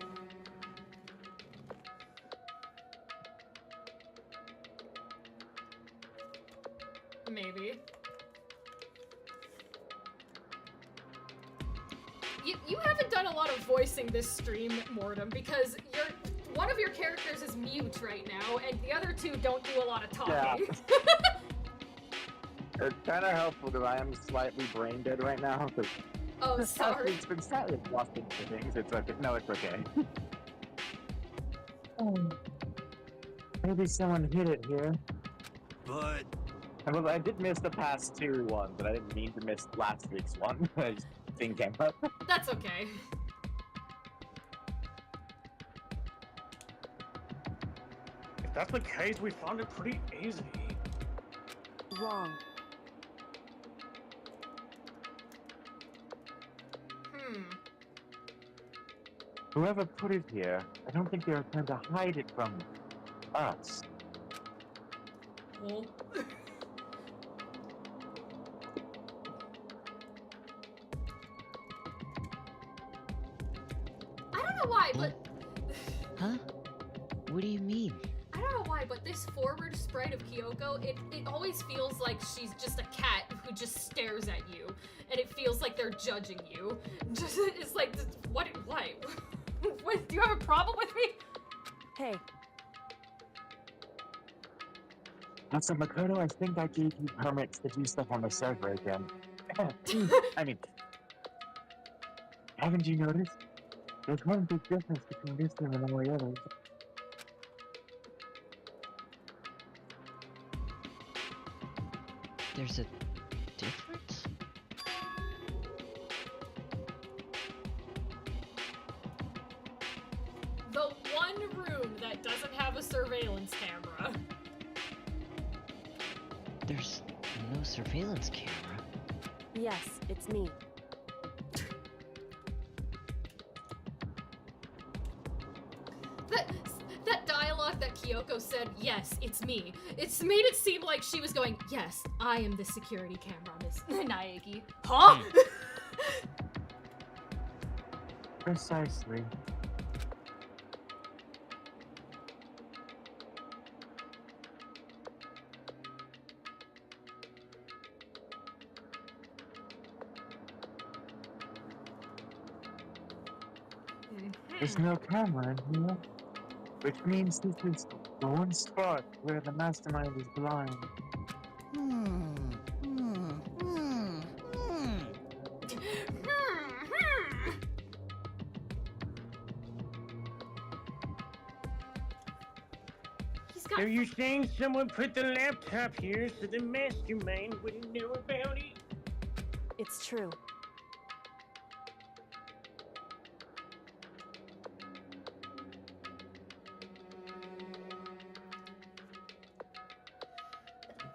Maybe. You haven't done a lot of voicing this stream, Mortem, because one of your characters is mute right now, and the other two don't do a lot of talking. It's kind of helpful because I am slightly brain dead right now. Because Oh, This sorry. It's been slightly exhausting for things. It's okay. No, it's okay. Maybe someone hid it here. But Well, I did miss the past 2 ones, but I didn't mean to miss last week's one. I just thing came up. That's okay. If that's the case, we found it pretty easy. Wrong. Whoever put it here, I don't think they were trying to hide it from us. Well. I don't know why, but Huh? What do you mean? I don't know why, but this forward sprite of Kyoko, it always feels like she's just a cat who just stares at you, and it feels like they're judging you. Just it's like, what? What? Do you have a problem with me? Hey, So Makoto, I think I gave you permits to do stuff on the server again. I mean, haven't you noticed? There's one big difference between this room and all the others. There's a difference? The one room that doesn't have a surveillance camera. There's no surveillance camera. yes, it's me. That dialogue that Kyoko said, yes, it's me. It's made it seem like she was going, yes, I am the security camera, Miss Naegi. Huh? Precisely. There's no camera in here, which means this is the one spot where the mastermind is blind. He's got So you're saying someone put the laptop here so the mastermind wouldn't know about it? It's true.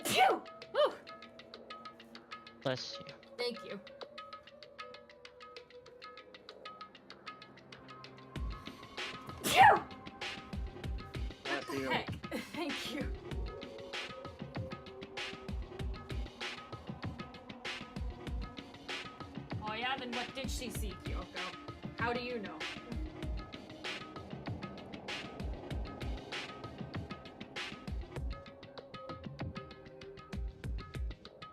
Phew! Whew. Bless you. Thank you. Phew! What Bless the you. heck? Thank you. Oh yeah, then what did she see, Kyoko? How do you know?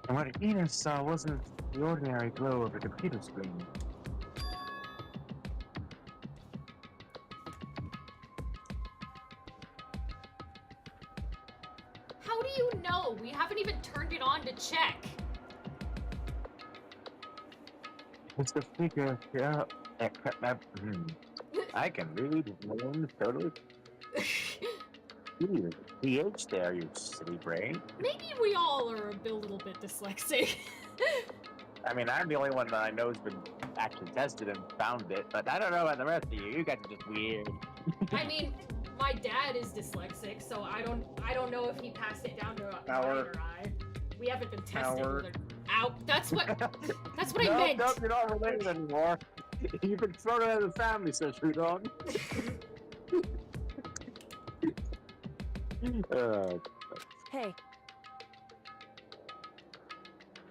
And what Ina saw wasn't the ordinary glow of a computer screen. How do you know? We haven't even turned it on to check. It's the figure, yeah. I can read names totally. Ooh, PH there, you silly brain. Maybe we all are a little bit dyslexic. I mean, I'm the only one that I know has been actually tested and found it, but I don't know about the rest of you. You guys are just weird. I mean, my dad is dyslexic, so I don't know if he passed it down to Howard. or I. We haven't been tested. Howard. Whether... Ow! That's what I No, meant. no, you're not related anymore. You've been thrown out of the family, so Trudon. Hey,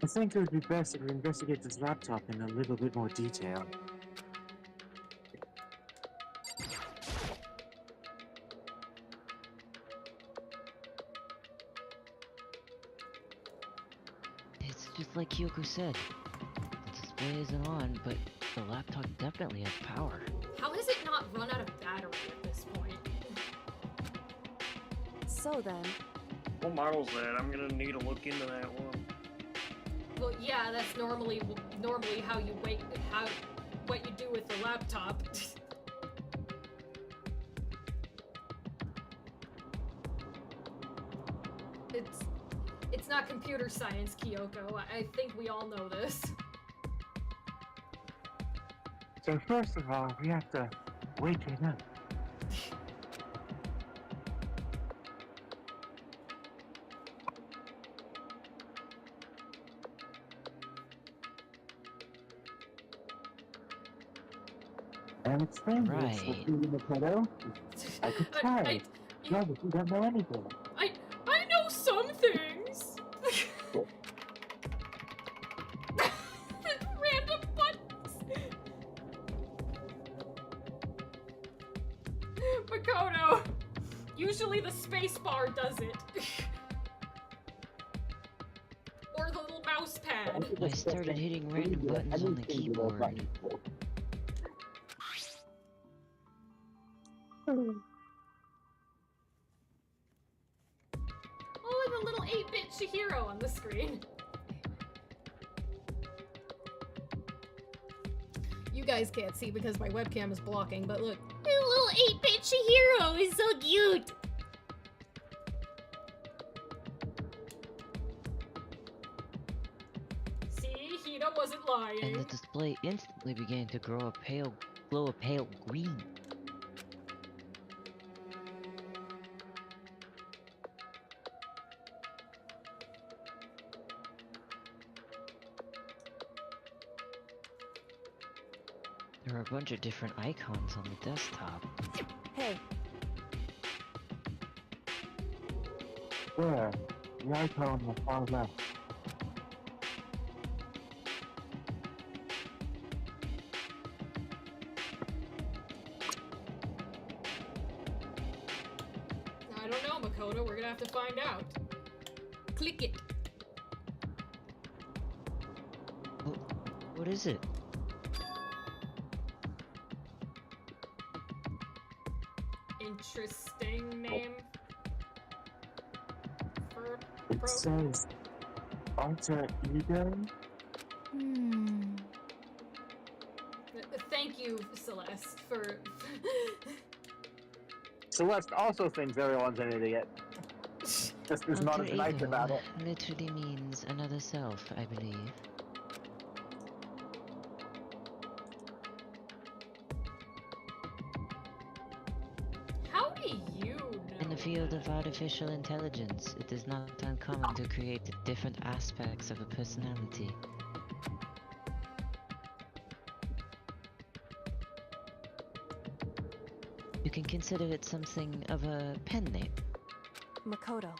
I think it would be best if we investigate this laptop in a little bit more detail. It's just like Kyoko said. The display isn't on, but the laptop definitely has power. How has it not run out of battery at this point? so then, What model's that? I'm gonna need to look into that one. Well, yeah, that's normally how you what you do with the laptop. It's not computer science, Kyoko. I think we all know this. So first of all, we have to wake it up. And it's dangerous. Right. With you in the pedo. I could try. No, but you don't know anything. I know some things. Random buttons. Makoto. Usually the space bar does it. Or the little mouse pad. I started hitting random buttons on the keyboard. Oh, and the little 8-bit Chihiro on the screen. You guys can't see because my webcam is blocking, but look. The little 8-bit Chihiro is so cute. See, Hina wasn't lying. And the display instantly began to glow a pale green. There are a bunch of different icons on the desktop. Hey, There, the icon on the far left. I don't know, Makoto. We're gonna have to find out. Click it. What is it? Interesting name. It says alter ego. Thank you, Celeste, for... Celeste also thinks everyone's an idiot. Just is not as Alter nice ego about it. literally means another self, I believe. How do you know? In the field of artificial intelligence, it is not uncommon to create different aspects of a personality. You can consider it something of a pen name. Makoto.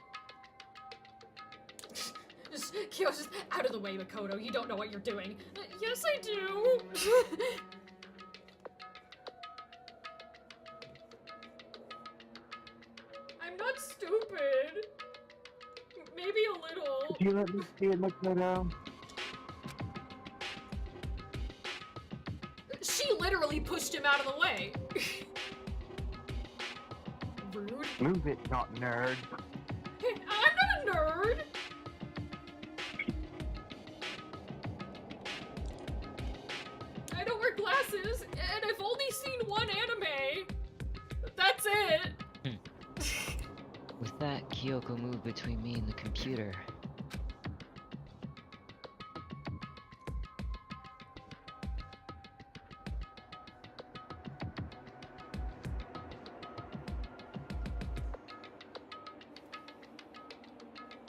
Just out of the way, Makoto. You don't know what you're doing. Yes, I do. I'm not stupid. Maybe a little. Do you let me see it, Makoto? She literally pushed him out of the way. Rude. Move it, not nerd. I'm not a nerd. I don't wear glasses, and I've only seen one anime. That's it. With that, Kyoko moved between me and the computer.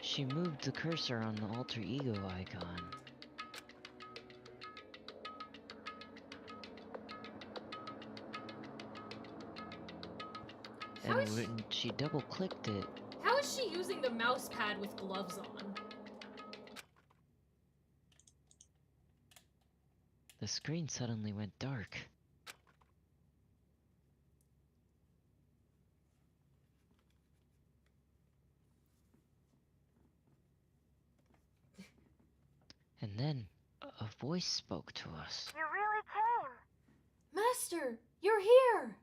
She moved the cursor on the alter ego icon. How And is when she double-clicked it, How is she using the mouse pad with gloves on? the screen suddenly went dark. And then, a voice spoke to us. You really came. Master, you're here.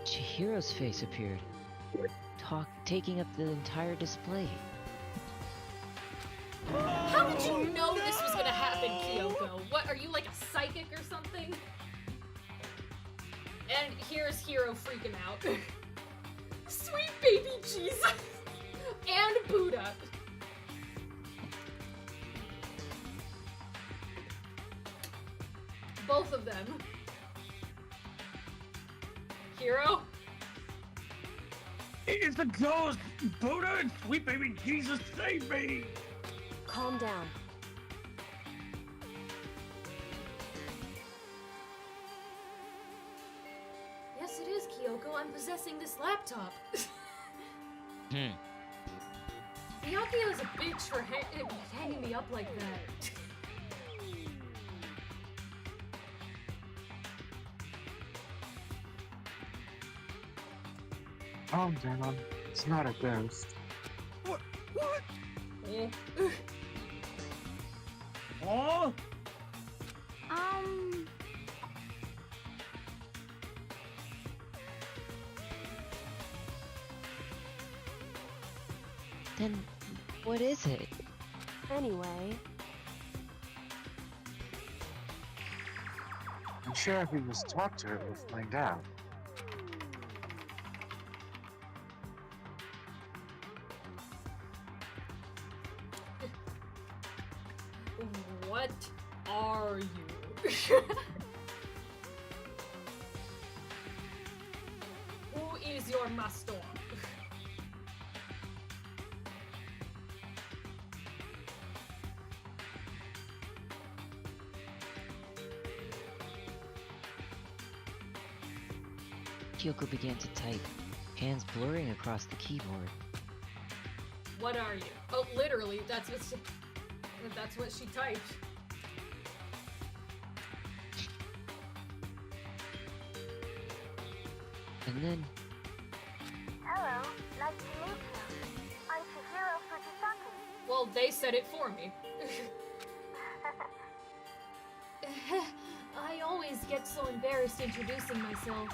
Chihiro's face appeared. taking up the entire display. How did you know this was gonna happen, Kyoko? What, are you like a psychic or something? And here's Hiro freaking out. Sweet baby Jesus! And Buddha. Both of them. Hiro? It's a ghost! Buddha and sweet baby Jesus, save me! Calm down. Yes, it is, Kyoko. I'm possessing this laptop. Byakuya is a bitch for hanging me up like that. Calm down. It's not a ghost. What? Eh. Oh? Then what is it? Anyway, I'm sure if we just talk to her, we'll find out. What are you? Who is your master? Kyoko began to type, hands blurring across the keyboard. What are you? Oh, literally, that's what she typed. And then, Hello, nice to meet you. I'm Chihiro Fujisaki. Well, they said it for me. I always get so embarrassed introducing myself.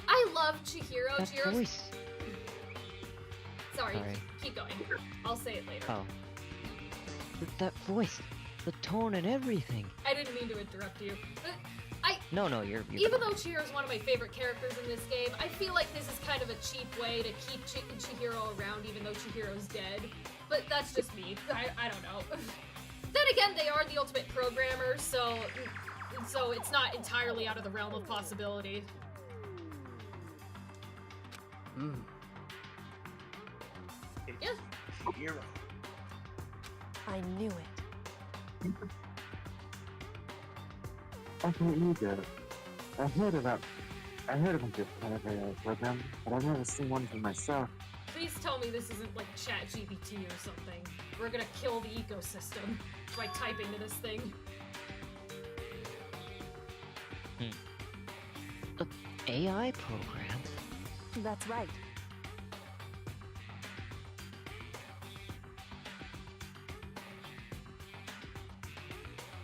I love Chihiro. that Chihiro's... voice. Sorry, Sorry. keep going. I'll say it later. Oh. That voice, the tone and everything. I didn't mean to interrupt you. No, you're Even though Chihiro's one of my favorite characters in this game, I feel like this is kind of a cheap way to keep Chihiro around even though Chihiro's dead. But that's just me. I don't know. Then again, they are the ultimate programmers, so it's not entirely out of the realm of possibility. It's Yeah. Hero. I knew it. I thought you did. I heard about this kind of a program, but I've never seen one for myself. Please tell me this isn't like ChatGPT or something. We're gonna kill the ecosystem by typing to this thing. A AI program? That's right.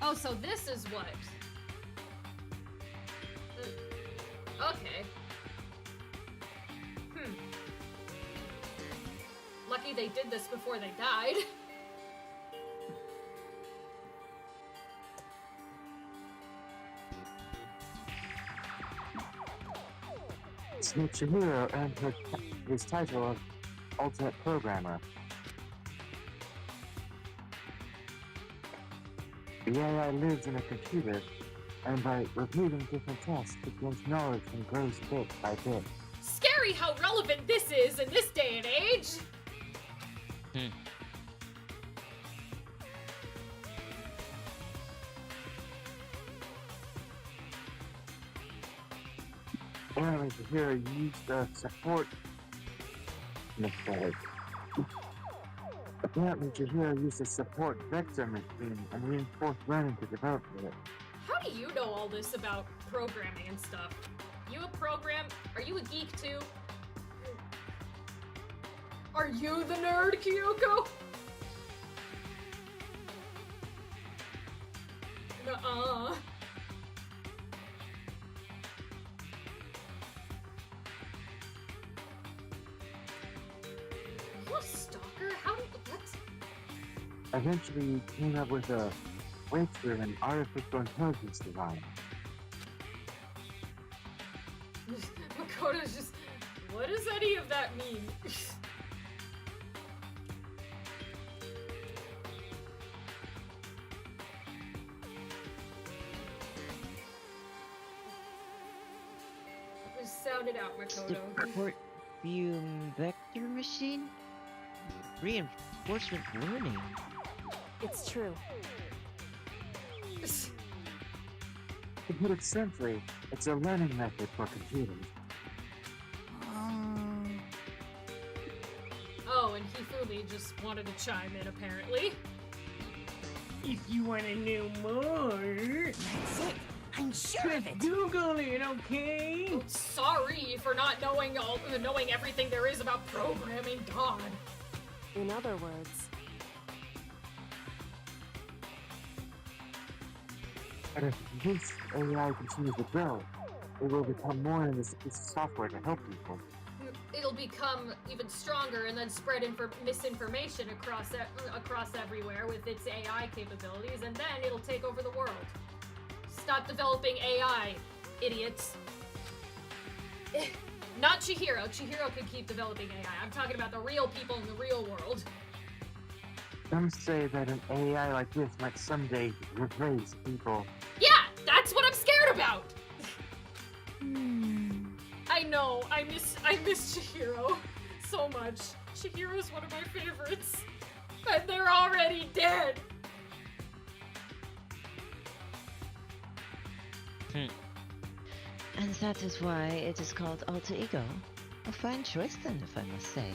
Oh, so this is what? Okay. Lucky they did this before they died. So Chihiro earned his title of Ultimate Programmer. The AI lives in a computer, and by repeating different tasks, it gains knowledge and grows bit by bit. Scary how relevant this is in this day and age! Apparently, Chihiro used a support mistake. Apparently, Chihiro used a support vector machine and reinforced learning to develop it. How do you know all this about programming and stuff? Are you a geek too? Are you the nerd, Kyoko? You a stalker? How did what? Eventually, you came up with a weight-driven artificial intelligence design. Makoto's just. What does any of that mean? Just sound it out, Makoto. Support fume vector machine? Reinforcement learning. It's true. To put it simply, it's a learning method for computers. Oh, and Hifumi just wanted to chime in, apparently. If you want to know more, That's it. I'm sure of it. Google it, okay? Oh, sorry for not knowing everything there is about programming. God. In other words, But if this AI continues to grow, it will become more than this piece of software to help people. It'll become even stronger and then spread misinformation across everywhere with its AI capabilities, and then it'll take over the world. Stop developing AI, idiots. Not Chihiro. Chihiro could keep developing AI. I'm talking about the real people in the real world. Some say that an AI like this might someday replace people. Yeah, that's what I'm scared about. I know. I miss Chihiro so much. Chihiro's one of my favorites, and they're already dead. And that is why it is called alter ego. A fine choice then, if I must say.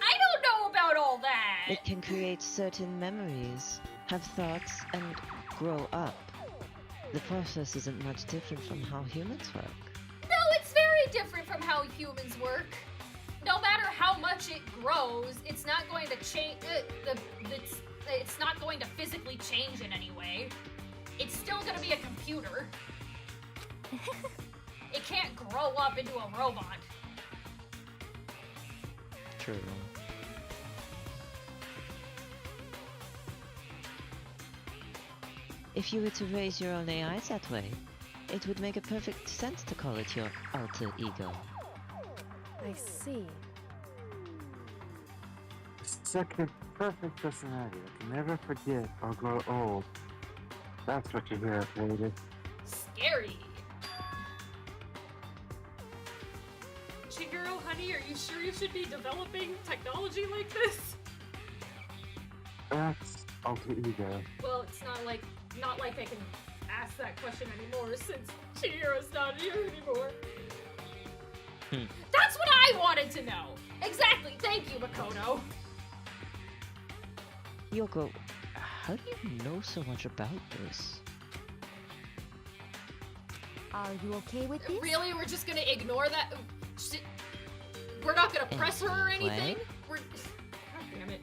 I don't know about all that. It can create certain memories, have thoughts, and grow up. The process isn't much different from how humans work. No, it's very different from how humans work. No matter how much it grows, it's not going to change. It's not going to physically change in any way. It's still going to be a computer. It can't grow up into a robot. True. If you were to raise your own AIs that way, it would make a perfect sense to call it your alter ego. I see. Such a perfect personality that can never forget or grow old. That's what you hear, created. Scary. Chihiro, honey, are you sure you should be developing technology like this? That's alter ego. Well, it's not like I can ask that question anymore since Chihiro's not here anymore. That's what I wanted to know. Exactly. Thank you, Makoto. Yoko, how do you know so much about this? Are you okay with this? Really? We're just gonna ignore that? We're not gonna press her or anything? God damn it.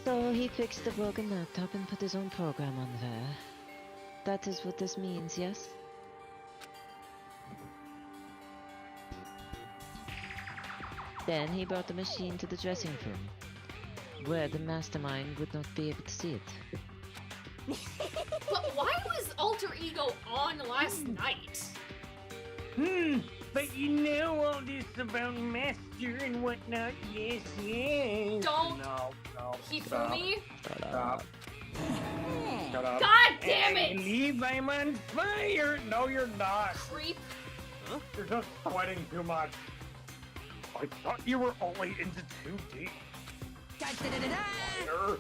So he fixed the broken laptop and put his own program on there. That is what this means, yes? Then he brought the machine to the dressing room, where the mastermind would not be able to see it. But why was Alter Ego on last night? But you know all this about Master and whatnot, yes, yes. Don't. No. Hifumi? Stop. Shut up. God damn I it! believe I'm on fire. No, you're not. Creep. You're just sweating too much. I thought you were only into 2D. Sure.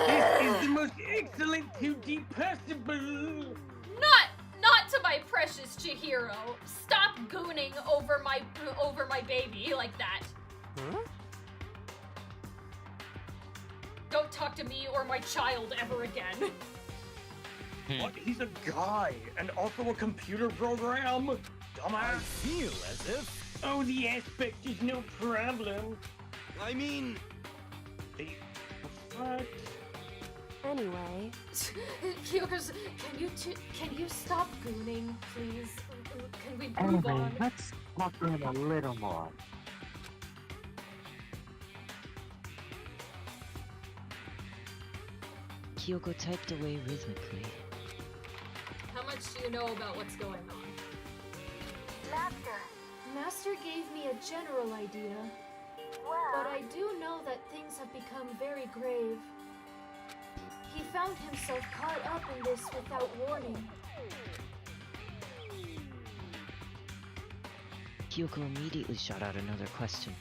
This is the most excellent 2D possible. Not to my precious Chihiro. Stop gooning over my baby like that. Huh? Don't talk to me or my child ever again. What? He's a guy, and also a computer program. I Dumbass. feel as if... Oh, the aspect is no problem. I mean, What? Anyway, Kyoko's, can you stop gooning, please? Can we move Anyway, on? let's talk to him a little more. Kyoko typed away rhythmically. How much do you know about what's going on? Master, Master gave me a general idea, well, but I do know that things have become very grave. He found himself caught up in this without warning. Kyoko immediately shot out another question.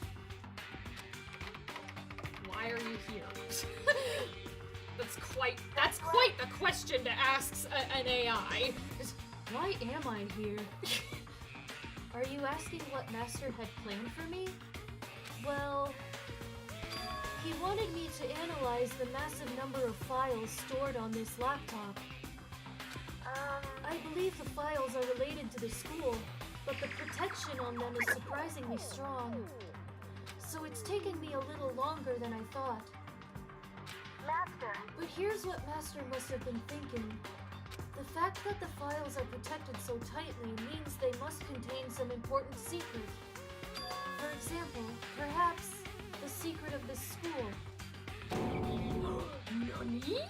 Why are you here? That's quite the question to ask an AI. Why am I here? Are you asking what Master had planned for me? Well, he wanted me to analyze the massive number of files stored on this laptop. I believe the files are related to the school, but the protection on them is surprisingly strong. So it's taken me a little longer than I thought. Master, But here's what Master must have been thinking. The fact that the files are protected so tightly means they must contain some important secret. For example, perhaps the secret of this school. Nani?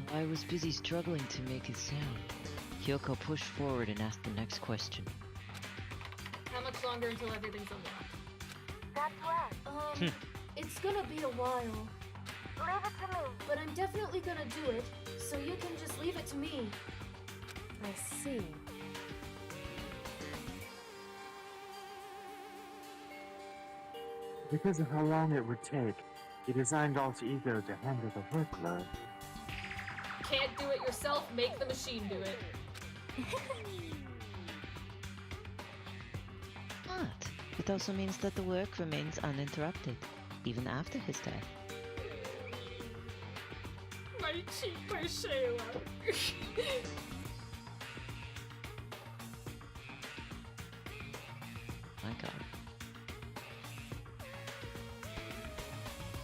While I was busy struggling to make it sound, Kyoko pushed forward and asked the next question. How much longer until everything's unlocked? that's right. It's gonna be a while, Leave it to me. but I'm definitely gonna do it, so you can just leave it to me. I see. Because of how long it would take, he designed Alter Ego to handle the workload. Can't do it yourself, make the machine do it. But it also means that the work remains uninterrupted, even after his death. My cheek, my Shayla. My god.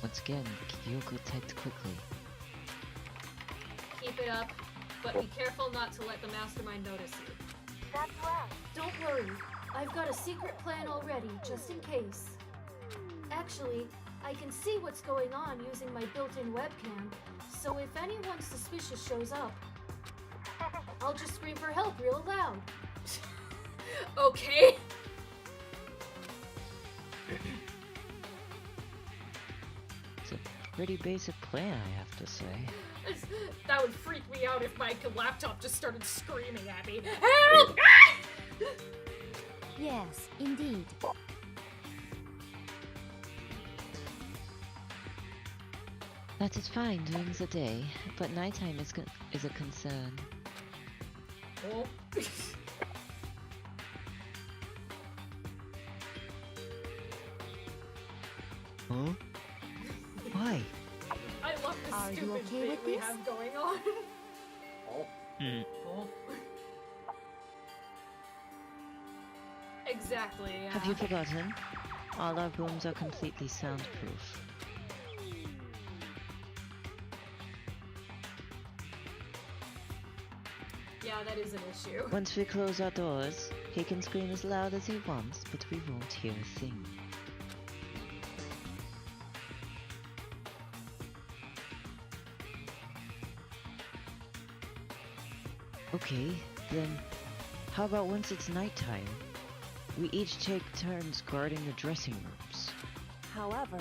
Once again, Kyoko typed quickly. Keep it up, but be careful not to let the mastermind notice you. That's right. Don't worry, I've got a secret plan already, just in case. Actually, I can see what's going on using my built-in webcam, so if anyone suspicious shows up, I'll just scream for help real loud. Okay. It's a pretty basic plan, I have to say. That would freak me out if my laptop just started screaming at me. Help! Ah! Yes, indeed. That is fine during the day, but nighttime is a concern. Oh. Huh? Why? I love the Are you stupid okay thing with we this? have going on. Hmm. Exactly, yeah. Have you forgotten? All our rooms are completely soundproof. Yeah, that is an issue. Once we close our doors, he can scream as loud as he wants, but we won't hear a thing. Okay, then how about once it's nighttime, we each take turns guarding the dressing rooms. However,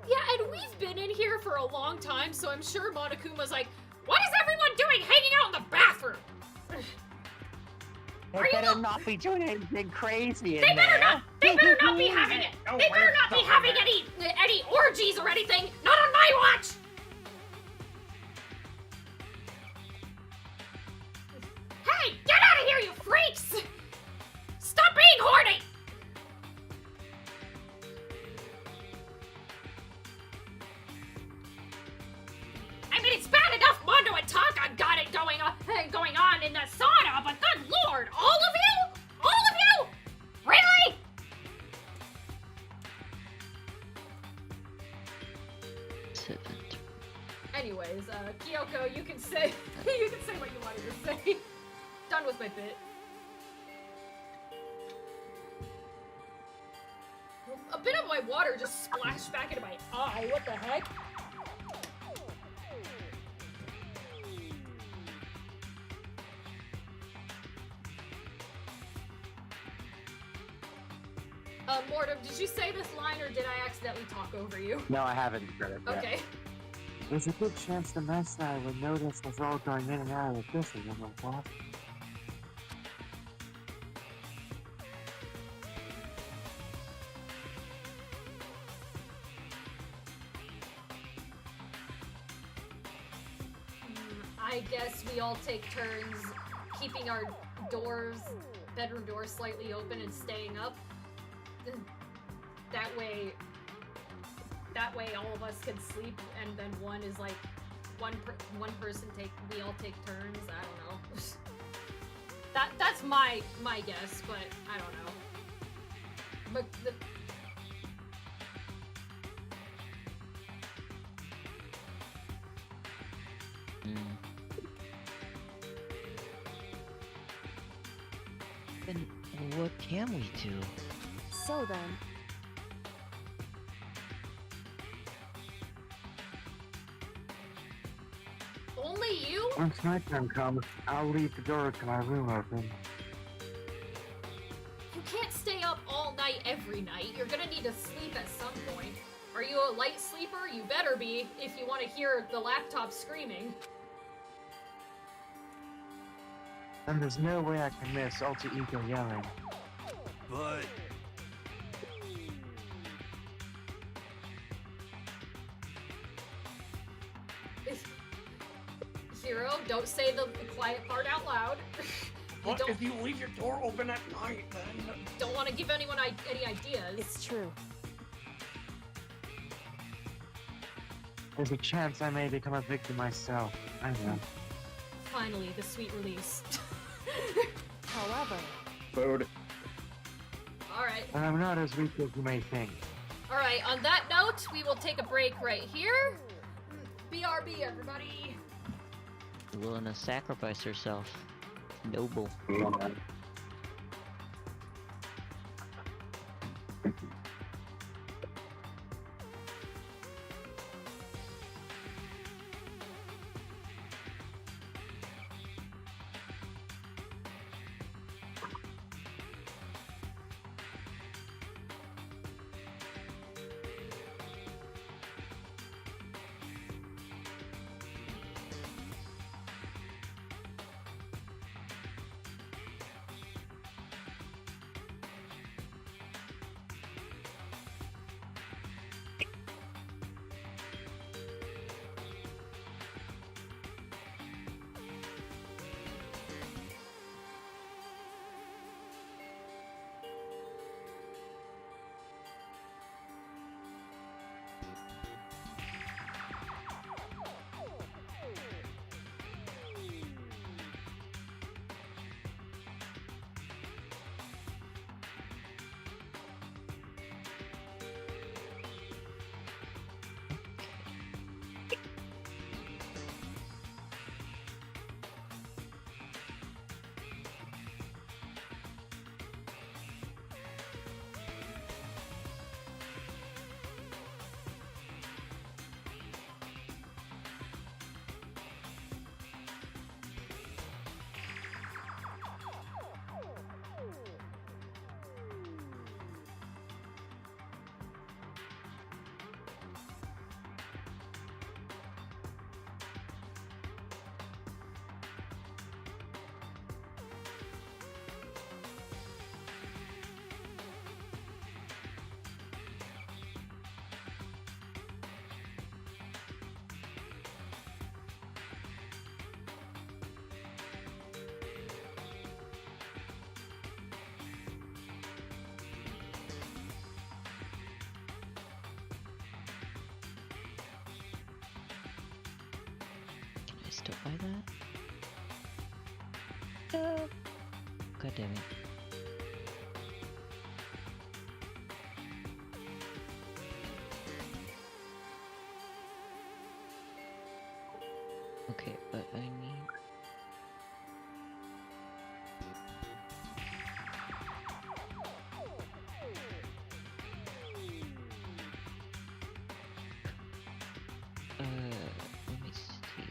Yeah, and we've been in here for a long time, so I'm sure Monokuma's like, what is everyone doing hanging out in the bathroom? They Are you better lo- not be doing anything crazy in They better there. not! They better not be having it! Oh, They better we're not be sorry, having man. any orgies or anything! Not on my watch! Hey, get out of here, you freaks! Stop being horny! I mean, it's bad but good lord! All of you? All of you? Really? Anyways, Kyoko, you can say you can say what you wanted to say. Done with my bit. A bit of my water just splashed back into my eye. What the heck? Mortem, did you say this line or did I accidentally talk over you? No, I haven't said it yet. Okay. There's a good chance the Master and I would notice us all going in and out of this and I'm like, what? I guess we all take turns keeping our doors, bedroom doors slightly open and staying up. That way all of us can sleep and then one is like, one person we all take turns, I don't know. That's my guess, but I don't know. But Then what can we do? So then, only you? Once nighttime comes, I'll leave the door to my room open. You can't stay up all night every night. You're gonna need to sleep at some point. Are you a light sleeper? You better be if you want to hear the laptop screaming. And there's no way I can miss Alter Ego yelling. But Hero, don't say the quiet part out loud. But if you leave your door open at night, then... Don't want to give anyone any ideas. it's true. There's a chance I may become a victim myself. I know. Finally, the sweet release. However, Food. Alright. And I'm not as weak as you may think. Alright, on that note, we will take a break right here. BRB, everybody. Willing to sacrifice herself. Noble. Can I still buy that? God damn it. Okay, but I need... let me see.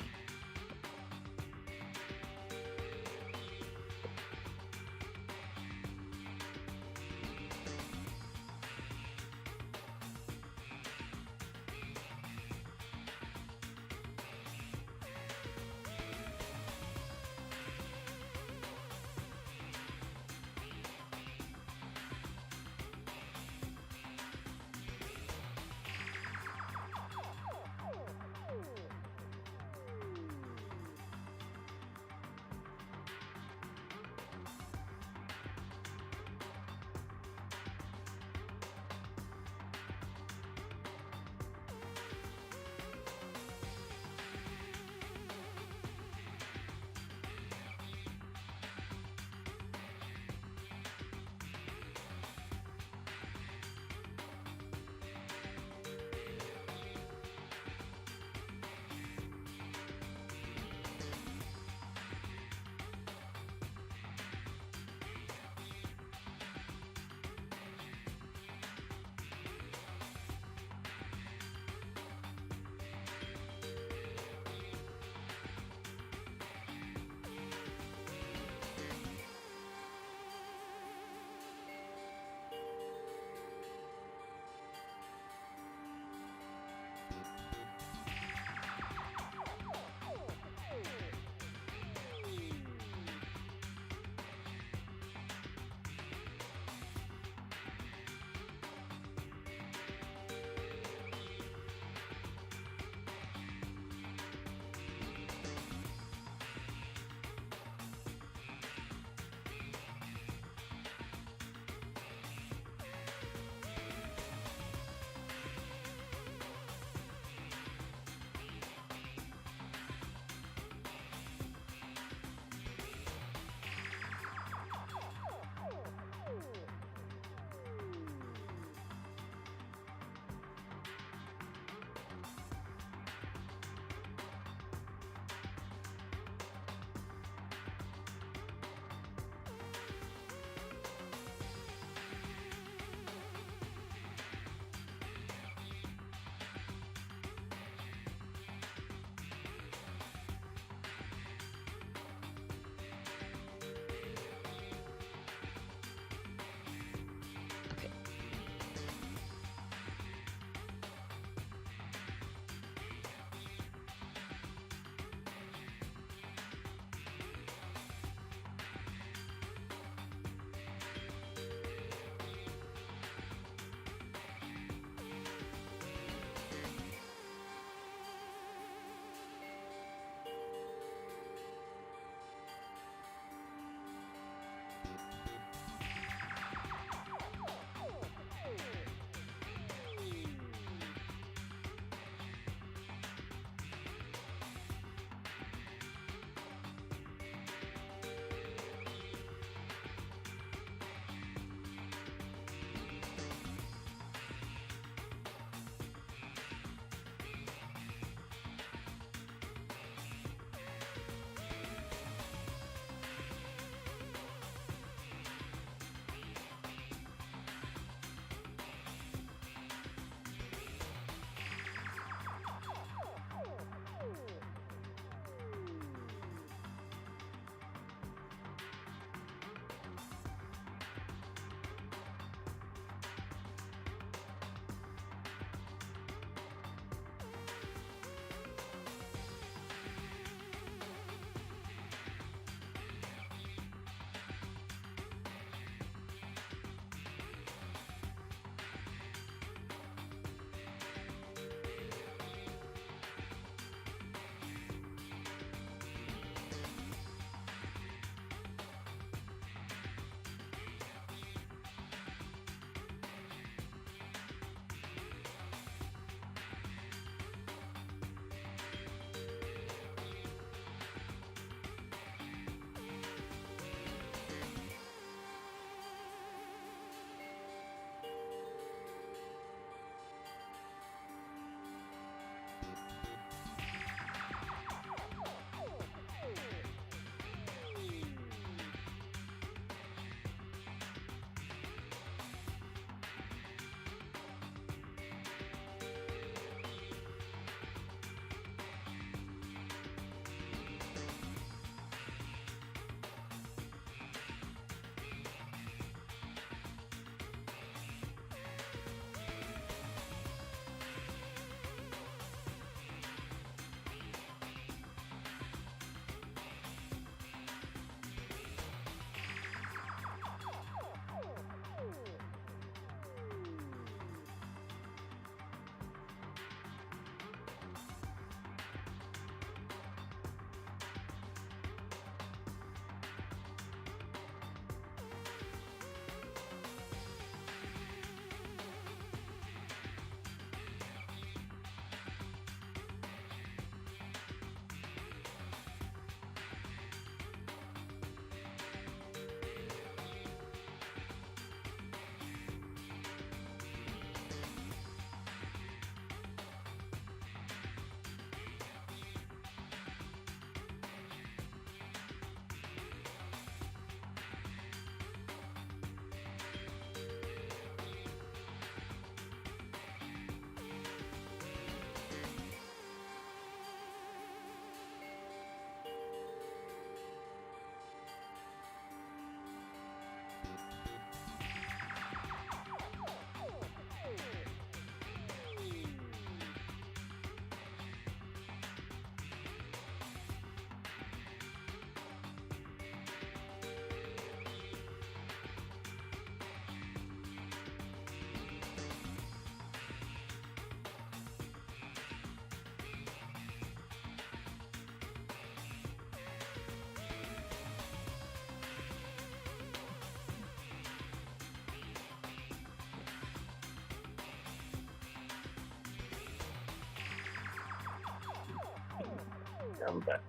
I'm back.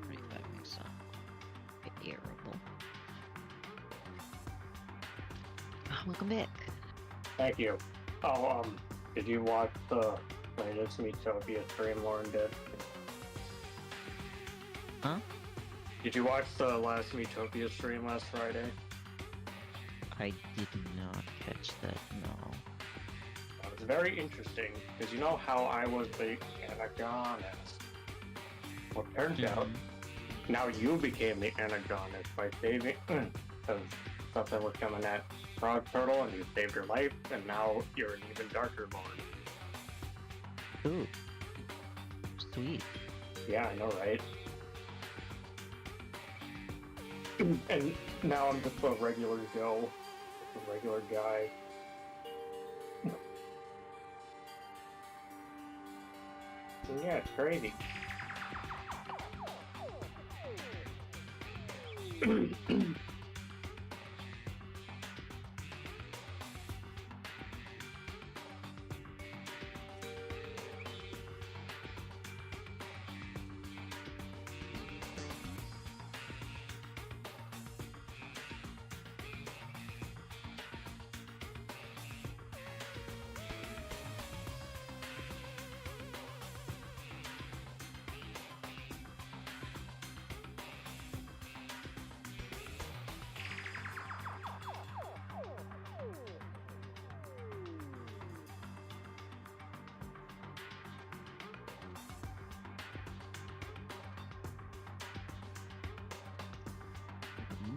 45 makes sense. Bearable. Welcome back. Thank you. Oh, did you watch the latest Metopia stream, Lauren did? Huh? Did you watch the last Metopia stream last Friday? I did not catch that, no. It was very interesting, because you know how I was the anagonist? Well, it turns out, now you became the anagonist by saving, because something was coming at Frog Turtle, and you saved her life, and now you're an even darker Lord. Ooh. Sweet. Yeah, I know, right? And now I'm just a regular Joe. Just a regular guy. Yeah, it's crazy.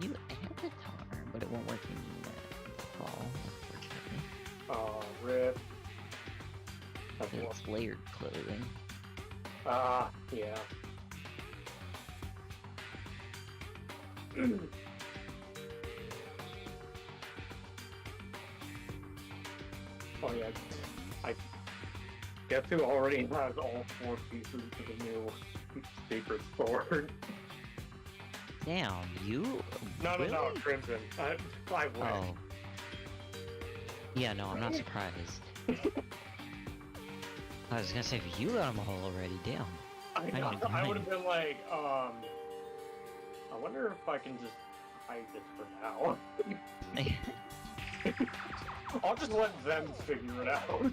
New avatar, but it won't work in the fall, unfortunately. Oh, rip. It's layered clothing. Yeah. Oh yeah, I guess who already has all 4 pieces of the new secret sword. Damn, you? No, really? no, Crimson. I win. Oh. Yeah, no, I'm not surprised. I was gonna say, if you got them all already, damn. I would have been like, I wonder if I can just hide this for now. I'll just let them figure it out.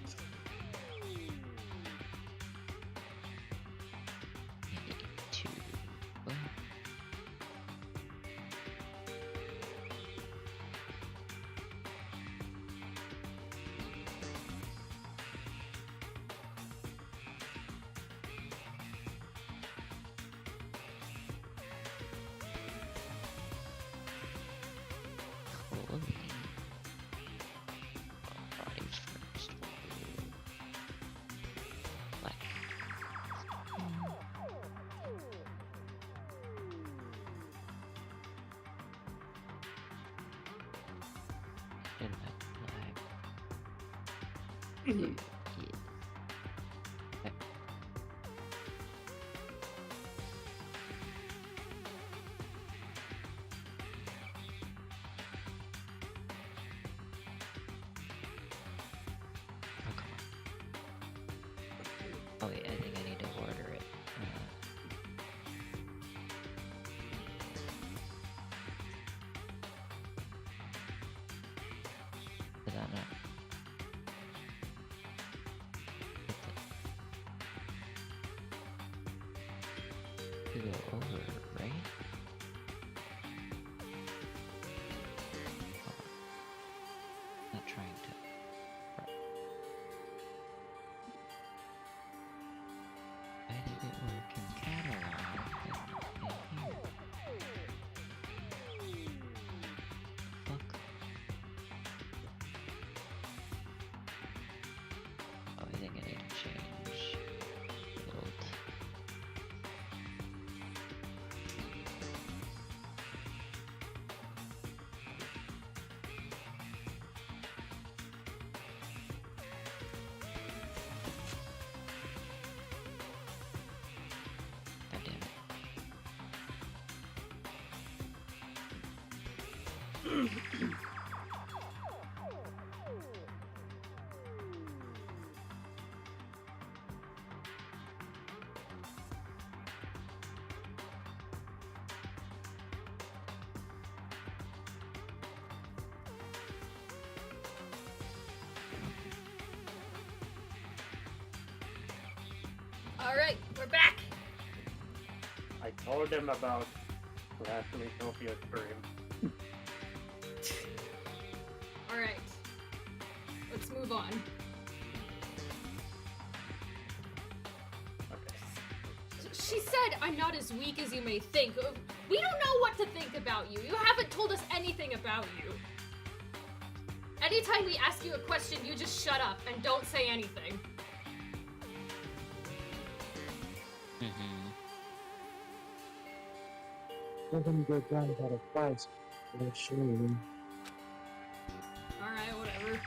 Oh wait, I think I need to order it. Did that not? To go over, right? Oh. Not trying to. Why did it work in catalog and here? Fuck. Oh, I think I need to change build. God damn it. Alright, we're back. I told him about blasphemy Sophia dream. Alright. Let's move on. Okay. She said, I'm not as weak as you may think. We don't know what to think about you. You haven't told us anything about you. Anytime we ask you a question, you just shut up and don't say anything. Let him go down at a price. They're shame. Alright, whatever.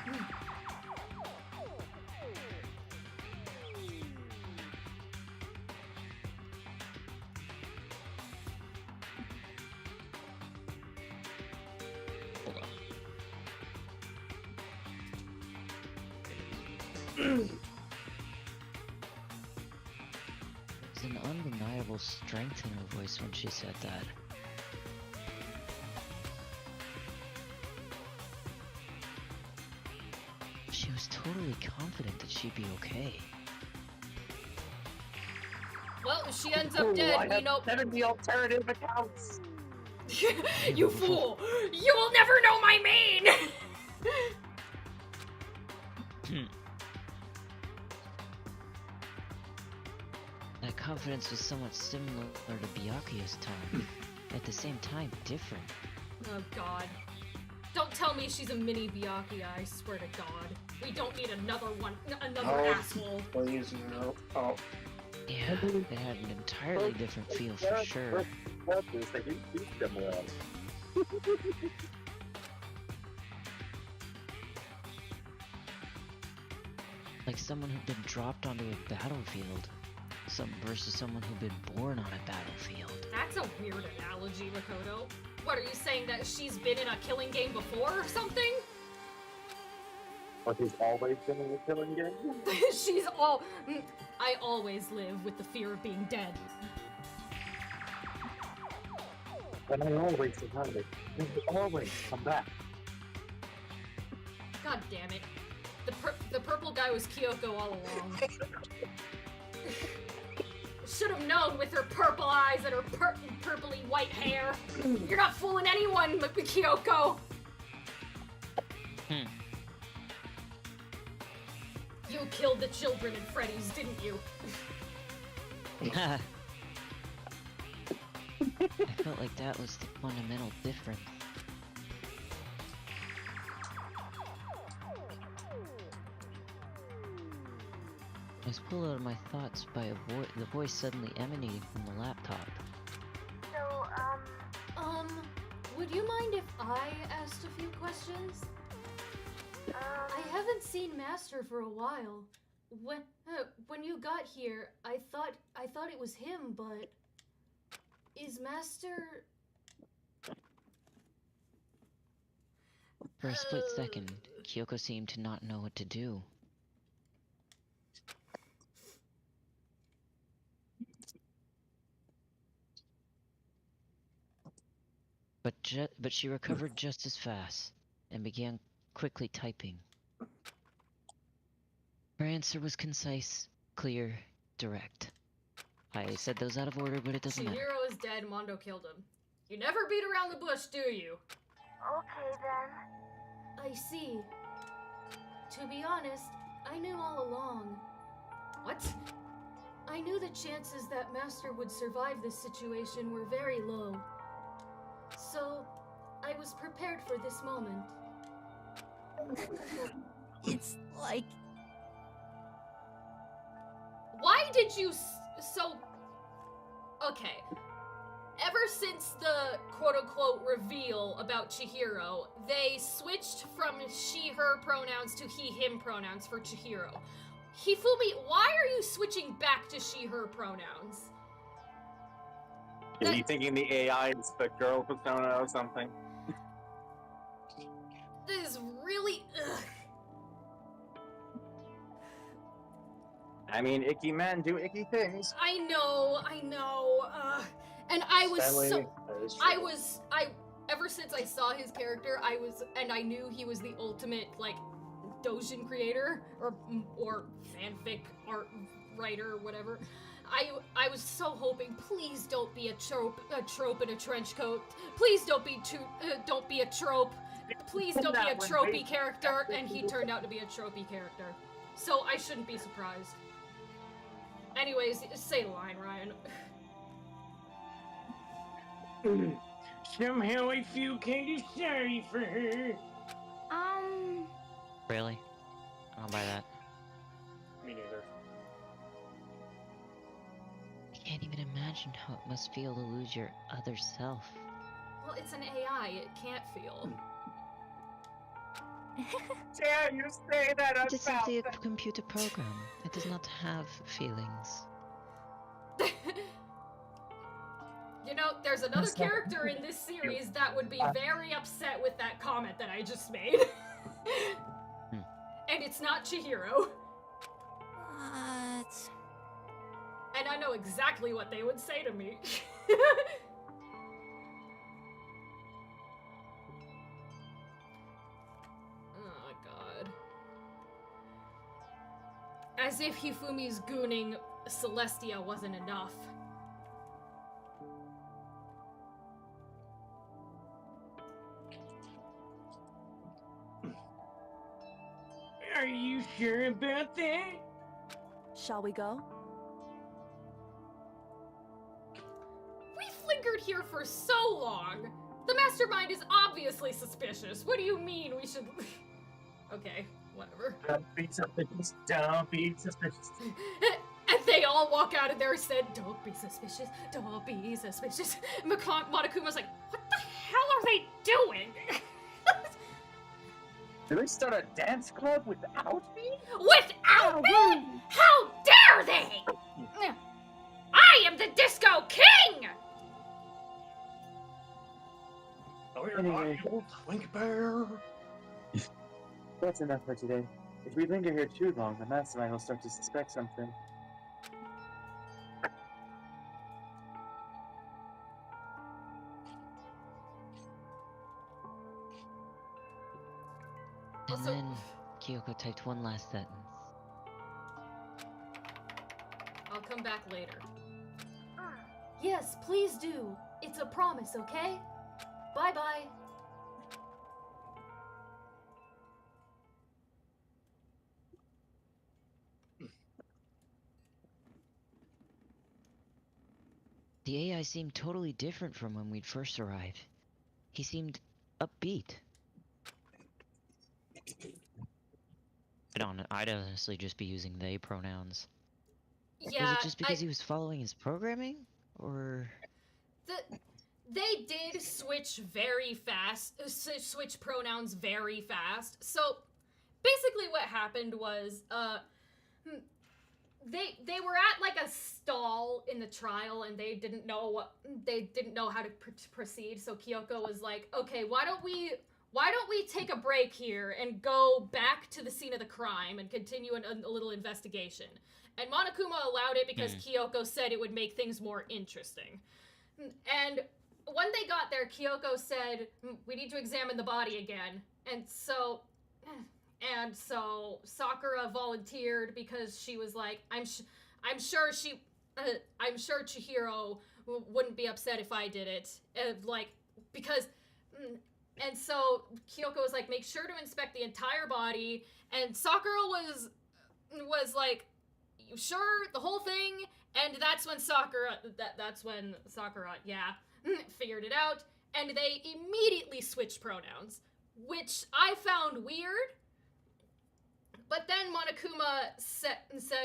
There's an undeniable strength in her voice when she said that. She was totally confident that she'd be okay. Well, if she ends up dead, we know. 70 alternative accounts. You fool! You will never know my main! That confidence was somewhat similar to Byakuya's tone, at the same time different. Oh god. Don't tell me she's a mini Byakuya, I swear to god. We don't need another one, another asshole. Please, no. Oh. Yeah, it had an entirely different feel for sure. Like someone who'd been dropped onto a battlefield, versus someone who'd been born on a battlefield. That's a weird analogy, Makoto. What, are you saying that she's been in a killing game before or something? But he's always been in a killing game? She's I always live with the fear of being dead. And I always survive it. I always come back. God damn it. The purple guy was Kyoko all along. Should have known with her purple eyes and her purpley white hair. You're not fooling anyone, Kyoko. You killed the children in Freddy's, didn't you? I felt like that was the fundamental difference. I was pulled out of my thoughts by the voice suddenly emanating from the laptop. So, would you mind if I asked a few questions? I haven't seen Master for a while. When you got here, I thought it was him, but is Master? For a split second, Kyoko seemed to not know what to do. But she recovered just as fast, and began quickly typing. Her answer was concise, clear, direct. I said those out of order, but it doesn't matter. Chihiro is dead, Mondo killed him. You never beat around the bush, do you? okay then. I see. To be honest, I knew all along. What? I knew the chances that Master would survive this situation were very low. So, I was prepared for this moment. It's like... Why did you okay. Ever since the quote-unquote reveal about Chihiro, they switched from she-her pronouns to he-him pronouns for Chihiro. Hifumi, why are you switching back to she-her pronouns? Are you thinking the AI is the girl persona or something? This is really ugh. I mean, icky men do icky things. I know. And I was Stanley, ever since I saw his character, I knew he was the ultimate, like, doujin creator, or fanfic art writer or whatever. I was so hoping, please don't be a trope in a trench coat. Please don't be a trope. Please don't be a tropey character, and he turned out to be a tropey character. So I shouldn't be surprised. Anyways, say the line, Ryan. Somehow I feel kinda sorry for her. Really? I don't buy that. Me neither. I can't even imagine how it must feel to lose your other self. Well, it's an AI. It can't feel. Dare you say that It is simply a about computer program. It does not have feelings. You know, there's another character in this series that would be very upset with that comment that I just made. And it's not Chihiro. What? And I know exactly what they would say to me. Oh, God. As if Hifumi's gooning Celestia wasn't enough. Are you sure about that? Shall we go? We've lingered here for so long. The mastermind is obviously suspicious. What do you mean we should... Okay, whatever. Don't be suspicious. Don't be suspicious. And they all walk out of there and said, don't be suspicious, don't be suspicious. Monokuma's like, what the hell are they doing? Did they start a dance club without me? Without me? How dare they? I am the Disco King! Oh, you're Anyway. Twink Bear. That's enough for today. If we linger here too long, the mastermind will start to suspect something. And Also- then Kyoko typed one last sentence. I'll come back later. Yes, please do. It's a promise, okay? Bye-bye. The AI seemed totally different from when we'd first arrived. He seemed upbeat. I'd honestly just be using they pronouns. Yeah, Was it just because he was following his programming? Or... They did switch very fast, switch pronouns very fast. So basically what happened was, they were at like a stall in the trial and they didn't know how to proceed. So Kyoko was like, okay, why don't we take a break here and go back to the scene of the crime and continue a little investigation? And Monokuma allowed it because Kyoko said it would make things more interesting. And when they got there, Kyoko said, we need to examine the body again. And so Sakura volunteered because she was like, I'm sure Chihiro wouldn't be upset if I did it. And so Kyoko was like, make sure to inspect the entire body. And Sakura was like, you sure, the whole thing? And that's when Sakura, figured it out. And they immediately switched pronouns, which I found weird. But then Monokuma said,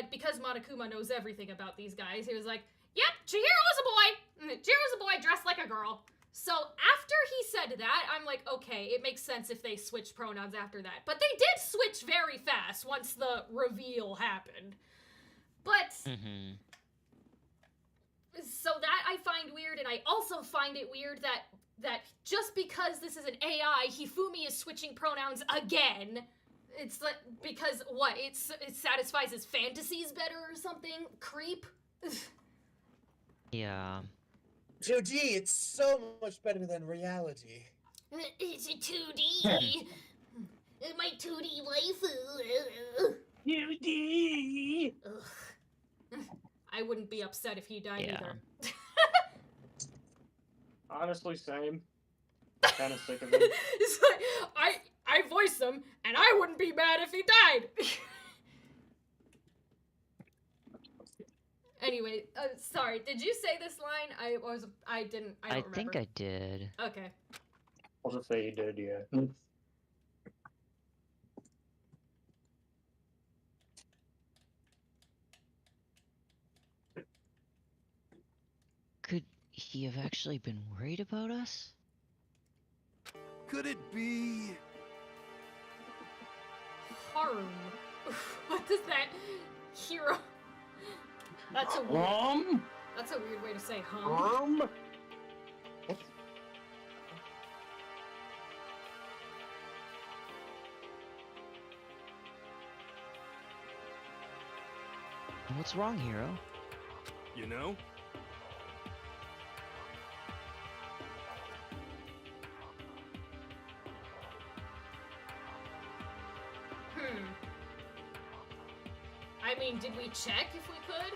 because Monokuma knows everything about these guys, he was like, yep, Chihiro's a boy. Chihiro's a boy dressed like a girl. So after he said that, I'm like, okay, it makes sense if they switch pronouns after that. But they did switch very fast once the reveal happened. But, so that I find weird, and I also find it weird that just because this is an AI, Hifumi is switching pronouns again. It's like, because what, it satisfies his fantasies better or something? Creep? Yeah. Joji, it's so much better than reality. It's a 2D. My 2D waifu. 2D. I wouldn't be upset if he died Yeah. either. Honestly, same. Kind of sick of him. It's like, I voiced him, and I wouldn't be mad if he died. Anyway, sorry. Did you say this line? I don't remember. think I did. Okay. I'll just say he did, yeah. Could he have actually been worried about us? Could it be? Haru. What does that hero? That's a weird. That's a weird way to say hum. What's wrong, hero? You know? I mean, did we check if we could?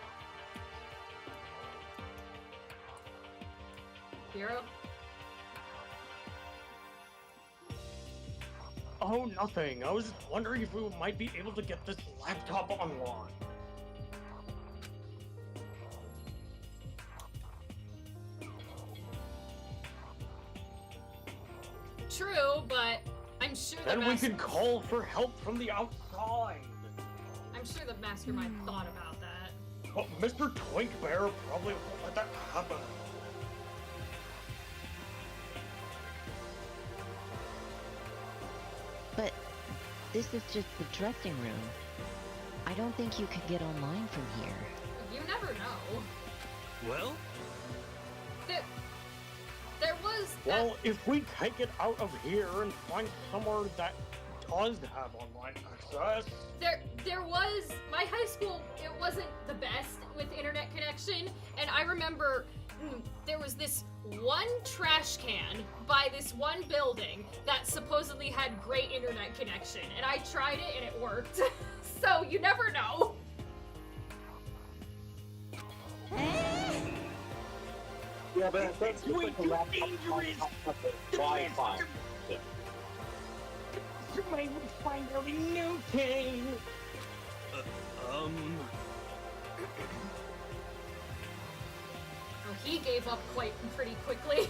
Hero? Oh, nothing. I was just wondering if we might be able to get this laptop online. True, but I'm sure Then we could call for help from the outside. I'm sure the mastermind thought about that. But Mr. Twink Bear probably won't let that happen. But this is just the dressing room. I don't think you could get online from here. You never know. Well? There was Well, if we take it out of here and find somewhere that does have online access. There was my high school. It wasn't the best with internet connection, and I remember there was this one trash can by this one building that supposedly had great internet connection, and I tried it and it worked. So you never know. Yeah, but that's Way too dangerous. Wi-Fi. Somebody would find out in no time. Oh, he gave up pretty quickly.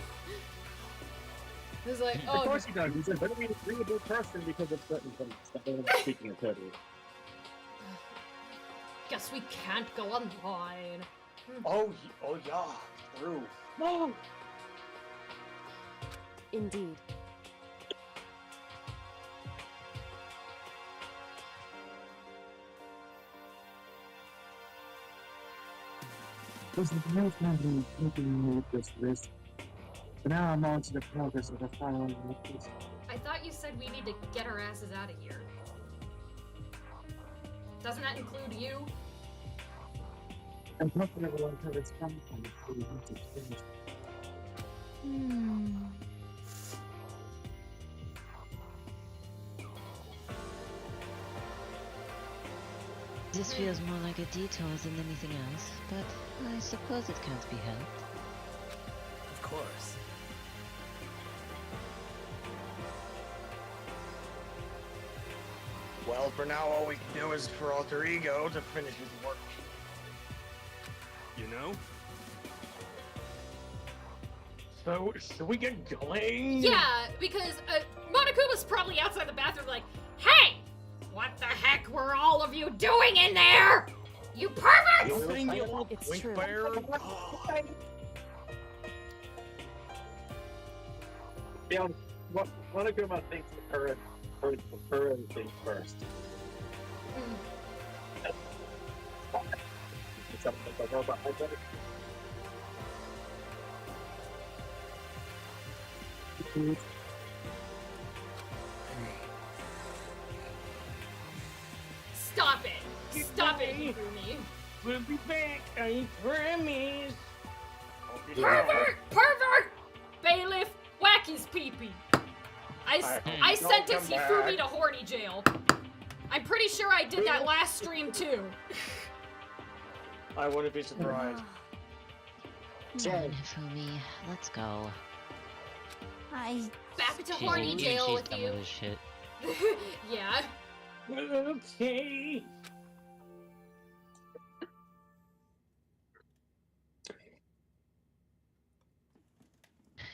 He was like, Of oh. course he does. He's a very agreeable person because of certain things. Speaking of totally. Guess we can't go online. Oh yeah, true. No. Indeed. There's no time taking me this risk. But now I'm on to the progress of the following lectures. I thought you said we need to get our asses out of here. Doesn't that include you? I'm hoping everyone has its fun time before we have to finish. This feels more like a detour than anything else, but I suppose it can't be helped. Of course. Well, for now, all we can do is for Alter Ego to finish his work. You know? So, should we get going? Yeah, because Monokuma's probably outside the bathroom like, hey! What the heck were all of you doing in there? You perverts! It's true. Yeah, Monoguma thinks the current thing first. Something like a robot like that. Stop it! Stop it, Hifumi. We'll be back, I promise. Pervert! Pervert! Bailiff, whack his pee-pee. I sentenced Hifumi to horny jail. I'm pretty sure I did that last stream too. I wouldn't be surprised. Come on, Hifumi, let's go. Back to horny jail she's with done you. with this shit. Yeah. Okay.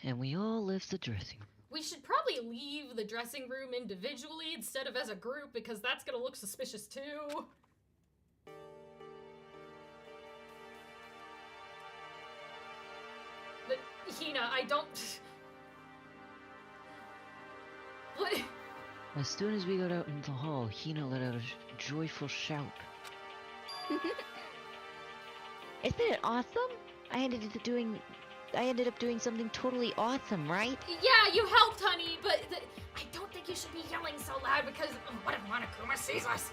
And we all left the dressing room. We should probably leave the dressing room individually instead of as a group because that's gonna look suspicious too. But Hina, I don't. What? As soon as we got out into the hall, Hina let out a joyful shout. Isn't it awesome? I ended up doing something totally awesome, right? Yeah, you helped, honey, but I don't think you should be yelling so loud because what if Monokuma sees us?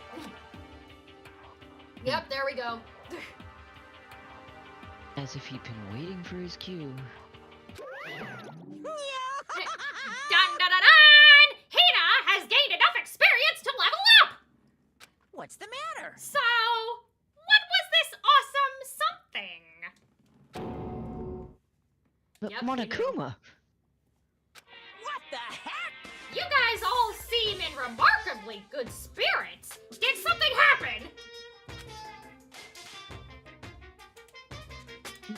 Yep, there we go. As if he'd been waiting for his cue. Dun dun dun dun! Hina has gained enough experience to level up! What's the matter? So, what was this awesome something? But Yep, Monokuma! What the heck? You guys all seem in remarkably good spirits. Did something happen?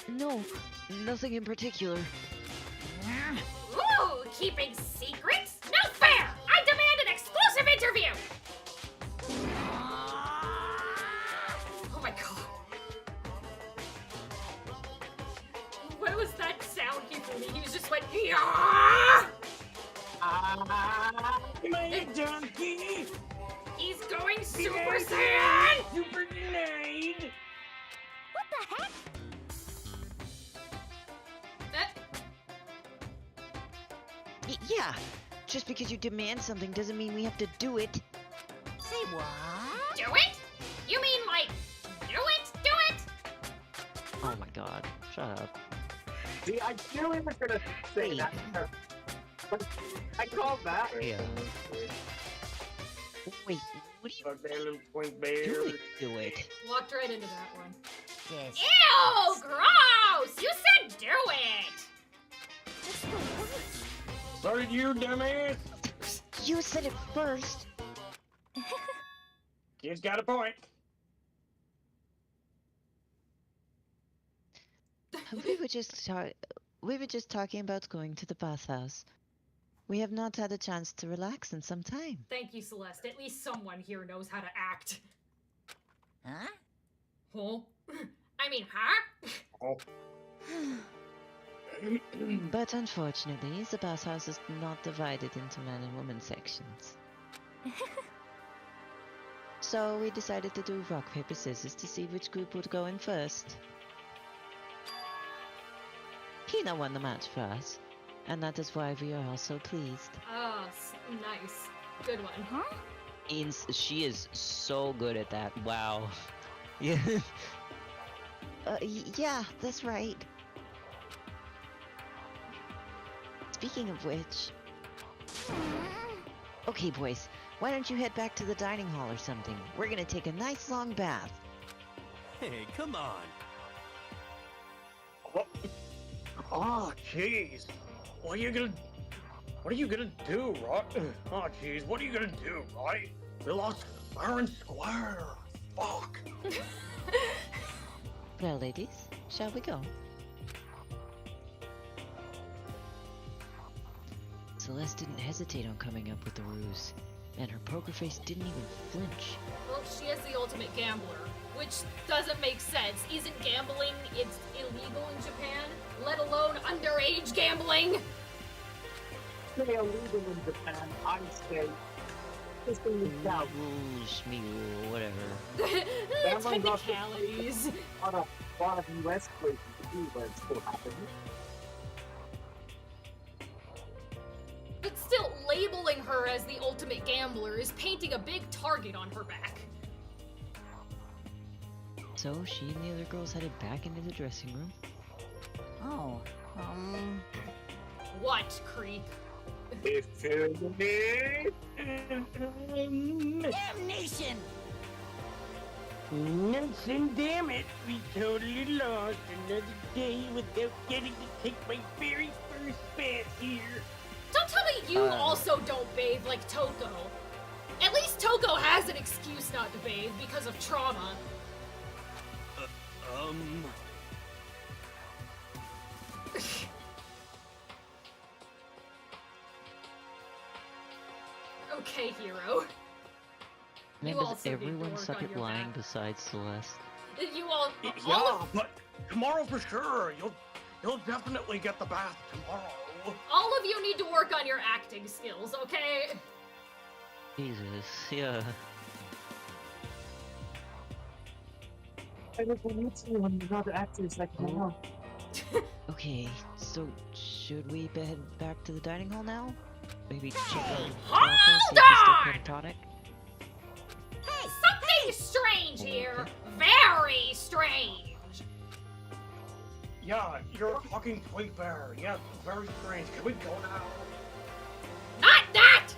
No, nothing in particular. Ooh, keeping secrets? No fair! I demand an exclusive interview! Oh my god. What was that sound he made? He was just went, yeah! My donkey! He's going Super Saiyan! Super delayed! What the heck? Yeah, just because you demand something doesn't mean we have to do it. Say what? Do it? You mean like, do it? Do it? Oh my god, shut up. See, I knew he was gonna say that. I called that. Yeah. Wait, what do you Fuck that little twink bear. do it? Walked right into that one. Yes. Ew, gross! You said do it! Just the worst. So did you, dumbass. You said it first. Kid's got a point. We were just talking about going to the bathhouse. We have not had a chance to relax in some time. Thank you, Celeste. At least someone here knows how to act. Huh? Huh? I mean, huh? Oh. But unfortunately, the bathhouse is not divided into man and woman sections. So we decided to do rock, paper, scissors to see which group would go in first. Hina won the match for us, and that is why we are all so pleased. Ah, nice. Good one. Huh? She is so good at that. Wow. Yeah. Yeah, that's right. Speaking of which... Okay, boys, why don't you head back to the dining hall or something? We're gonna take a nice long bath. Hey, come on. Oh, jeez. What are you gonna do, right? Oh, jeez. What are you gonna do, right? We lost fair and square. Fuck. Well, ladies, shall we go? Celeste didn't hesitate on coming up with the ruse, and her poker face didn't even flinch. Well, she is the ultimate gambler, which doesn't make sense. Isn't gambling, it's illegal in Japan, let alone underage gambling? Say illegal in Japan, I say. This thing is out. Rules, me rule, whatever. Technicalities. On a lot of US places to do, but it's still happening. But still, labeling her as the ultimate gambler is painting a big target on her back. So she and the other girls headed back into the dressing room. Oh, What, creep? If you need... damnation! Nuts and damn it, we totally lost another day without getting to take my very first bath here. Don't tell me you also don't bathe like Toko. At least Toko has an excuse not to bathe because of trauma. Okay, hero. Man, You does also need to everyone work suck on at your lying back. besides Celeste? You all Yeah, but tomorrow for sure. You'll definitely get the bath tomorrow. all of you need to work on your acting skills, okay? Jesus, yeah. I don't need to when the other actors like now. Okay, so should we head back to the dining hall now? Maybe check on Hold Tanaka, see if he's still on! catatonic? Hey, Something strange here. Very strange. Yeah, you're a fucking twink bear. Yeah, very strange. Can we go now? Not that!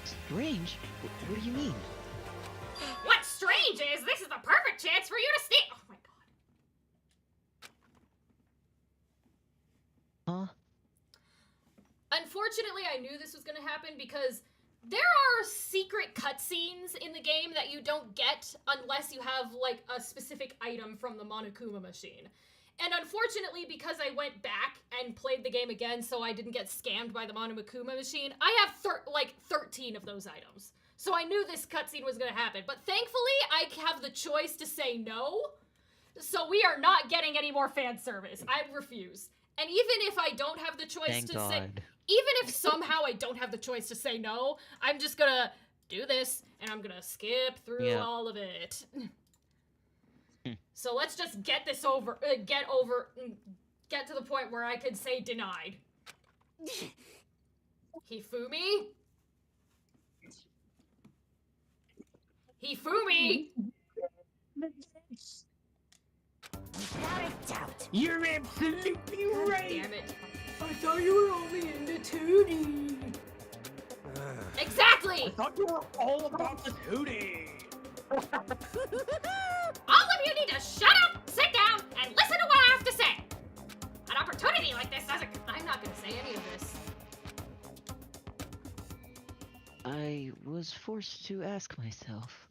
Strange? What do you mean? What's strange is this is the perfect chance for you to steal. Oh my god. Huh? Unfortunately, I knew this was gonna happen because there are secret cutscenes in the game that you don't get unless you have, like, a specific item from the Monokuma machine. And unfortunately, because I went back and played the game again so I didn't get scammed by the Monokuma machine, I have, 13 of those items. So I knew this cutscene was gonna happen. But thankfully, I have the choice to say no. So we are not getting any more fan service. I refuse. And even if I don't have the choice Thank to God. say... Even if somehow I don't have the choice to say no, I'm just gonna do this, and I'm gonna skip through all of it. So let's just get this over, get to the point where I could say denied. Hifumi? Hifumi! Without a doubt. You're absolutely God right. damn it. I thought you were only into 2D. Exactly! I thought you were all about the 2D. All of you need to shut up, sit down, and listen to what I have to say. An opportunity like this doesn't... I'm not gonna say any of this. I was forced to ask myself.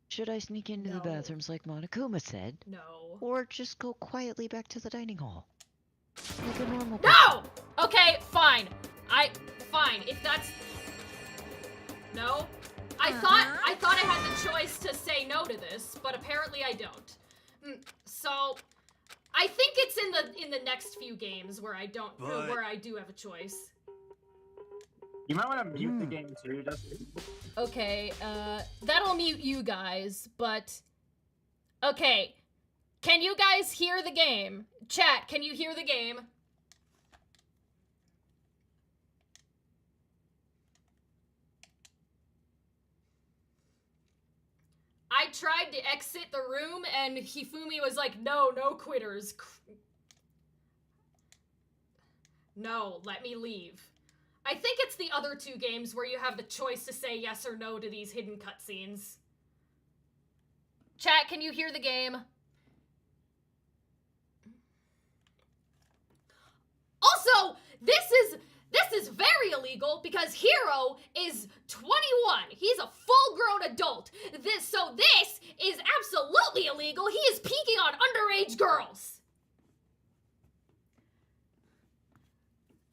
Should I sneak into the No. bathrooms like Monokuma said? No. Or just go quietly back to the dining hall? Like a normal No! Okay, fine. Fine. If that's... No? I thought I had the choice to say no to this, but apparently I don't. So, I think it's in the next few games where I don't... where I do have a choice. You might want to mute the game too, Dustin. Okay, that'll mute you guys, but... Okay, can you guys hear the game? Chat, can you hear the game? I tried to exit the room, and Hifumi was like, no quitters. No, let me leave. I think it's the other two games where you have the choice to say yes or no to these hidden cutscenes. Chat, can you hear the game? Also, this is very illegal because Hero is 21. He's a full-grown adult. This is absolutely illegal. He is peeking on underage girls.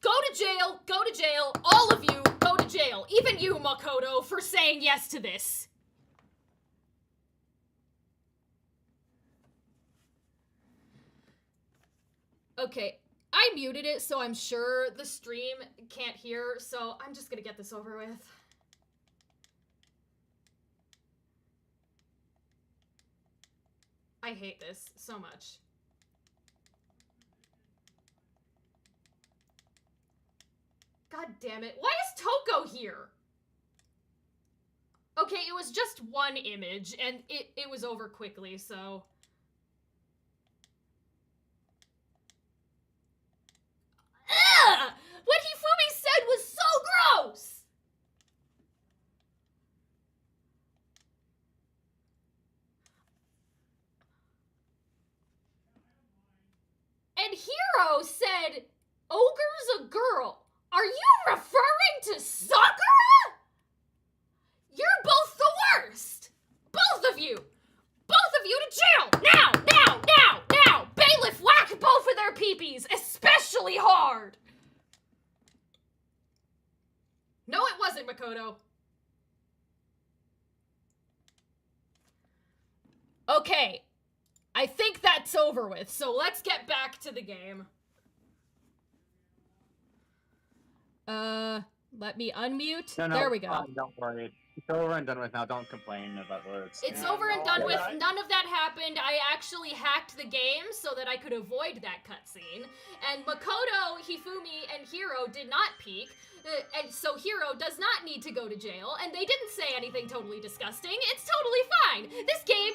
Go to jail, all of you, go to jail. Even you, Makoto, for saying yes to this. Okay, I muted it, so I'm sure the stream can't hear, so I'm just gonna get this over with. I hate this so much. God damn it. Why is Toko here? Okay, it was just one image, and it was over quickly, so... Ugh! What Hifumi said was so gross! Makoro said, ogre's a girl. Are you referring to Sakura? You're both the worst. Both of you. Both of you to jail. Now. Bailiff, whack both of their peepees, especially hard. No, it wasn't, Makoto. Okay. I think that's over with, so let's get back to the game. Let me unmute. No, there we go. Don't worry. It's over and done with now. Don't complain about words. It's over and done with. None of that happened. I actually hacked the game so that I could avoid that cutscene. And Makoto, Hifumi, and Hiro did not peek. And so Hiro does not need to go to jail. And they didn't say anything totally disgusting. It's totally fine. This game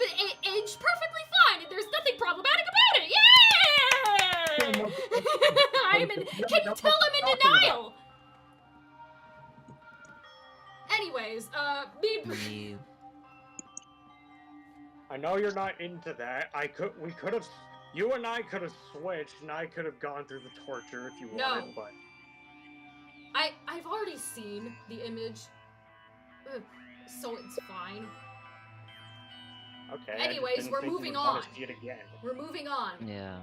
aged perfectly fine. And there's nothing problematic about it. Yay! Can you tell I'm in denial? Anyways, I know you're not into that. You and I could have switched, and I could have gone through the torture if you wanted, but... I've already seen the image, so it's fine. Okay. Anyways, we're moving on. See it again. We're moving on. Yeah.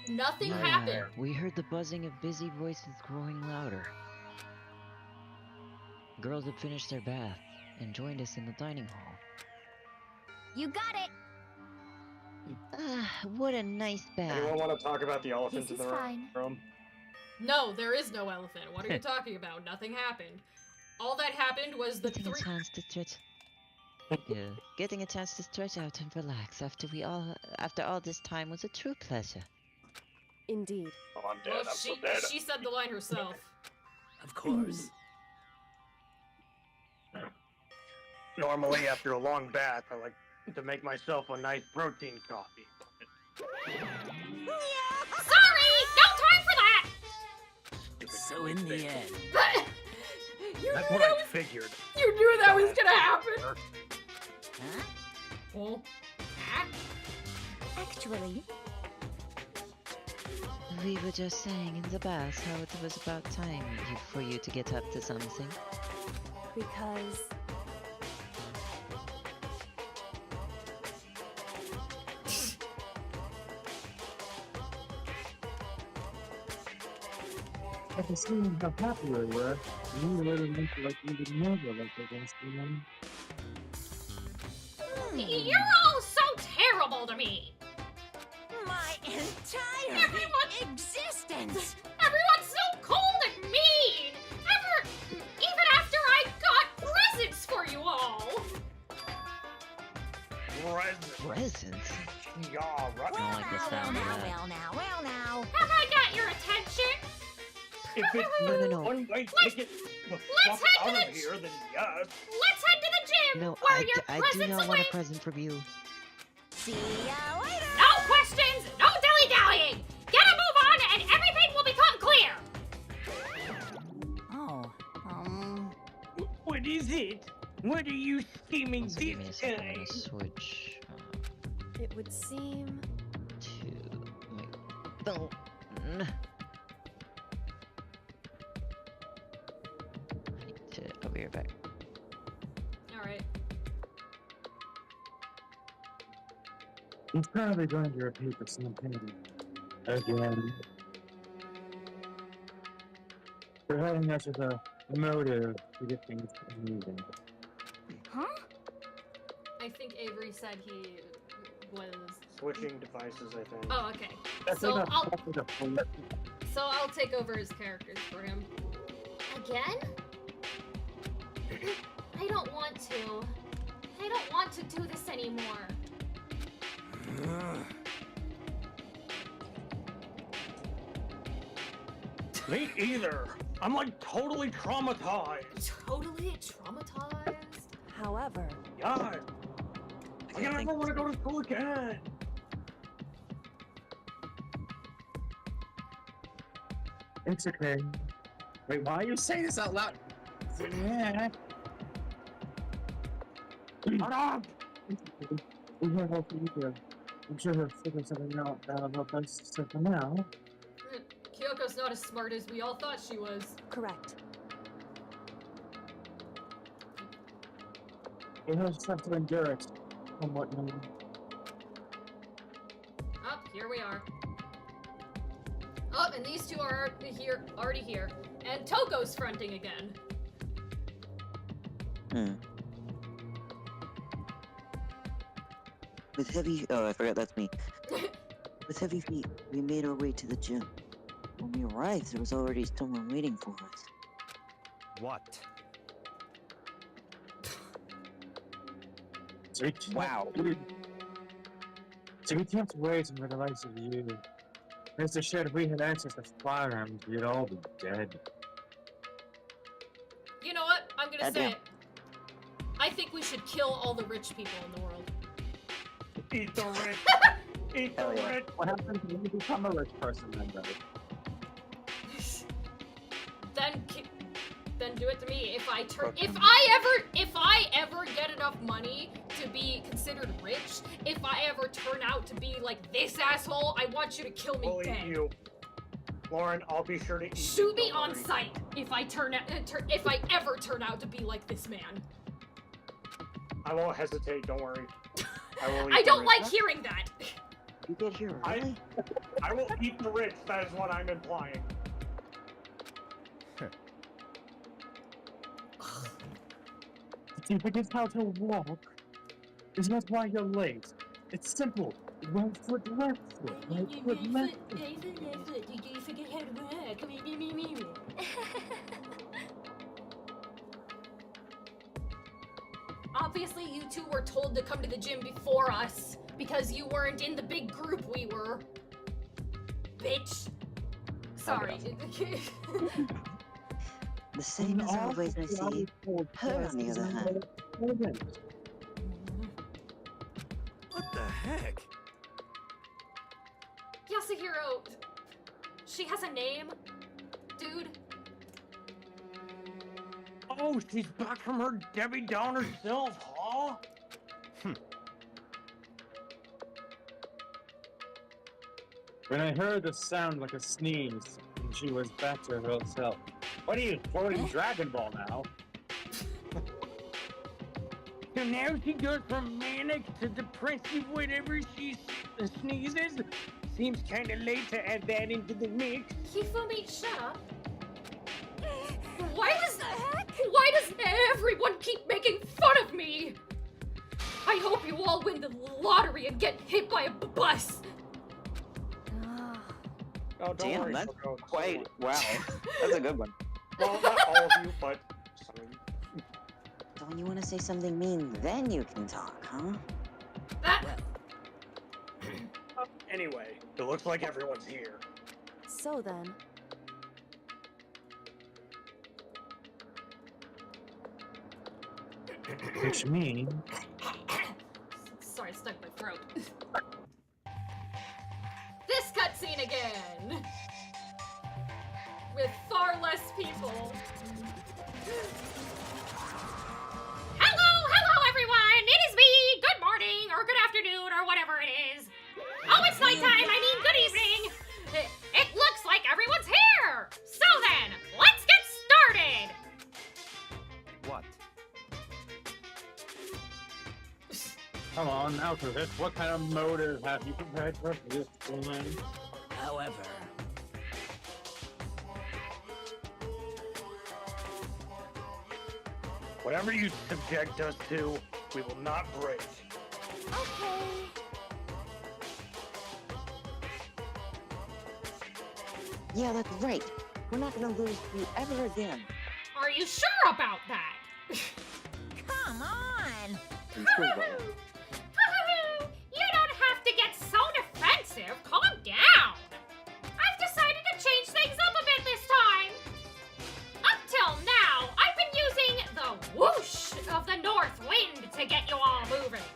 Nothing happened. We heard the buzzing of busy voices growing louder. Girls had finished their bath and joined us in the dining hall. You got it! Ah, what a nice bath. Anyone want to talk about the elephant in the room? No, there is no elephant. What are you talking about? Nothing happened. All that happened was the Getting a chance to stretch. Yeah, getting a chance to stretch out and relax after all this time was a true pleasure. Indeed. Oh, I'm dead. Well, she said the line herself. Of course. Normally, after a long bath, I like to make myself a nice protein coffee. Sorry! No time for that! So in the end... That's what I figured. You knew that was gonna happen! Huh? Well, Actually... We were just saying in the bath how it was about time for you to get up to something. Because... After seeing how happy we were, you really looked like you didn't know you like against me. You're all so terrible to me! My entire existence! Everyone's so cold and mean! Even after I got presents for you all! Presents? Yeah, right. I don't like the sound of that. Well now. Have I got your attention? If it's No. one way ticket the let's fuck head to out the of here, then yes. Let's head to the gym No, where your I do presents not want a await! present from you. See ya later! No questions! No dilly-dallying! Get a move on and everything will become clear! Oh, What is it? What are you scheming Also, give me a this second, I'm time? gonna switch It would seem... to my phone. I'll be right back. Alright. He's probably going to repeat the same thing again. Providing us with a motive to get things moving. Huh? I think Avery said he was... Switching devices, I think. Oh, okay. That's So enough. I'll take over his characters for him. Again? I don't want to. I don't want to do this anymore. Me either. I'm like totally traumatized. Totally traumatized? However... God. I never want to go to school again. It's okay. Wait, why are you saying this out loud? Yeah. Shut up! We have all for you. I'm sure he'll figure something out that'll help us. So for now, Ryoko's not as smart as we all thought she was. Correct. You just have to endure it. Somewhat new. Oh, here we are. Oh, and these two are already here. And Toko's fronting again. With heavy... Oh, I forgot that's me. With heavy feet, we made our way to the gym. When we arrived, there was already someone waiting for us. What? Wow. So we can't wait for the likes of you. Mr. Shed, if we had access to firearms, we'd all be dead. You know what? I'm gonna say Goddamn. it. I think we should kill all the rich people in the world. Eat the rich. Eat the Hell yeah. rich. What happens when you become a rich person then, though? Then do it to me. If I ever get enough money to be considered rich, if I ever turn out to be like this asshole, I want you to kill me We'll dead. eat you. Lauren, I'll be sure to eat Shoot you. me Don't on worry. sight if I ever turn out to be like this man. I won't hesitate, don't worry. I will eat I the don't rich. like hearing that. You get here early? I will eat the rich, that is what I'm implying. Do you forget how to walk? Isn't that why you're late? It's simple. Right foot, left foot. Right foot, left foot. Did you forget how to walk? Obviously, you two were told to come to the gym before us because you weren't in the big group we were. Bitch. Sorry. The same as always, I see. Her, on the other hand. What the heck? Yasuhiro, she has a name, dude. Oh, she's back from her Debbie Downer self, huh? When I heard the sound like a sneeze, and she was back to herself. What are you, quoting Dragon Ball now? So now she goes from manic to depressive whenever she sneezes? Seems kinda late to add that into the mix. Hifumi, shut up. Why does everyone keep making fun of me? I hope you all win the lottery and get hit by a bus. Oh, don't Damn, worry, that's Coco. quite... Wow. That's a good one. Well, not all of you, but some of you. So when you want to say something mean, then you can talk, huh? Anyway, it looks like everyone's here. So then, Which means... Sorry, stuck my throat. This cutscene again! With far less people. Hello, everyone! It is me! Good morning, or good afternoon, or whatever it is. Oh, it's nighttime! I mean, good evening! It looks like everyone's here! So then, let's get started! What? Come on, out of it. What kind of motive have you prepared for this woman? However, Whatever you subject us to, we will not break. Okay. Yeah, that's right. We're not gonna lose you ever again. Are you sure about that? come on! Are you sure about it? You don't have to get so defensive. Calm down. I've decided to change things up a bit this time. Up till now, I've been using the whoosh of the north wind to get you all moving.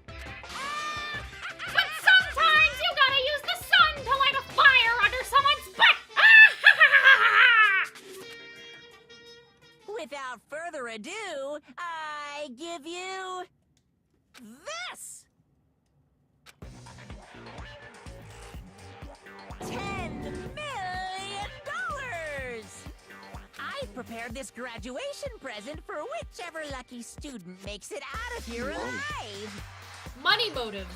But sometimes you gotta use the sun to light a fire under someone's butt. Without further ado, I give you prepared this graduation present for whichever lucky student makes it out of here alive. Money motive.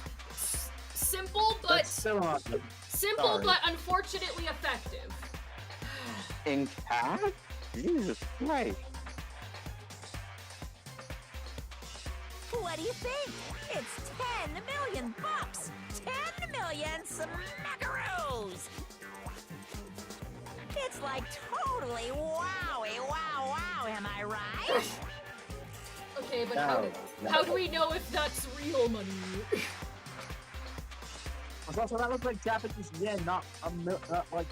Simple but That's still awesome. simple Sorry. but unfortunately effective. In cash? Jesus Christ. What do you think? It's 10 million bucks! 10 million smackaroos! It's like totally wowie, wow, wow, am I right? Okay, but No, how do we know if that's real money? Also, that looks like Japanese yen, not like.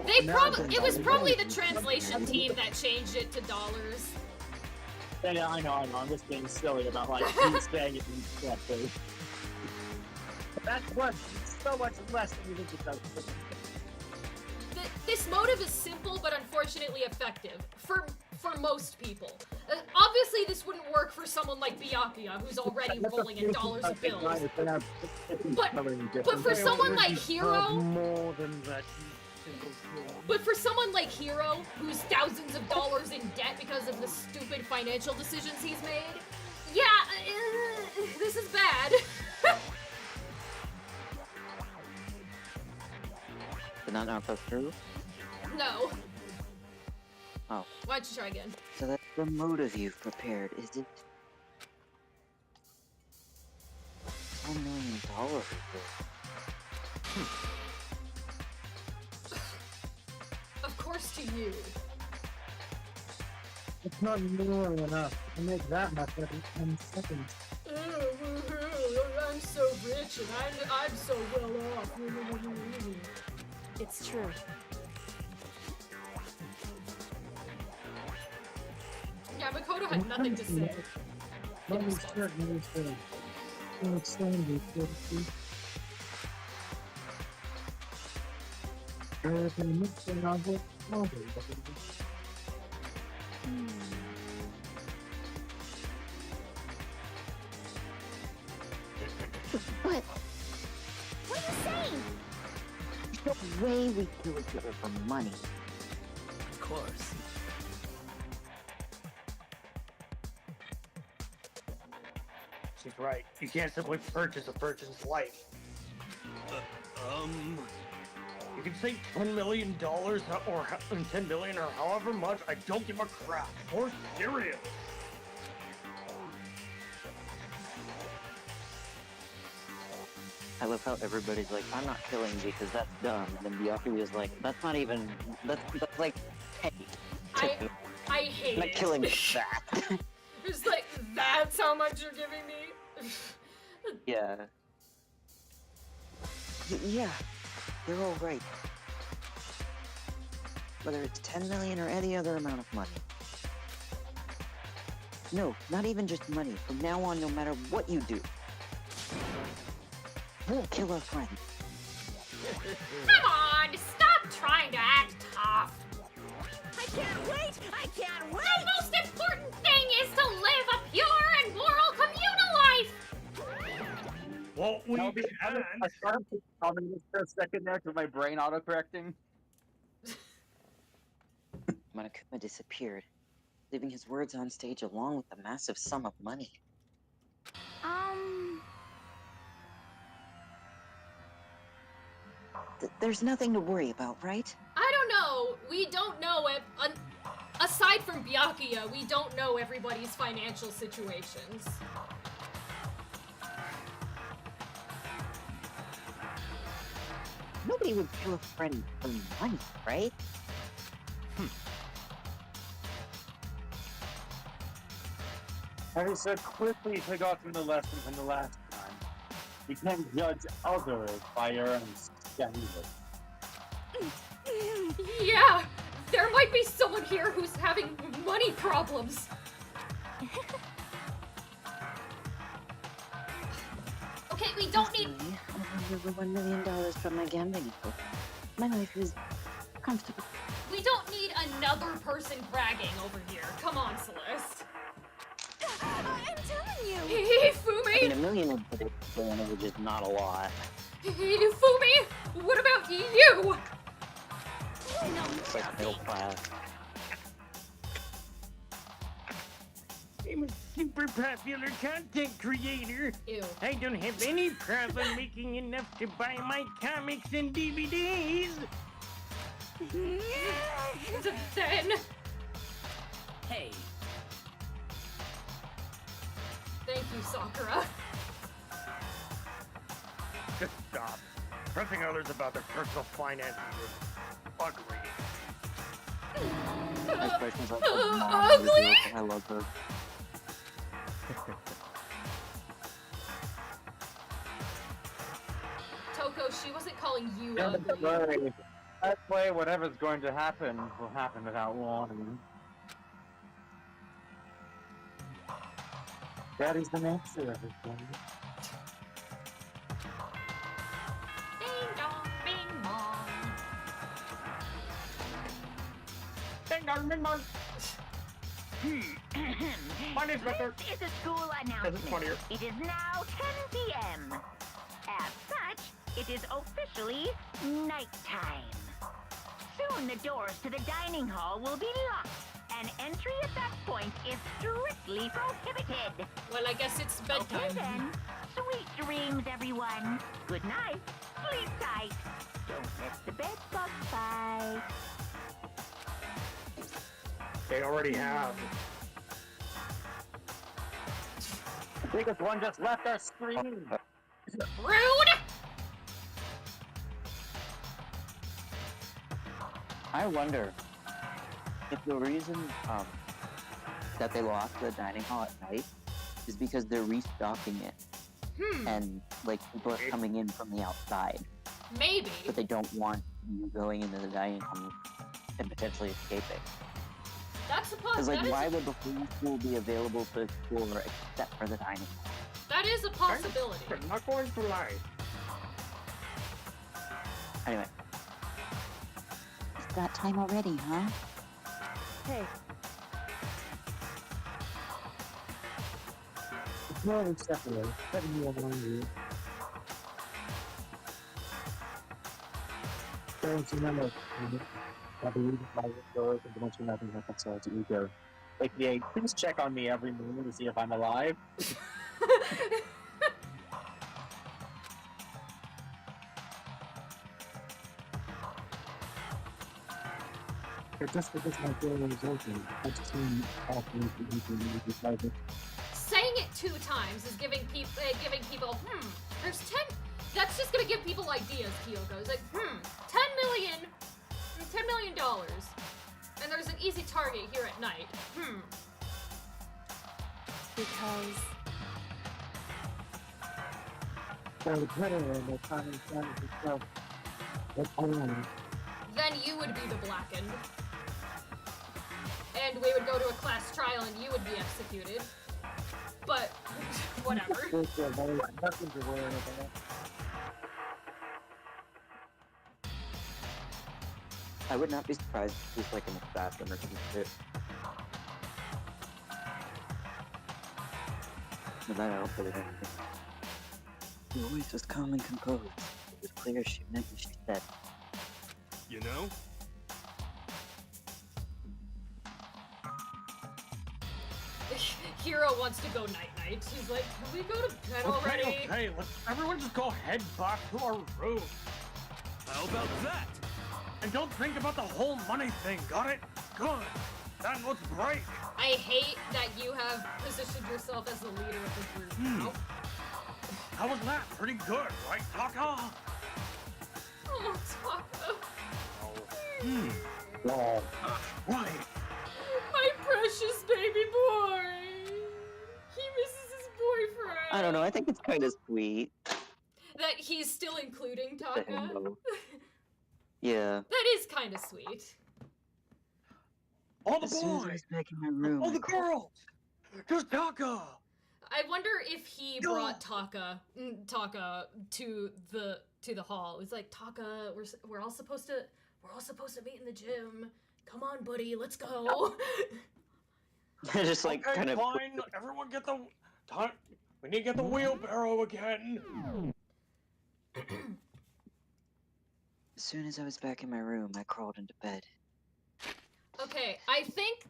They probably it was probably the translation team that changed it to dollars. Yeah, I know. I'm just being silly about like who's saying it incorrectly. That's what so much less than you think it does. This motive is simple but unfortunately effective for most people. Obviously, this wouldn't work for someone like Byakuya, who's already rolling in dollars of bills. But for someone like Hero, More than that. but for someone like Hero, who's thousands of dollars in debt because of the stupid financial decisions he's made, yeah, this is bad. Did not go through? No. Oh. Why don't you try again? So that's the motive you've prepared, is it? $1 million. Of course to you. It's not nearly enough to make that much every 10 seconds. I'm so rich and I'm so well off. It's true. Yeah, Makoto had nothing to say. Let me start understanding. What? What are you saying? There's no way we kill each other for money. Of course. She's right. You can't simply purchase a person's life. You can say $10 million or 10 million or however much. I don't give a crap. For serious. I love how everybody's like, I'm not killing because that's dumb. And then Byakuya's like, that's not even, that's like, hey. I hate I'm not it. killing that. It's like, that's how much you're giving me? Yeah. Yeah, you're all right. Whether it's 10 million or any other amount of money. No, not even just money. From now on, no matter what you do, we'll kill our friend. Come on, stop trying to act tough. I can't wait! I can't wait! The most important thing is to live a pure and moral communal life. Well, we can. I started to comment this for a second there because my brain auto-correcting. Monokuma disappeared, leaving his words on stage along with the massive sum of money. There's nothing to worry about, right? I don't know. We don't know it. Aside from Byakuya, we don't know everybody's financial situations. Nobody would kill a friend for money, right? I so quickly forgotten the lesson from the last time. You can't judge others by your own standards. Yeah, there might be someone here who's having money problems. Okay, we don't need. I have over $1 million from my gambling book. My life is comfortable. We don't need another person bragging over here. Come on, Celeste. I'm telling you. Hey, I mean, Fumi. $1 million would put it down, which is not a lot. Hey, Fumi. What about you? It's like middle class. I'm a super popular content creator. Ew. I don't have any problem making enough to buy my comics and DVDs. Then. Hey. Thank you, Sakura. Just stop. Pressing others about their personal finances is ugly. Expressions like Ugly? I love her. Toko, she wasn't calling you Yeah, ugly. don't worry. That way, whatever's going to happen will happen without warning. Daddy's the answer, everything. Ding dong, bing bong. Ding dong, bing bong. My name's Victor. This is a school This is announcement. funnier. It is now 10 p.m. As such, it is officially nighttime. Soon the doors to the dining hall will be locked, and entry at that point is strictly prohibited. Well, I guess it's bedtime. Okay then. Sweet dreams, everyone. Good night. Sleep tight. Don't let the bed bugs bite. They already have. The biggest one just left our screen. Rude! I wonder if the reason that they locked the dining hall at night is because they're restocking it, and like people are coming in from the outside, Maybe. but they don't want you going into the dining hall and potentially escaping. That's a Because like, possibility. why would the whole school be available to explore except for the dining hall? That is a possibility. I'm not going to lie. Anyway, it's that time already, huh? Hey, It's more than separate. Letting you alone, you. Parents, remember, I believe my window is the most nothing reconciles to ego. AKA, please check on me every morning to see if I'm alive. But just because my door is open, I just mean all things that you can do with life. Saying it 2 times is giving people, there's 10. That's just gonna give people ideas, Kyoko. It's like, $10 million dollars. And there's an easy target here at night. because So the predator and the common sense and stuff. That's all. Then you would be the blackened. And we would go to a class trial and you would be executed. But, whatever. Nothing to worry about. I would not be surprised if he's like an assassin or some shit. But that outfit and everything. She always was calm and composed. It was clear she meant what she said. You know? Hero wants to go night-night. She's like, can we go to bed already? Okay, let's everyone just go head back to our room. How about that? And don't think about the whole money thing, got it? Good. Then let's break. I hate that you have positioned yourself as the leader of the group now. How was that? Pretty good, right, Taka? Oh, Taka. Wow. Right. My precious baby boy. He misses his boyfriend. I don't know, I think it's kind of sweet. That he's still including to Taka. him, though. Yeah. That is kind of sweet. All the As soon as I boys. was back in my room, All I the called- girls. Just Taka. I wonder if he brought Taka to the hall. It's like, Taka, we're all supposed to meet in the gym. Come on, buddy, let's go. just like Okay, kind of. fine. Everyone get the time. We need to get the wheelbarrow again. As soon as I was back in my room, I crawled into bed. Okay, I think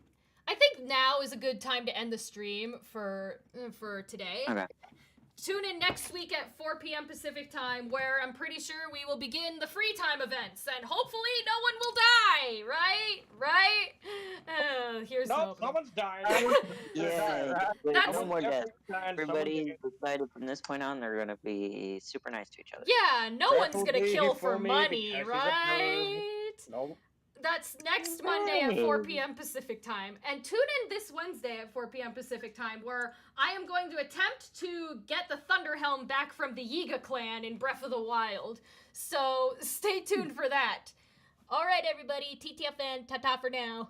now is a good time to end the stream for today. Okay. Tune in next week at 4 p.m. Pacific time, where I'm pretty sure we will begin the free time events, and hopefully no one will die, right? Here's Nope, hoping. someone's dying. Yeah, That's- no more death. Someone Everybody decided from this point on they're gonna be super nice to each other. Yeah, no one's gonna Preferably kill for for me money, because he's a right? Nope. That's next Monday at 4 p.m. Pacific time. And tune in this Wednesday at 4 p.m. Pacific time, where I am going to attempt to get the Thunderhelm back from the Yiga clan in Breath of the Wild. So stay tuned for that. All right, everybody. TTFN. Ta-ta for now.